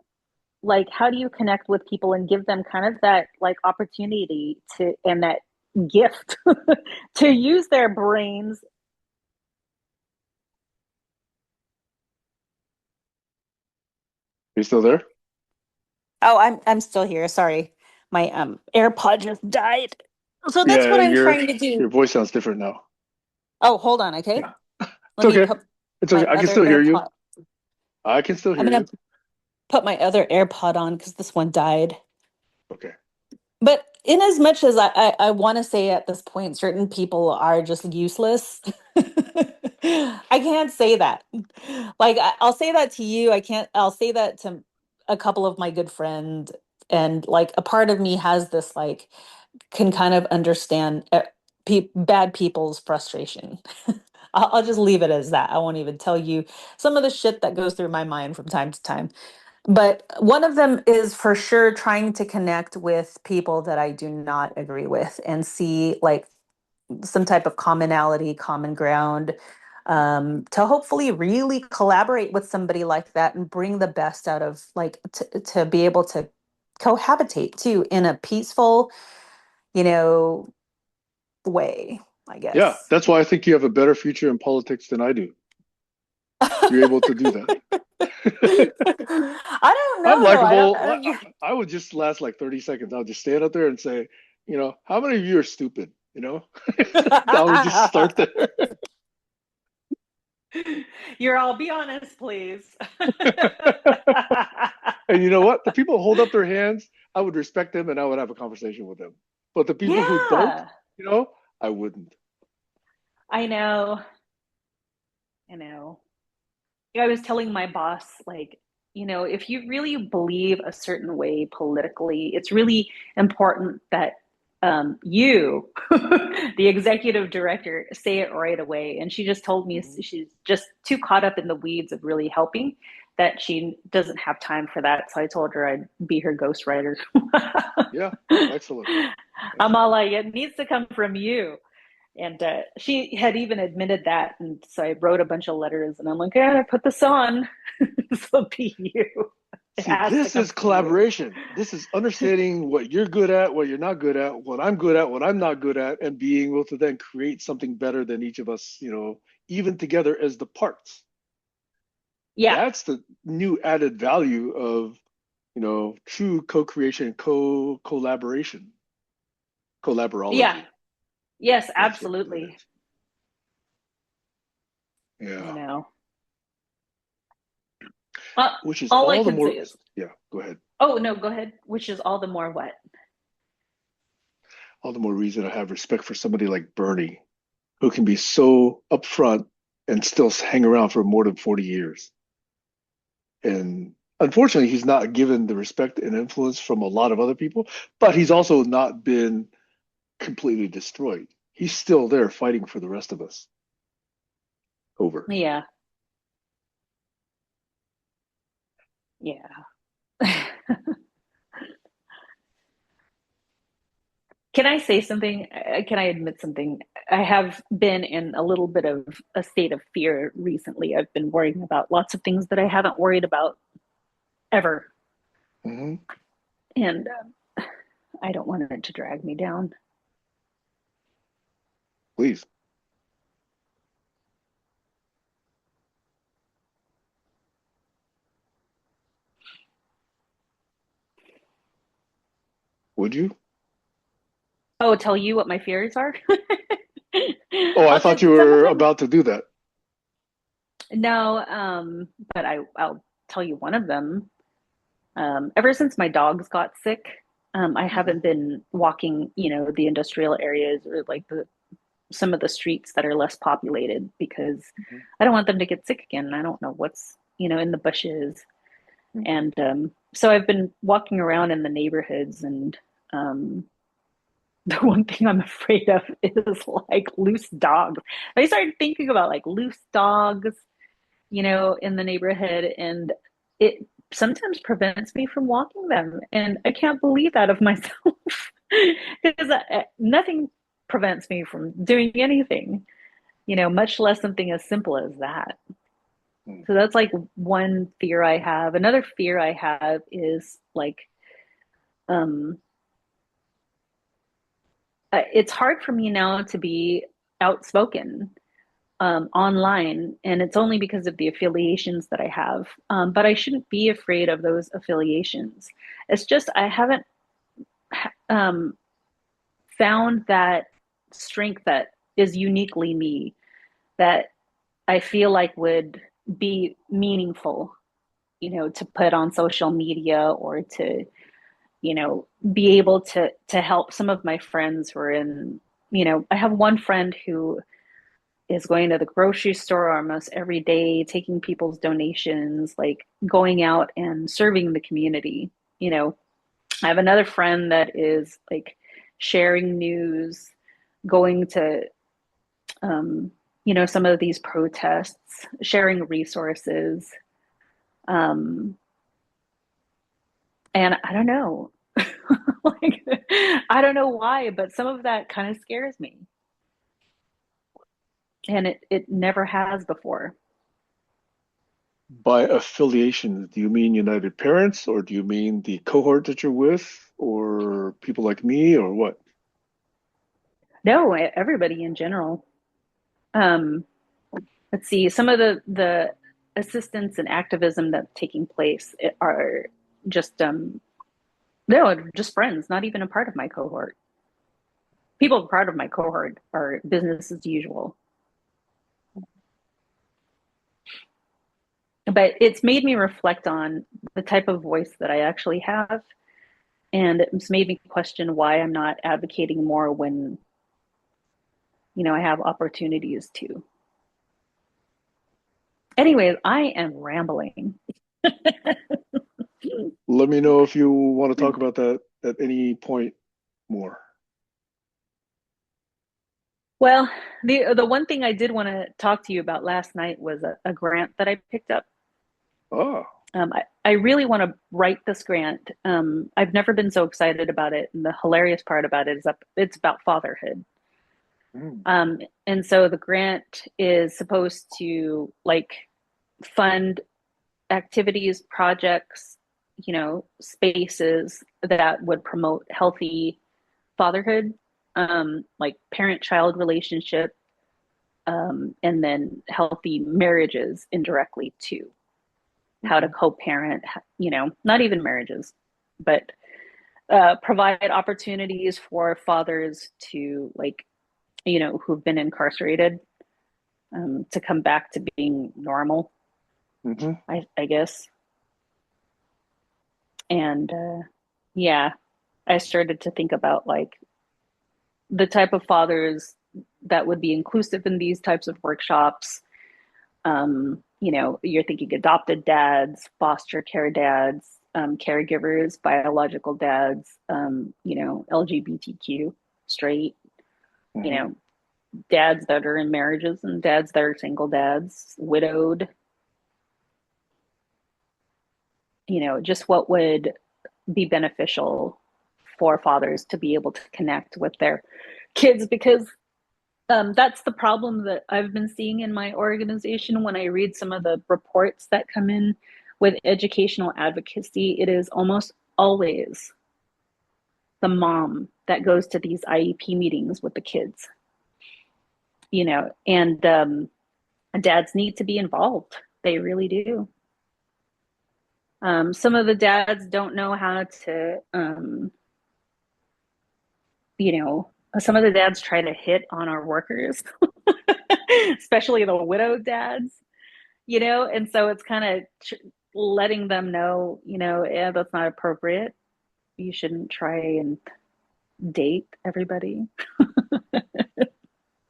like, how do you connect with people and give them kind of that like opportunity to and that gift to use their brains? Are you still there? Oh, I'm still here. Sorry. My AirPod just died. So that's Yeah, what I'm your trying to do. your voice sounds different now. Oh, hold on, okay? Yeah. It's Let me okay. put It's okay. my I can other still hear you. AirPod. I can still I'm hear gonna you. put my other AirPod on because this one died. Okay. But in as much as I want to say at this point, certain people are just useless, I can't say that. Like, I'll say that to you. I'll say that to a couple of my good friends. And like a part of me has this, like, can kind of understand bad people's frustration. I'll just leave it as that. I won't even tell you some of the shit that goes through my mind from time to time. But one of them is for sure trying to connect with people that I do not agree with and see like some type of commonality, common ground, to hopefully really collaborate with somebody like that and bring the best out of like to be able to cohabitate too in a peaceful, you know, way, I Yeah, guess. that's why I think you have a better future in politics than I do. You're able to do that. I don't I'm know though. likable. Yeah. I would just last like 30 seconds. I'll just stand up there and say, how many of you are stupid? I would just start there. You're all, be honest, please. And you know what? The people who hold up their hands, I would respect them and I would have a conversation with them. But the people who don't, Yeah, I wouldn't. I know. I know. I was telling my boss, like, if you really believe a certain way politically, it's really important that you, the executive director, say it right away. And she just told me Mhm. she's just too caught up in the weeds of really helping that she doesn't have time for that. So I told her I'd be her ghostwriter. Yeah, excellent. I'm all Excellent. like, it needs to come from you. And she had even admitted that. And so I wrote a bunch of letters and I'm like, yeah, I put this on. This will be you. It See, has to this come is from you. collaboration. This is understanding what you're good at, what you're not good at, what I'm not good at, and being able to then create something better than each of us, even together as the parts. Yeah. That's the new added value of, true co-creation, collaboration, Yeah. collaborology. Yes, That's what it absolutely. is. Yeah. Uh, Which is all I all the can say more, is, yeah, go ahead. oh, no, go ahead. Which is all the more what? All the more reason I have respect for somebody like Bernie, who can be so upfront and still hang around for more than 40 years. And unfortunately, he's not given the respect and influence from a lot of other people, but he's also not been completely destroyed. He's still there fighting for the rest of us. Over. Yeah. Yeah. Can I say something? Can I admit something? I have been in a little bit of a state of fear recently. I've been worrying about lots of things that I haven't worried about ever. Hmm. And I don't want it to drag me down. Please. Would you? Oh, tell you what my fears are? Oh, I I'll thought just, you some of were them, about to do that. no, but I'll tell you one of them. Ever since my dogs got sick, I Hmm. haven't been walking, the industrial areas or like some of the streets that are less populated because Hmm. I don't want them to get sick again. I don't know what's, in the bushes. Hmm. And so I've been walking around in the neighborhoods and um, the one thing I'm afraid of is like loose dogs. I started thinking about like loose dogs, in the neighborhood, and it sometimes prevents me from walking them. And I can't believe that of myself because nothing prevents me from doing anything, much less something as simple as that. Hmm. So that's like one fear I have. Another fear I have is like, um, it's hard for me now to be outspoken online, and it's only because of the affiliations that I have. But I shouldn't be afraid of those affiliations. It's just I haven't um, found that strength that is uniquely me that I feel like would be meaningful, to put on social media or to, be able to help some of my friends who are in, I have one friend who is going to the grocery store almost every day, taking people's donations, like going out and serving the community. I have another friend that is like sharing news, going to, some of these protests, sharing resources. And I don't know, like, I don't know why, but some of that kind of scares me. And it never has before. By affiliation, do you mean United Parents, or do you mean the cohort that you're with, or people like me, or what? No, everybody in general. Um, let's see, some of the assistance and activism that's taking place are just no, just friends, not even a part of my cohort. People part of my cohort are business as usual. But it's made me reflect on the type of voice that I actually have. And it's made me question why I'm not advocating more when, I have opportunities to. Anyways, I am rambling. Let me know if you want to talk about that at any point more. Well, the one thing I did want to talk to you about last night was a grant that I picked up. Ah, I really want to write this grant. I've never been so excited about it, and the hilarious part about it is that it's about fatherhood. mm, And so the grant is supposed to like fund activities, projects, spaces that would promote healthy fatherhood, like parent-child relationship, and then healthy marriages indirectly too. How to co-parent, not even marriages, but provide opportunities for fathers to who've been incarcerated, to come back to being normal, mm-hmm. I guess. And yeah, I started to think about like the type of fathers that would be inclusive in these types of workshops. You're thinking adopted dads, foster care dads, caregivers, biological dads, LGBTQ, straight, you Mm-hmm. know, dads that are in marriages and dads that are single dads, widowed, just what would be beneficial for fathers to be able to connect with their kids, because that's the problem that I've been seeing in my organization when I read some of the reports that come in with educational advocacy. It is almost always the mom that goes to these IEP meetings with the kids, and dads need to be involved. They really do. Some of the dads don't know how to, some of the dads try to hit on our workers, especially the widowed dads, and so it's kind of letting them know, yeah, that's not appropriate. You shouldn't try and date everybody.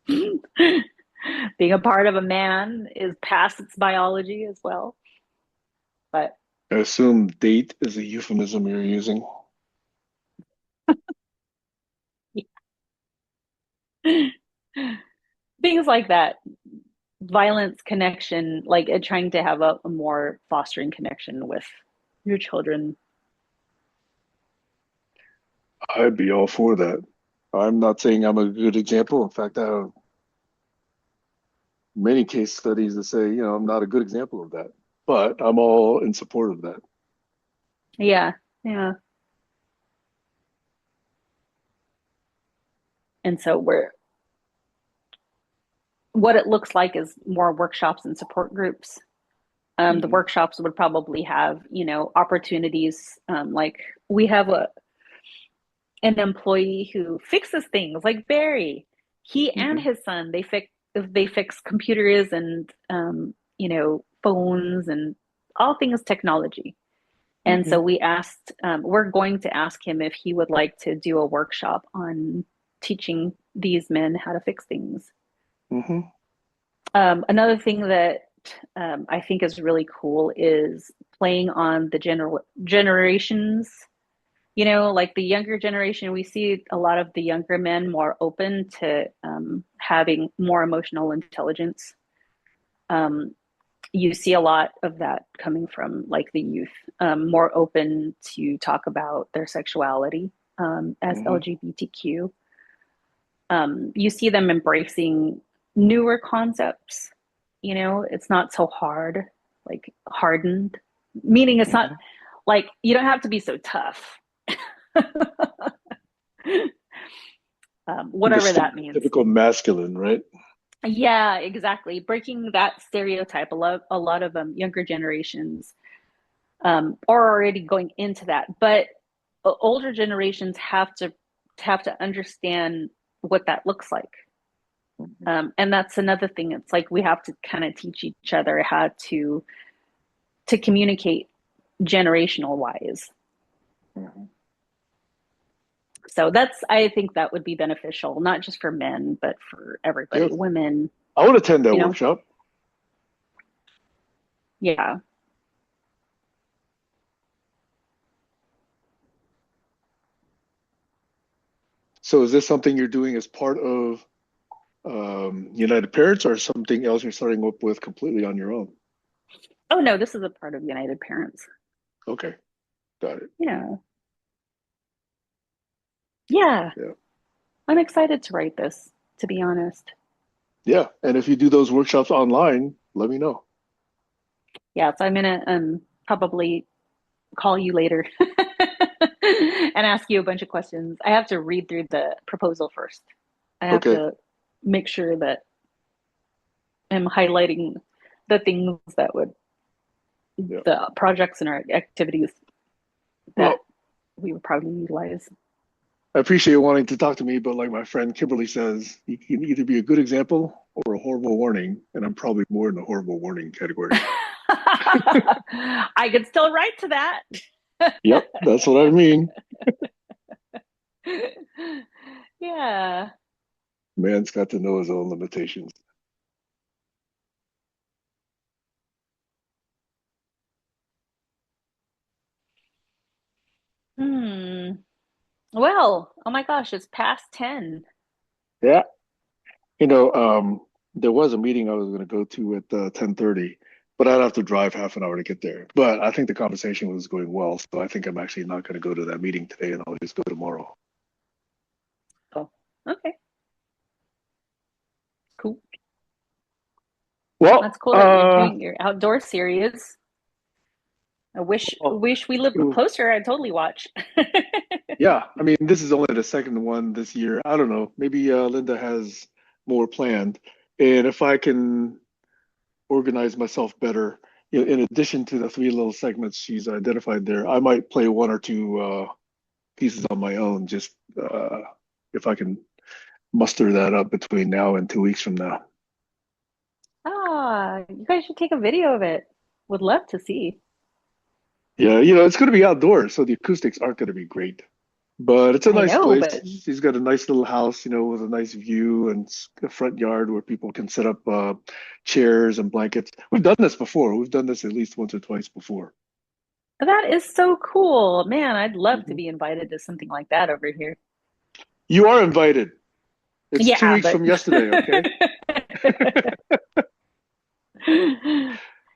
Being a part of a man is past its biology as well. But I assume date is a euphemism you're using. things like that, violence connection, like trying to have a more fostering connection with your children. I'd be all for that. I'm not saying I'm a good example. In fact, I have many case studies that say, I'm not a good example of that, but I'm all in support of that. Yeah, yeah. And so what it looks like is more workshops and support groups. The Mm-hmm. workshops would probably have, opportunities, like we have an employee who fixes things, like Barry. He and Mm-hmm. his son, they fix computers and phones and all things technology. And Mm-hmm. so we're going to ask him if he would like to do a workshop on teaching these men how to fix things. Mm-hmm. Another thing that I think is really cool is playing on the generations like the younger generation, we see a lot of the younger men more open to having more emotional intelligence. Um, you see a lot of that coming from like the youth, more open to talk about their sexuality as Hmm. LGBTQ. You see them embracing newer concepts. It's not so hard, like hardened, meaning it's not Hmm. like you don't have to be so tough. The Whatever that means. stereotypical masculine, right? Yeah, exactly. Breaking that stereotype. A lot of younger generations are already going into that, but older generations have to understand what that looks like. And that's another thing. It's like we have to kind of teach each other how to communicate generational wise. Mhm. So I think that would be beneficial, not just for men, but for Yeah, everybody, women, I would attend that you know, workshop. yeah. So is this something you're doing as part of United Parents or something else you're starting up with completely on your own? Oh no, this is a part of United Parents. Okay, got it. Yeah. Yeah. Yeah. I'm excited to write this, to be honest. Yeah. And if you do those workshops online, let me know. Yeah, so I'm gonna probably call you later and ask you a bunch of questions. I have to read through the proposal first. I have Okay. to make sure that I'm highlighting the things that would Yeah. the projects and our activities that Well, we would probably utilize. I appreciate you wanting to talk to me, but like my friend Kimberly says, you can either be a good example or a horrible warning, and I'm probably more in the horrible warning category. I could still write to that. Yep, that's what I mean. Yeah. Man's got to know his own limitations. Hmm. Well, oh my gosh, it's past 10. Yeah. You know, there was a meeting I was going to go to at 10:30, but I'd have to drive half an hour to get there. But I think the conversation was going well, so I think I'm actually not going to go to that meeting today, and I'll just go tomorrow. Oh, okay. Cool. Well, That's cool that you're doing your outdoor series. I wish well, wish we lived closer. I'd totally watch. yeah. I mean, this is only the second one this year. I don't know. Maybe Linda has more planned, and if I can organize myself better, in addition to the three little segments she's identified there, I might play one or two pieces on my own, just if I can muster that up between now and 2 weeks from now. You guys should take a video of it. Would love to see. Yeah, it's going to be outdoors, so the acoustics aren't going to be great, but it's a I nice know, place. but She's got a nice little house, with a nice view and a front yard where people can set up chairs and blankets. We've done this before. We've done this at least once or twice before. that is so cool. Man, I'd love to Mhm. be invited to something like that over here. You are invited. It's two Yeah, weeks but from yesterday, okay?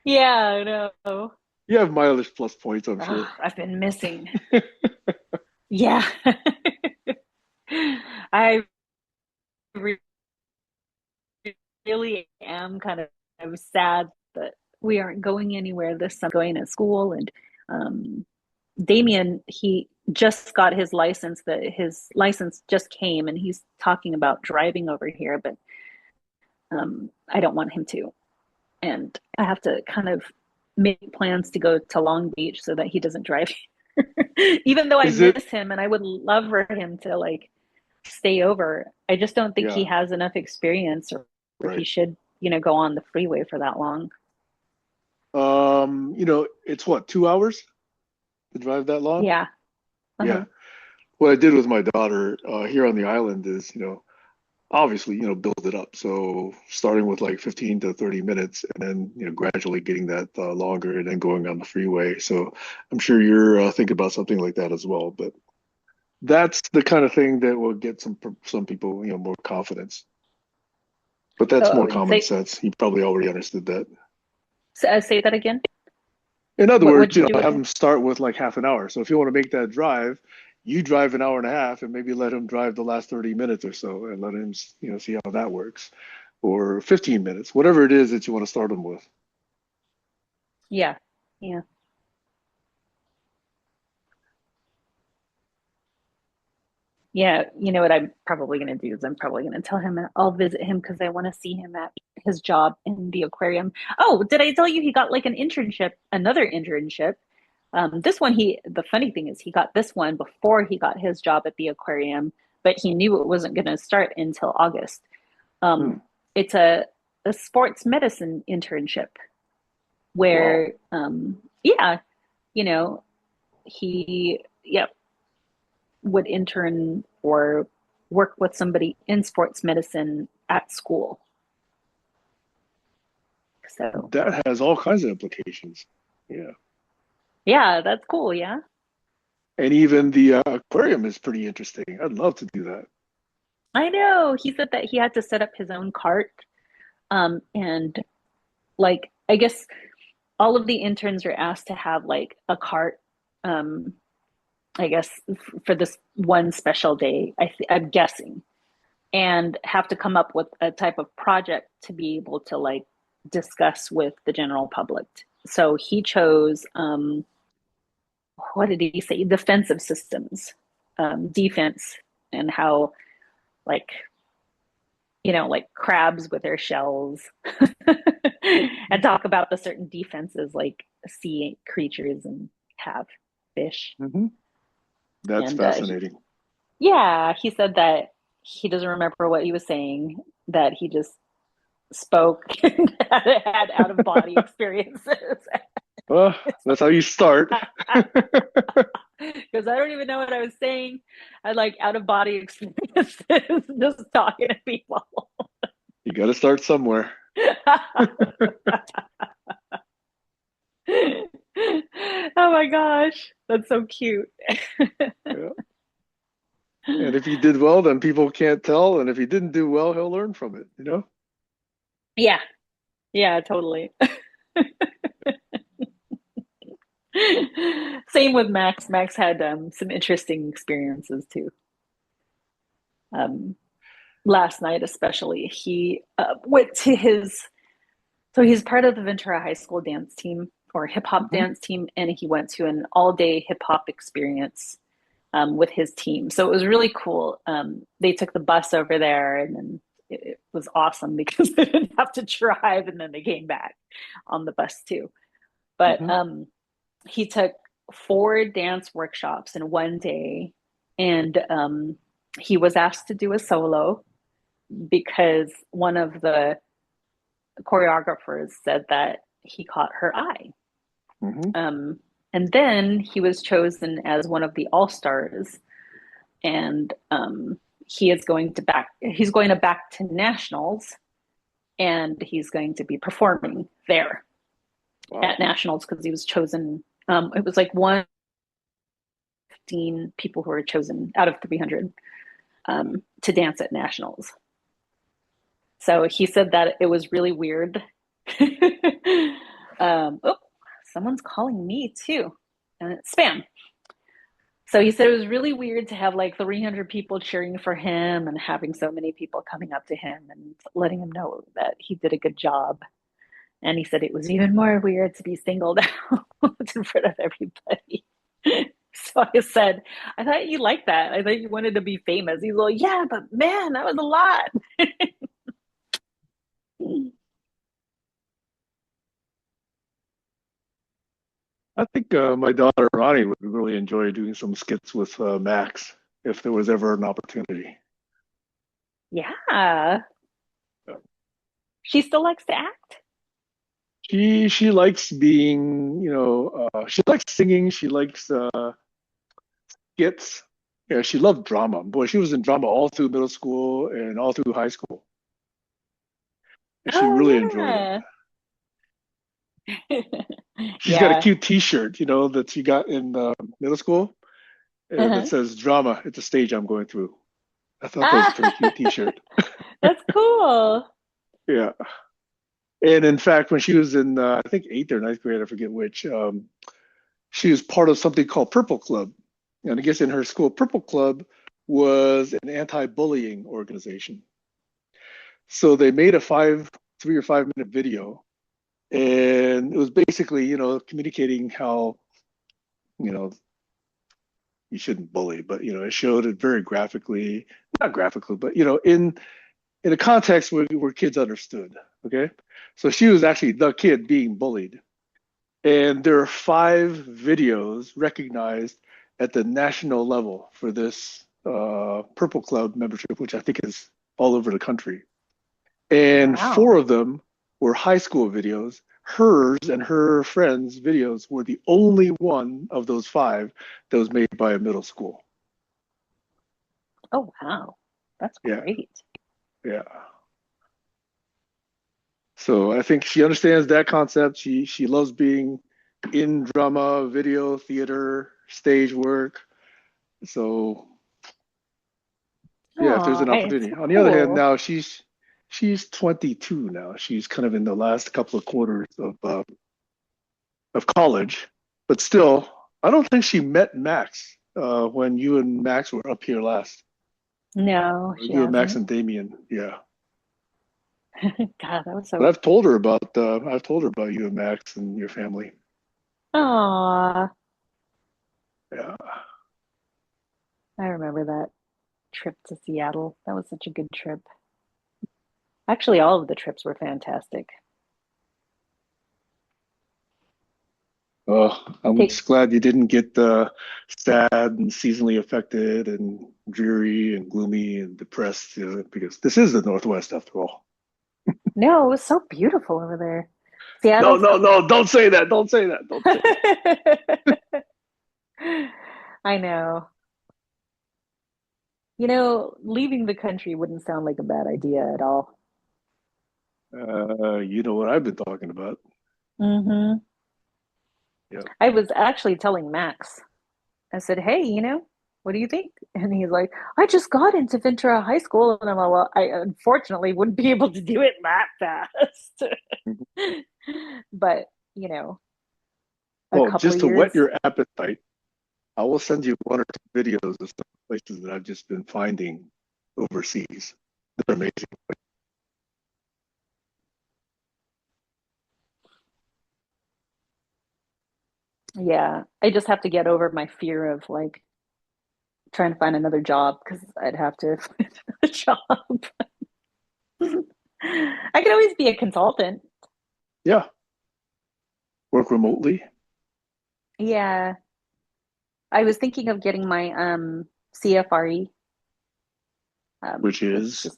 yeah, I know. You have mileage plus points, I'm Oh, sure. I've been missing. Yeah. I really am kind of sad that we aren't going anywhere this summer, going to school. And Damien, he just got his license, that his license just came, and he's talking about driving over here, but I don't want him to. And I have to kind of make plans to go to Long Beach so that he doesn't drive even though I Is it? miss him and I would love for him to like stay over. I just don't think he Yeah, has enough experience, or he right. should, go on the freeway for that long. It's what, 2 hours to drive that long? Yeah. Yeah. Uh-huh. What I did with my daughter here on the island is, obviously, build it up. So starting with like 15 to 30 minutes and then, gradually getting that longer and then going on the freeway. So I'm sure you're thinking about something like that as well. But That's the kind of thing that will get some people, more confidence. But that's more Oh, common sense. He probably already understood that. say that again. In other What'd words, you do with have it? him start with like half an hour. So if you want to make that drive, you drive an hour and a half and maybe let him drive the last 30 minutes or so and let him, see how that works. Or 15 minutes, whatever it is that you want to start him with. Yeah. Yeah. Yeah, you know what I'm probably going to do is I'm probably going to tell him I'll visit him because I want to see him at his job in the aquarium. Oh, did I tell you he got like an internship, another internship? This one, the funny thing is he got this one before he got his job at the aquarium, but he knew it wasn't going to start until August. Hmm. It's a sports medicine internship Wow. where, yeah, you know, yeah, would intern or work with somebody in sports medicine at school. So, That has all kinds of implications. Yeah. yeah, that's cool. Yeah. And even the aquarium is pretty interesting. I'd love to do that. I know. He said that he had to set up his own cart. And like, I guess all of the interns are asked to have like a cart, um, I guess, for this one special day, I'm guessing, and have to come up with a type of project to be able to like discuss with the general public. So he chose, what did he say? Defensive systems, defense, and how like like crabs with their shells, and talk about the certain defenses like sea creatures and have fish. Hmm. That's And fascinating. yeah, he said that he doesn't remember what he was saying, that he just spoke and had out of body experiences. Well, that's how you start. Because I don't even know what I was saying. I had like out of body experiences just talking to people. You got to start somewhere. Oh my gosh, that's so cute. Yeah. And if he did well, then people can't tell. And if he didn't do well, he'll learn from it. Yeah, yeah, totally. Same with Max. Max had some interesting experiences too. Um, Last night, especially, he went to so he's part of the Ventura High School dance team or hip hop Hmm. dance team, and he went to an all day hip hop experience with his team. So it was really cool. They took the bus over there, and then it was awesome because they didn't have to drive, and then they came back on the bus too. But Hmm. he took 4 dance workshops in one day, and he was asked to do a solo because one of the choreographers said that he caught her eye. Hmm. Um, and then he was chosen as one of the all stars, and he's going to back to nationals, and he's going to be performing there at Wow. nationals because he was chosen. It was like 115 people who were chosen out of 300 to dance at nationals. So he said that it was really weird. Oh, someone's calling me too, and it's spam. So he said it was really weird to have like 300 people cheering for him and having so many people coming up to him and letting him know that he did a good job. And he said it was even more weird to be singled out in front of everybody. So I said, I thought you liked that. I thought you wanted to be famous. He's like, yeah, but man, that was a lot. I think my daughter Ronnie would really enjoy doing some skits with Max if there was ever an opportunity. Yeah. She still likes to act. She likes being, she likes singing. She likes skits. Yeah, she loved drama. Boy, she was in drama all through middle school and all through high school. And she Oh, really enjoyed it. yeah. She's got a Yeah. cute T-shirt, that she got in middle school. that Uh-huh. says drama. It's a stage I'm going through. I thought that was a pretty cute Ah, T-shirt. that's cool. Yeah. And in fact, when she was in, I think eighth or ninth grade, I forget which, she was part of something called Purple Club. And I guess in her school, Purple Club was an anti-bullying organization. So they made a 3 or 5 minute video, and it was basically, communicating how, you know, you shouldn't bully, but it showed it very graphically, not graphically, but in a context where kids understood. Okay, so she was actually the kid being bullied, and there are 5 videos recognized at the national level for this Purple Club membership, which I think is all over the country. And Wow. 4 of them were high school videos. Hers and her friends' videos were the only one of those 5 that was made by a middle school. Oh, wow. That's Yeah, great. yeah. So I think she understands that concept. She loves being in drama, video, theater, stage work. So yeah, if there's Oh, an it's opportunity. so On the other hand, cool. now she's 22 now. She's kind of in the last couple of quarters of college, but still, I don't think she met Max when you and Max were up here last. No, she You and Max hasn't. and Damien, yeah. God, that was But so. I've told her about you and Max and your family. Aw, Yeah. I remember that trip to Seattle. That was such a good trip. Actually, all of the trips were fantastic. I'm Take, just glad you didn't get sad and seasonally affected and dreary and gloomy and depressed, because this is the Northwest after all. no, it was so beautiful over there. No, Seattle's no, no, don't say that. Don't say that. Don't say that. I know. Leaving the country wouldn't sound like a bad idea at all. You know what I've been talking about. Hmm. Yeah. I was actually telling Max, I said, hey, what do you think? And he's like, I just got into Ventura High School. And I'm like, well, I unfortunately wouldn't be able to do it that fast. But, a Well, couple just of to whet years. your appetite, I will send you 1 or 2 videos of some places that I've just been finding overseas. They're amazing. Yeah, I just have to get over my fear of like trying to find another job because I'd have to find a job. I could always be a consultant. Yeah. Work remotely, Yeah, I was thinking of getting my CFRE, which which is, is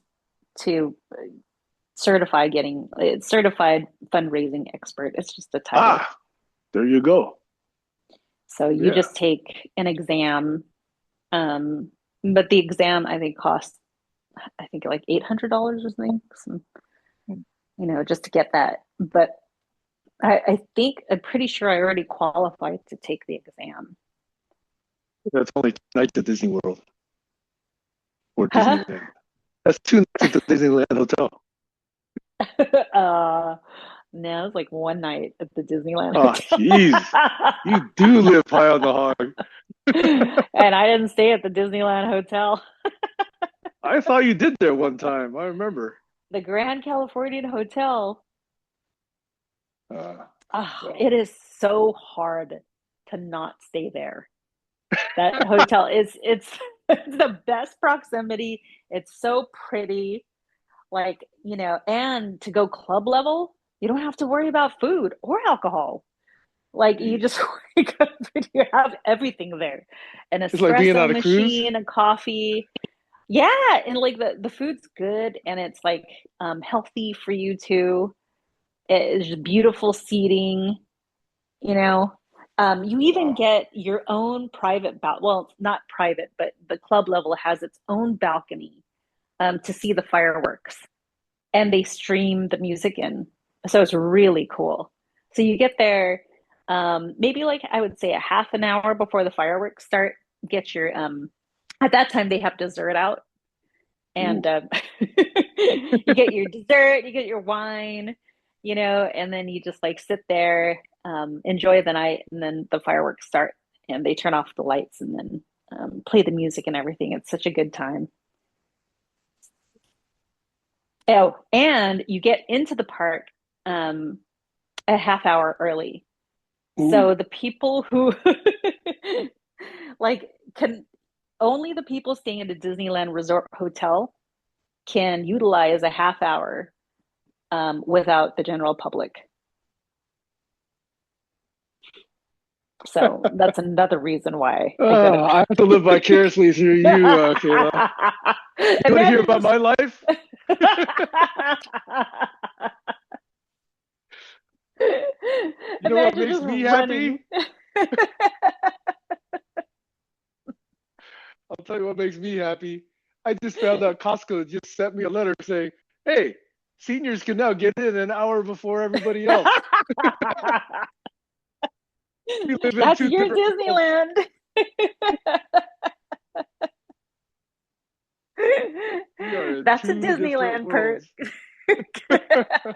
to it's certified fundraising expert. It's just a title. ah, there you go. So you Yeah. just take an exam, um, but the exam I think costs I think like $800 or something. Just to get that. But I'm pretty sure I already qualified to take the exam. That's only 2 nights at Disney World or Disneyland. That's 2 nights at the Disneyland Hotel. uh, no, it's like one night at the Disneyland Oh, Hotel. jeez. You do live high on the hog. And I didn't stay at the Disneyland Hotel. I thought you did there one time. I remember. The Grand Californian Hotel. Uh, well, It is so hard to not stay there. That hotel is it's the best proximity. It's so pretty. Like, and to go club level, you don't have to worry about food or alcohol. Like you geez. just wake up and you have everything there. An It's like being espresso on a cruise. machine, a coffee. Yeah, and like the food's good and it's like healthy for you too. It's just beautiful seating, you know. You even Wow. get your own well, not private, but the club level has its own balcony to see the fireworks and they stream the music in. So it's really cool. So you get there maybe like I would say a half an hour before the fireworks start. get your at that time they have dessert out, and Ooh. you get your dessert, you get your wine, and then you just like sit there, enjoy the night, and then the fireworks start, and they turn off the lights, and then play the music and everything. It's such a good time. Oh, and you get into the park um, a half hour early. Ooh. So the people who like can only the people staying at a Disneyland Resort hotel can utilize a half hour without the general public. So that's another reason why I go to I have to live vicariously through you, Kayla. You want to hear Imagine about just my life? You know what imagine makes just me running. happy? I'll tell you what makes me happy. I just found out Costco just sent me a letter saying, "Hey, seniors can now get in an hour before everybody else." We live in That's two your different worlds. Disneyland. We are in That's a two different Disneyland perk. worlds.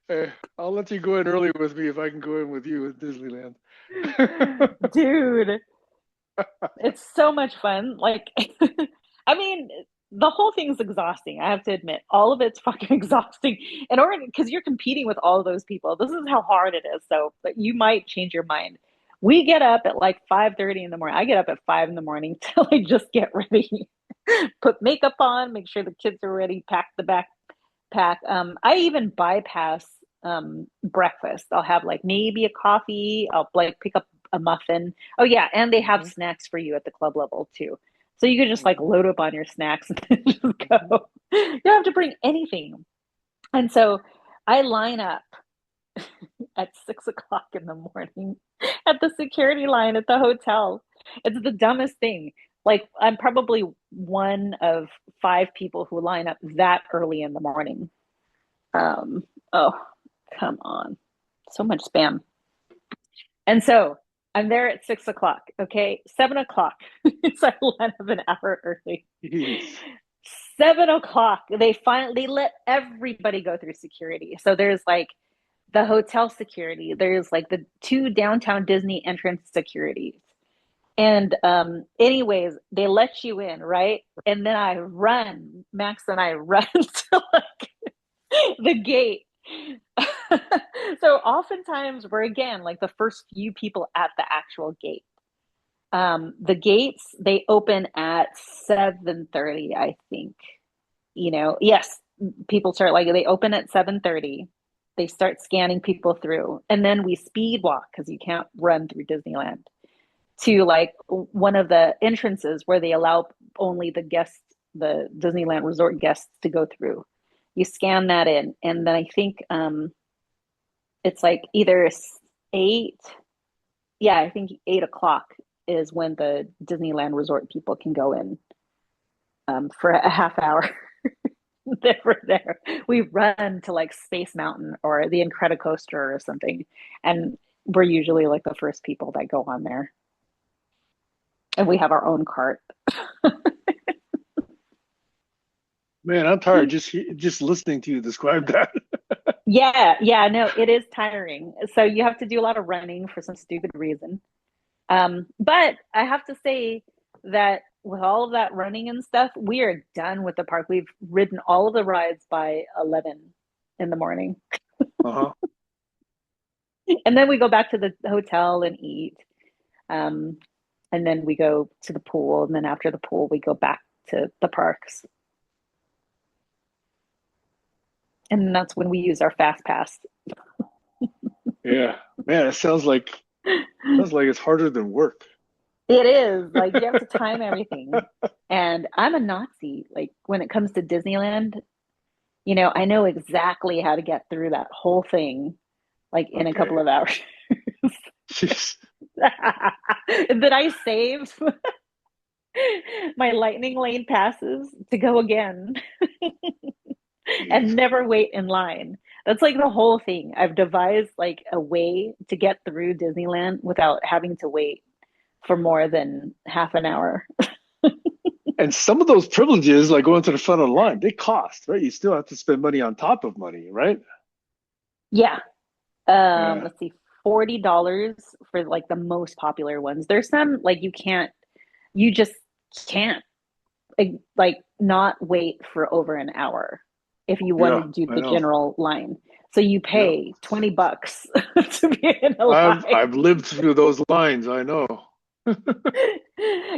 Hey, I'll let you go in early with me if I can go in with you at Disneyland. Dude, it's so much fun. Like, I mean, the whole thing's exhausting. I have to admit, all of it's fucking exhausting. In order, because you're competing with all of those people. This is how hard it is. So, but you might change your mind. We get up at like 5:30 in the morning. I get up at 5 in the morning to like just get ready, put makeup on, make sure the kids are ready, pack the backpack. I even bypass breakfast. I'll have like maybe a coffee. I'll like pick up a muffin. Oh yeah, and they have Mhm, snacks for you at the club level too. So you could just like mhm, load up on your snacks and then just mhm. go. You don't have to bring anything. And so I line up at 6 o'clock in the morning at the security line at the hotel. It's the dumbest thing. Like I'm probably one of five people who line up that early in the morning. Um, oh, come on. So much spam. And so I'm there at 6 o'clock. Okay. 7 o'clock. So I line up an hour early. Jeez. 7 o'clock. They finally let everybody go through security. So there's like the hotel security, there's like the two downtown Disney entrance securities. And anyways, they let you in, right? And then Max and I run to like the gate. So oftentimes we're again like the first few people at the actual gate. The gates they open at 7:30, I think. Yes, people start like they open at 7:30. They start scanning people through, and then we speed walk because you can't run through Disneyland to like one of the entrances where they allow only the Disneyland resort guests to go through. You scan that in, and then I think it's like either 8, yeah, I think 8 o'clock is when the Disneyland resort people can go in for a half hour. We're there. We run to like Space Mountain or the Incredicoaster or something, and we're usually like the first people that go on there, and we have our own cart. Man, I'm tired just listening to you describe that. Yeah, yeah, no, it is tiring. So you have to do a lot of running for some stupid reason. But I have to say that with all of that running and stuff, we are done with the park. We've ridden all of the rides by 11 in the morning. Uh-huh. And then we go back to the hotel and eat. Um, and then we go to the pool. And then after the pool, we go back to the parks. And that's when we use our fast pass. Yeah. Man, it sounds like it's harder than work. It is like you have to time everything. And I'm a Nazi. Like when it comes to Disneyland, I know exactly how to get through that whole thing like in a couple Okay. of hours. Jeez. And then I save my lightning lane passes to go again Jeez. and never wait in line. That's like the whole thing. I've devised like a way to get through Disneyland without having to wait. for more than half an hour. And some of those privileges, like going to the front of the line, they cost, right? You still have to spend money on top of money, right? Yeah. Yeah. Let's see, $40 for like the most popular ones. There's some like you just can't like not wait for over an hour if you want to Yeah, do I the know. general line. So you Yeah. pay $20 to be in a line. I've lived through those lines, I know.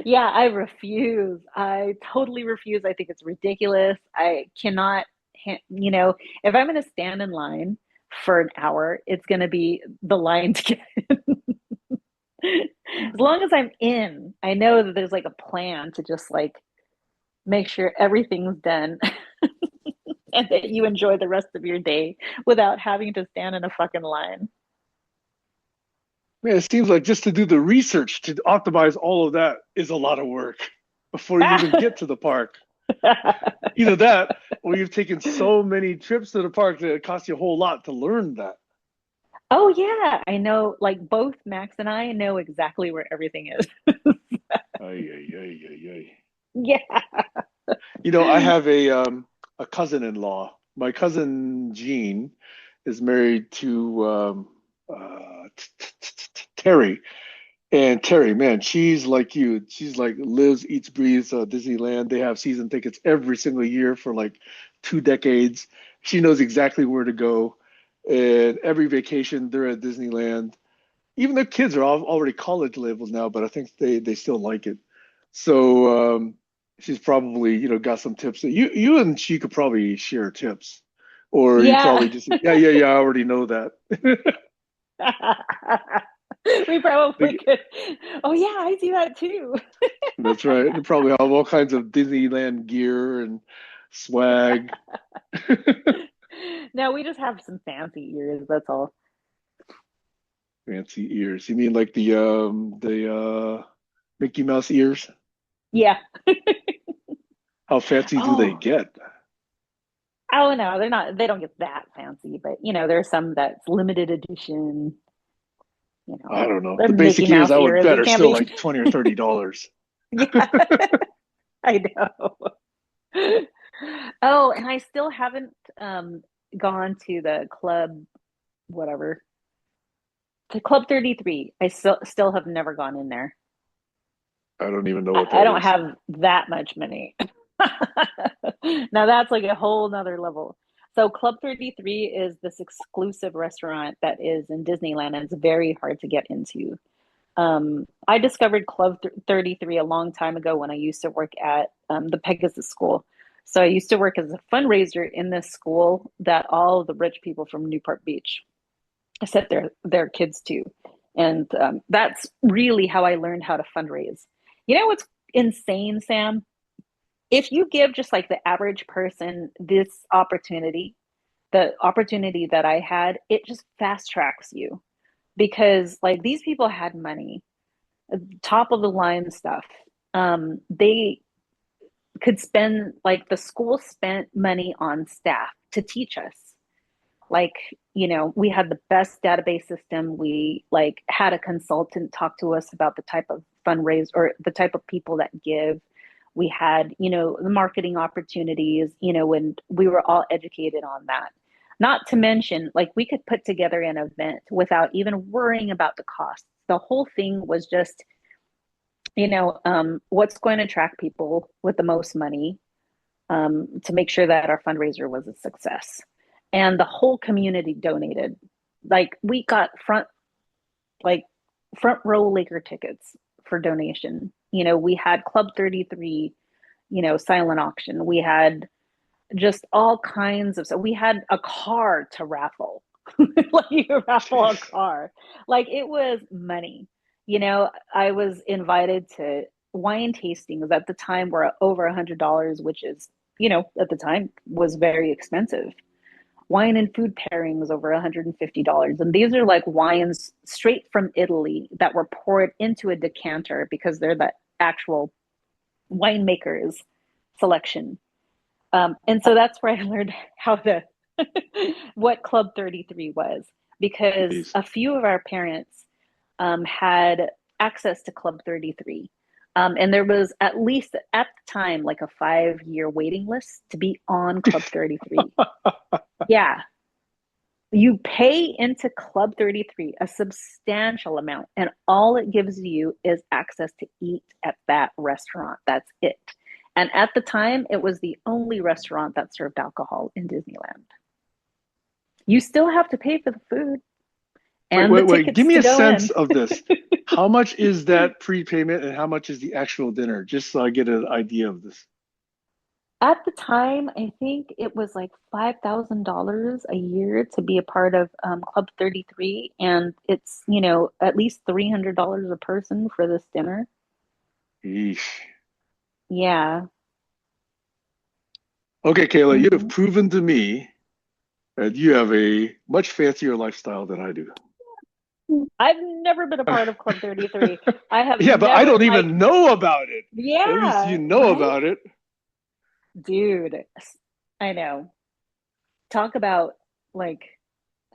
Yeah, I refuse. I totally refuse. I think it's ridiculous. I cannot, if I'm going to stand in line for an hour, it's going to be the line to get as long as I'm in, I know that there's like a plan to just like make sure everything's done and that you enjoy the rest of your day without having to stand in a fucking line. Man, it seems like just to do the research to optimize all of that is a lot of work before you even get to the park. Either that, or you've taken so many trips to the park that it costs you a whole lot to learn that. Oh yeah, I know. Like both Max and I know exactly where everything is. Ay, ay, ay, ay, ay. Yeah. I have a cousin-in-law. My cousin Jean is married to Terry. And Terry, man, she's like you. She's like lives, eats, breathes Disneyland. They have season tickets every single year for like 2 decades. She knows exactly where to go. And every vacation, they're at Disneyland. Even their kids are all already college levels now, but I think they still like it. So she's probably got some tips that you and she could probably share tips, or you Yeah. probably just yeah I already know that. We probably They- could. Oh yeah, I do that too. that's right. They probably have all kinds of Disneyland gear and swag. No, we just have some fancy ears, that's all. Fancy ears. You mean like the Mickey Mouse ears? Yeah. How fancy do they Oh, get? oh no, they don't get that fancy, but there's some that's limited edition, I don't know. they're The Mickey basic ears Mouse I would ears. bet You are can't still be, like $20 or $30. yeah, I know. Oh, and I still haven't gone to the club, whatever, to Club 33. I still have never gone in there. I don't even know what I that don't is. have that much money. Now that's like a whole nother level. So Club 33 is this exclusive restaurant that is in Disneyland and it's very hard to get into. I discovered Club 33 a long time ago when I used to work at the Pegasus School. So I used to work as a fundraiser in this school that all of the rich people from Newport Beach sent their kids to. And that's really how I learned how to fundraise. You know what's insane, Sam? If you give just like the average person this opportunity, the opportunity that I had, it just fast tracks you because like these people had money, top of the line stuff. They could spend like the school spent money on staff to teach us. Like, we had the best database system. We like had a consultant talk to us about the type of fundraise or the type of people that give. We had, the marketing opportunities, and we were all educated on that. Not to mention, like we could put together an event without even worrying about the costs. The whole thing was just, what's going to attract people with the most money to make sure that our fundraiser was a success. And the whole community donated. Like we got like front row Laker tickets for donation. We had Club 33, silent auction. We had just all kinds of, so we had a car to raffle. Like you raffle a Jeez. car. Like it was money. I was invited to wine tastings at the time were over $100, which is, at the time was very expensive. Wine and food pairings over $150. And these are like wines straight from Italy that were poured into a decanter because they're the actual winemakers selection. And so that's where I learned how to what Club 33 was because Jeez. a few of our parents had access to Club 33. And there was at least at the time like a 5-year waiting list to be on Club 33. Yeah. You pay into Club 33 a substantial amount, and all it gives you is access to eat at that restaurant. That's it. And at the time, it was the only restaurant that served alcohol in Disneyland. You still have to pay for the food and the Wait. Give tickets me to a go sense in. of this. How much is that prepayment and how much is the actual dinner? Just so I get an idea of this. At the time, I think it was like $5,000 a year to be a part of Club 33, and it's, at least $300 a person for this dinner. Eesh. Yeah. Okay, Kayla, you have Mhm. proven to me that you have a much fancier lifestyle than I do. I've never been a part of Club 33. I have Yeah, but I never don't even know about it. At least you yeah, know right? about it. Dude, I know. Talk about like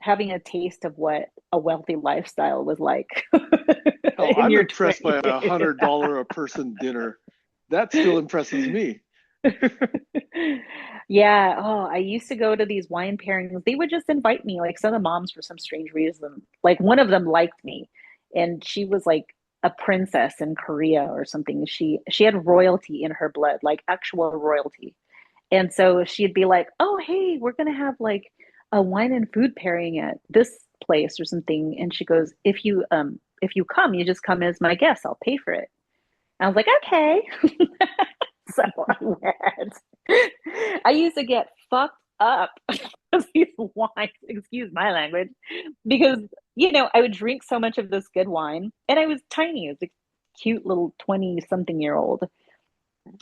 having a taste of what a wealthy lifestyle was like Hell, in I'm your impressed by 20s. $100 a person dinner. That still impresses me. Yeah. Oh, I used to go to these wine pairings. They would just invite me, like some of the moms for some strange reason. Like one of them liked me, and she was like a princess in Korea or something. She had royalty in her blood, like actual royalty. And so she'd be like, "Oh, hey, we're gonna have like a wine and food pairing at this place or something." And she goes, if you come, you just come as my guest. I'll pay for it." I was like, "Okay." So I went. I used to get fucked up with these wines, excuse my language, because I would drink so much of this good wine, and I was tiny. I was a cute little 20-something-year-old.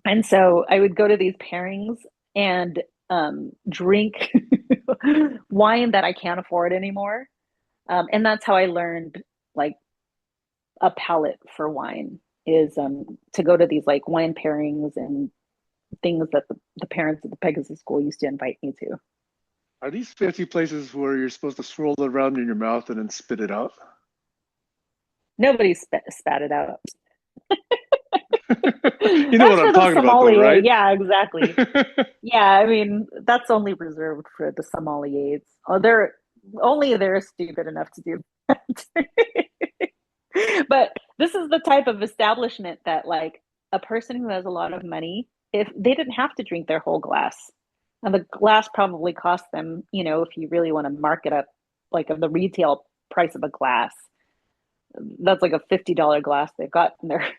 And so I would go to these pairings and drink wine that I can't afford anymore. And that's how I learned like a palate for wine is to go to these like wine pairings and things that the parents at the Pegasus School used to invite me to. Are these fancy places where you're supposed to swirl it around in your mouth and then spit it out? Nobody spat it out. You know That's what I'm for the talking about, though, sommelier. right? Yeah, exactly. Yeah, I mean, that's only reserved for the sommeliers. Oh, they're stupid enough to do that. But this is the type of establishment that like a person who has a lot of money, if they didn't have to drink their whole glass. And the glass probably cost them, if you really want to mark it up, like of the retail price of a glass, that's like a $50 glass they've got in their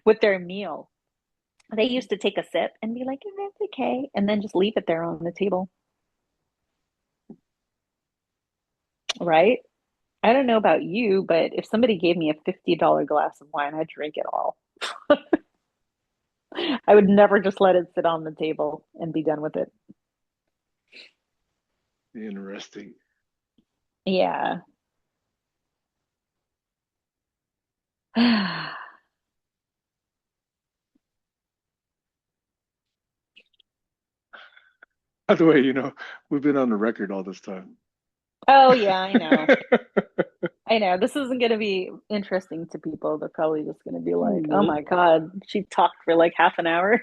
with their meal. They used to take a sip and be like, that's okay, and then just leave it there on the table. Right? I don't know about you, but if somebody gave me a $50 glass of wine, I'd drink it all. I would never just let it sit on the table and be done with it. Interesting. Yeah. By the way, we've been on the record all this time. Oh, yeah, I know. I know. This isn't going to be interesting to people. They're probably just going to be like, oh Nope. my God, she talked for like half an hour.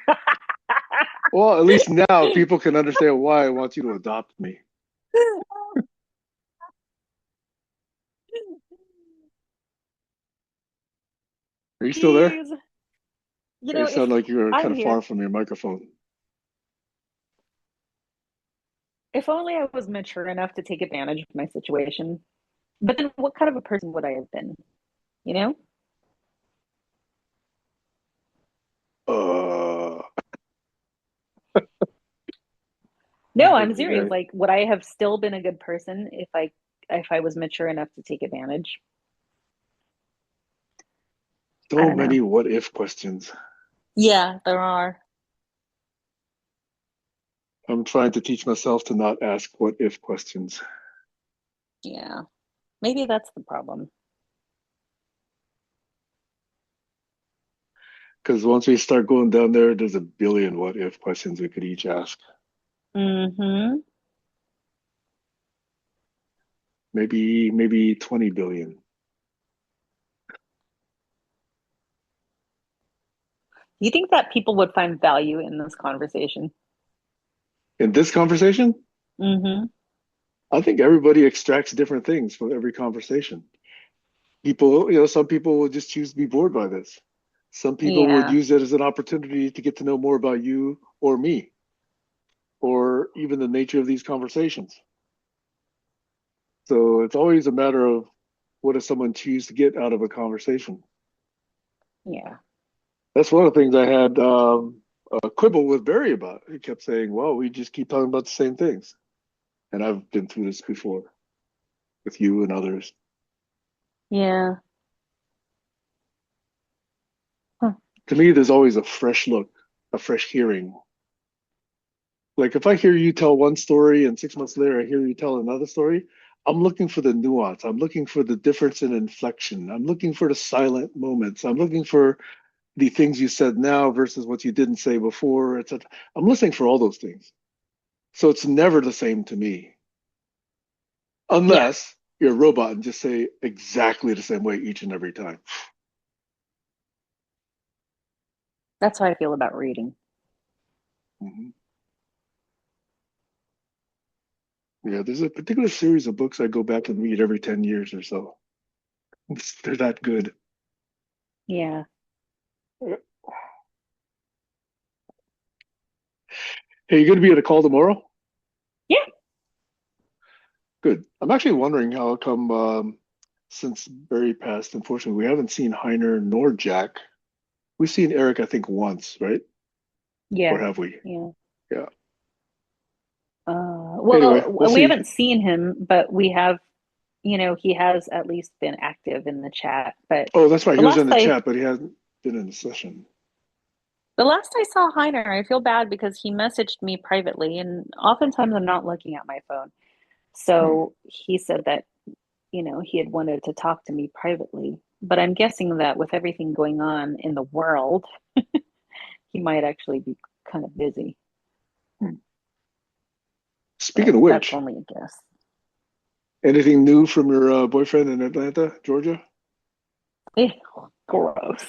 Well, at least now people can understand why I want you to adopt me. Are you still there? Jeez. You You know, if sound like you're I'm kind of far here, from your microphone. if only I was mature enough to take advantage of my situation. But then what kind of a person would I have been? You know? Uh, No, I'm serious. okay. Like, would I have still been a good person if I was mature enough to take advantage? I So don't know. many what if questions. Yeah, there are. I'm trying to teach myself to not ask what if questions. Yeah. Maybe that's the problem. Because once we start going down there, there's a billion what if questions we could each ask. Mm-hmm. Maybe 20 billion. Do you think that people would find value in this conversation? In this conversation, Mm-hmm. I think everybody extracts different things from every conversation. People, some people will just choose to be bored by this. Some people would Yeah. use it as an opportunity to get to know more about you or me, or even the nature of these conversations. So it's always a matter of what does someone choose to get out of a conversation. Yeah. That's one of the things I had a quibble with Barry about. He kept saying, well, we just keep talking about the same things. And I've been through this before with you and others. Yeah. Huh. To me, there's always a fresh look, a fresh hearing. Like if I hear you tell one story and 6 months later I hear you tell another story, I'm looking for the nuance. I'm looking for the difference in inflection. I'm looking for the silent moments. I'm looking for the things you said now versus what you didn't say before, etc. I'm listening for all those things. So it's never the same to me, Yeah. unless you're a robot and just say exactly the same way each and every time. That's how I feel about reading. Mhm. Yeah, there's a particular series of books I go back and read every 10 years or so. They're that good. Yeah. Hey, you going to be at a call tomorrow? Yeah. Good. I'm actually wondering how come since Barry passed, unfortunately, we haven't seen Heiner nor Jack. We've seen Eric, I think, once, right? Or Yeah. have we? Yeah. Yeah. Anyway, Well, we'll we see. haven't seen him, but we have, he has at least been active in the chat. But Oh, that's right. the He was last in the I chat, but he hasn't been in the session. the last I saw Heiner, I feel bad because he messaged me privately, and oftentimes I'm not looking at my phone. Hmm. So he said that, he had wanted to talk to me privately. But I'm guessing that with everything going on in the world, he might actually be kind of busy. Hmm. Speaking But of that's which, only a guess. anything new from your boyfriend in Atlanta, Georgia? Ew, gross.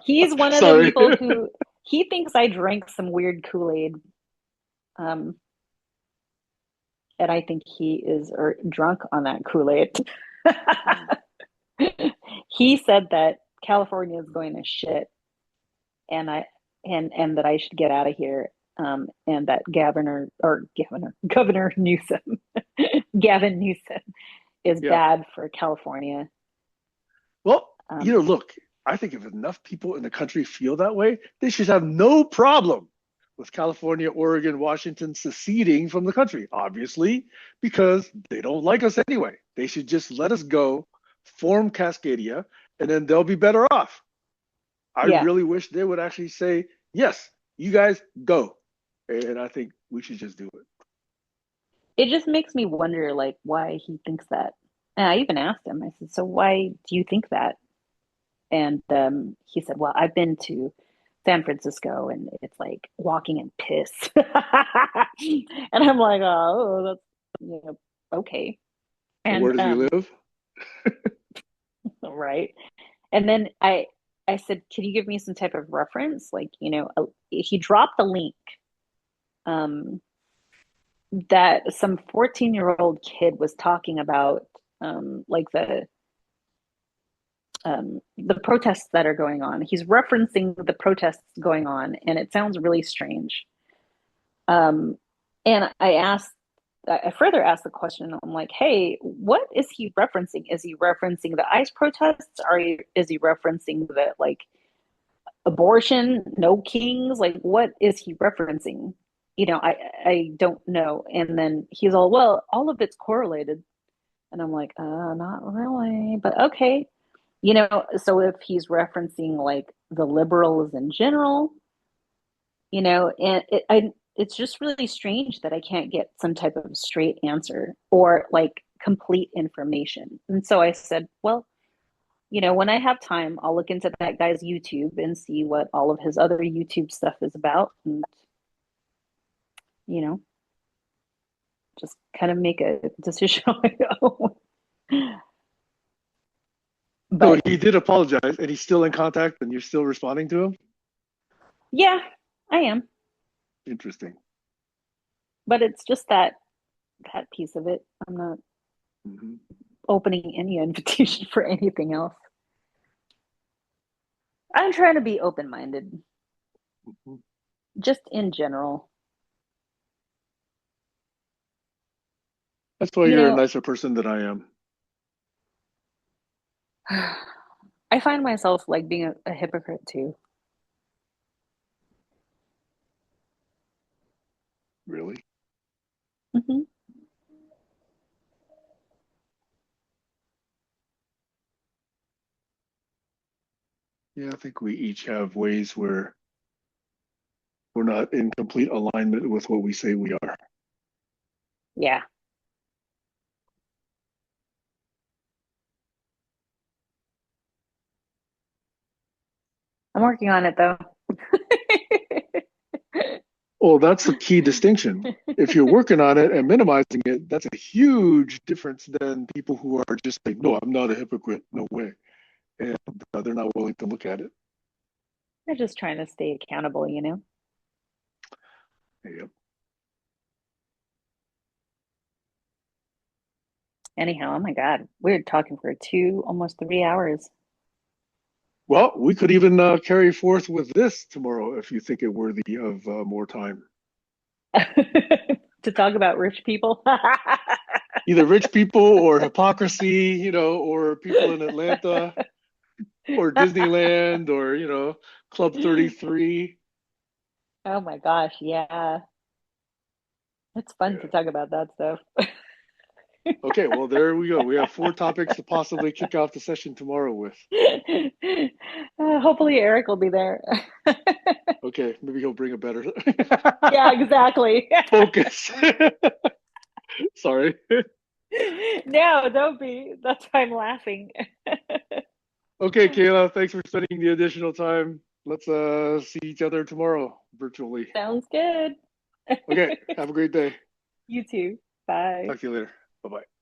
He's one of the Sorry. people who he thinks I drank some weird Kool-Aid. Um, and I think he is drunk on that Kool-Aid. He said that California is going to shit and that I should get out of here. And that Governor Newsom, Gavin Newsom is Yeah. bad for California. Well, Um, look, I think if enough people in the country feel that way, they should have no problem with California, Oregon, Washington seceding from the country, obviously, because they don't like us anyway. They should just let us go, form Cascadia, and then they'll be better off. I yeah, really wish they would actually say, yes, you guys go. And I think we should just do it. it just makes me wonder, like, why he thinks that. And I even asked him, I said, so why do you think that? And he said, well, I've been to San Francisco and it's like walking in piss. And I'm like, oh, that's, okay. And where And does he live? right. And then I said, can you give me some type of reference? Like, he dropped the link that some 14-year-old kid was talking about, like the protests that are going on. He's referencing the protests going on, and it sounds really strange. Um, and I further asked the question. I'm like, hey, what is he referencing? Is he referencing the ICE protests? Is he referencing the like abortion, no kings? Like, what is he referencing? I don't know. And then he's all, well, all of it's correlated. And I'm like, not really, but okay. So if he's referencing like the liberals in general, and it's just really strange that I can't get some type of straight answer or like complete information. And so I said, well, when I have time, I'll look into that guy's YouTube and see what all of his other YouTube stuff is about, and you know, just kind of make a decision on my own. So But he did apologize, and he's still in contact, and you're still responding to him? Yeah, I am. Interesting. But it's just that piece of it. I'm not Hmm. opening any invitation for anything else. I'm trying to be open-minded, Hmm. just in general. That's why You you're a know, nicer person than I am. I find myself like being a hypocrite too. Really? Hmm. Yeah, I think we each have ways where we're not in complete alignment with what we say we are. Yeah, I'm working on it though. Well, that's the key distinction. If you're working on it and minimizing it, that's a huge difference than people who are just like, no, I'm not a hypocrite, no way. And they're not willing to look at it. They're just trying to stay accountable, you know? Yep. Anyhow, oh my God, we're talking for almost 3 hours. Well, we could even carry forth with this tomorrow if you think it worthy of more time. To talk about rich people. Either rich people or hypocrisy, or people in Atlanta or Disneyland or, Club 33. Oh my gosh, yeah. It's fun to Yeah. talk about that stuff. Okay, well, there we go. We have 4 topics to possibly kick off the session tomorrow with. Hopefully Eric will be there. Okay, maybe he'll bring a better Yeah, exactly. focus. Sorry. No, don't be. That's why I'm laughing. Okay, Kayla, thanks for spending the additional time. Let's see each other tomorrow virtually. Sounds good. Okay, have a great day. You too. Bye. Talk to you later. Bye-bye.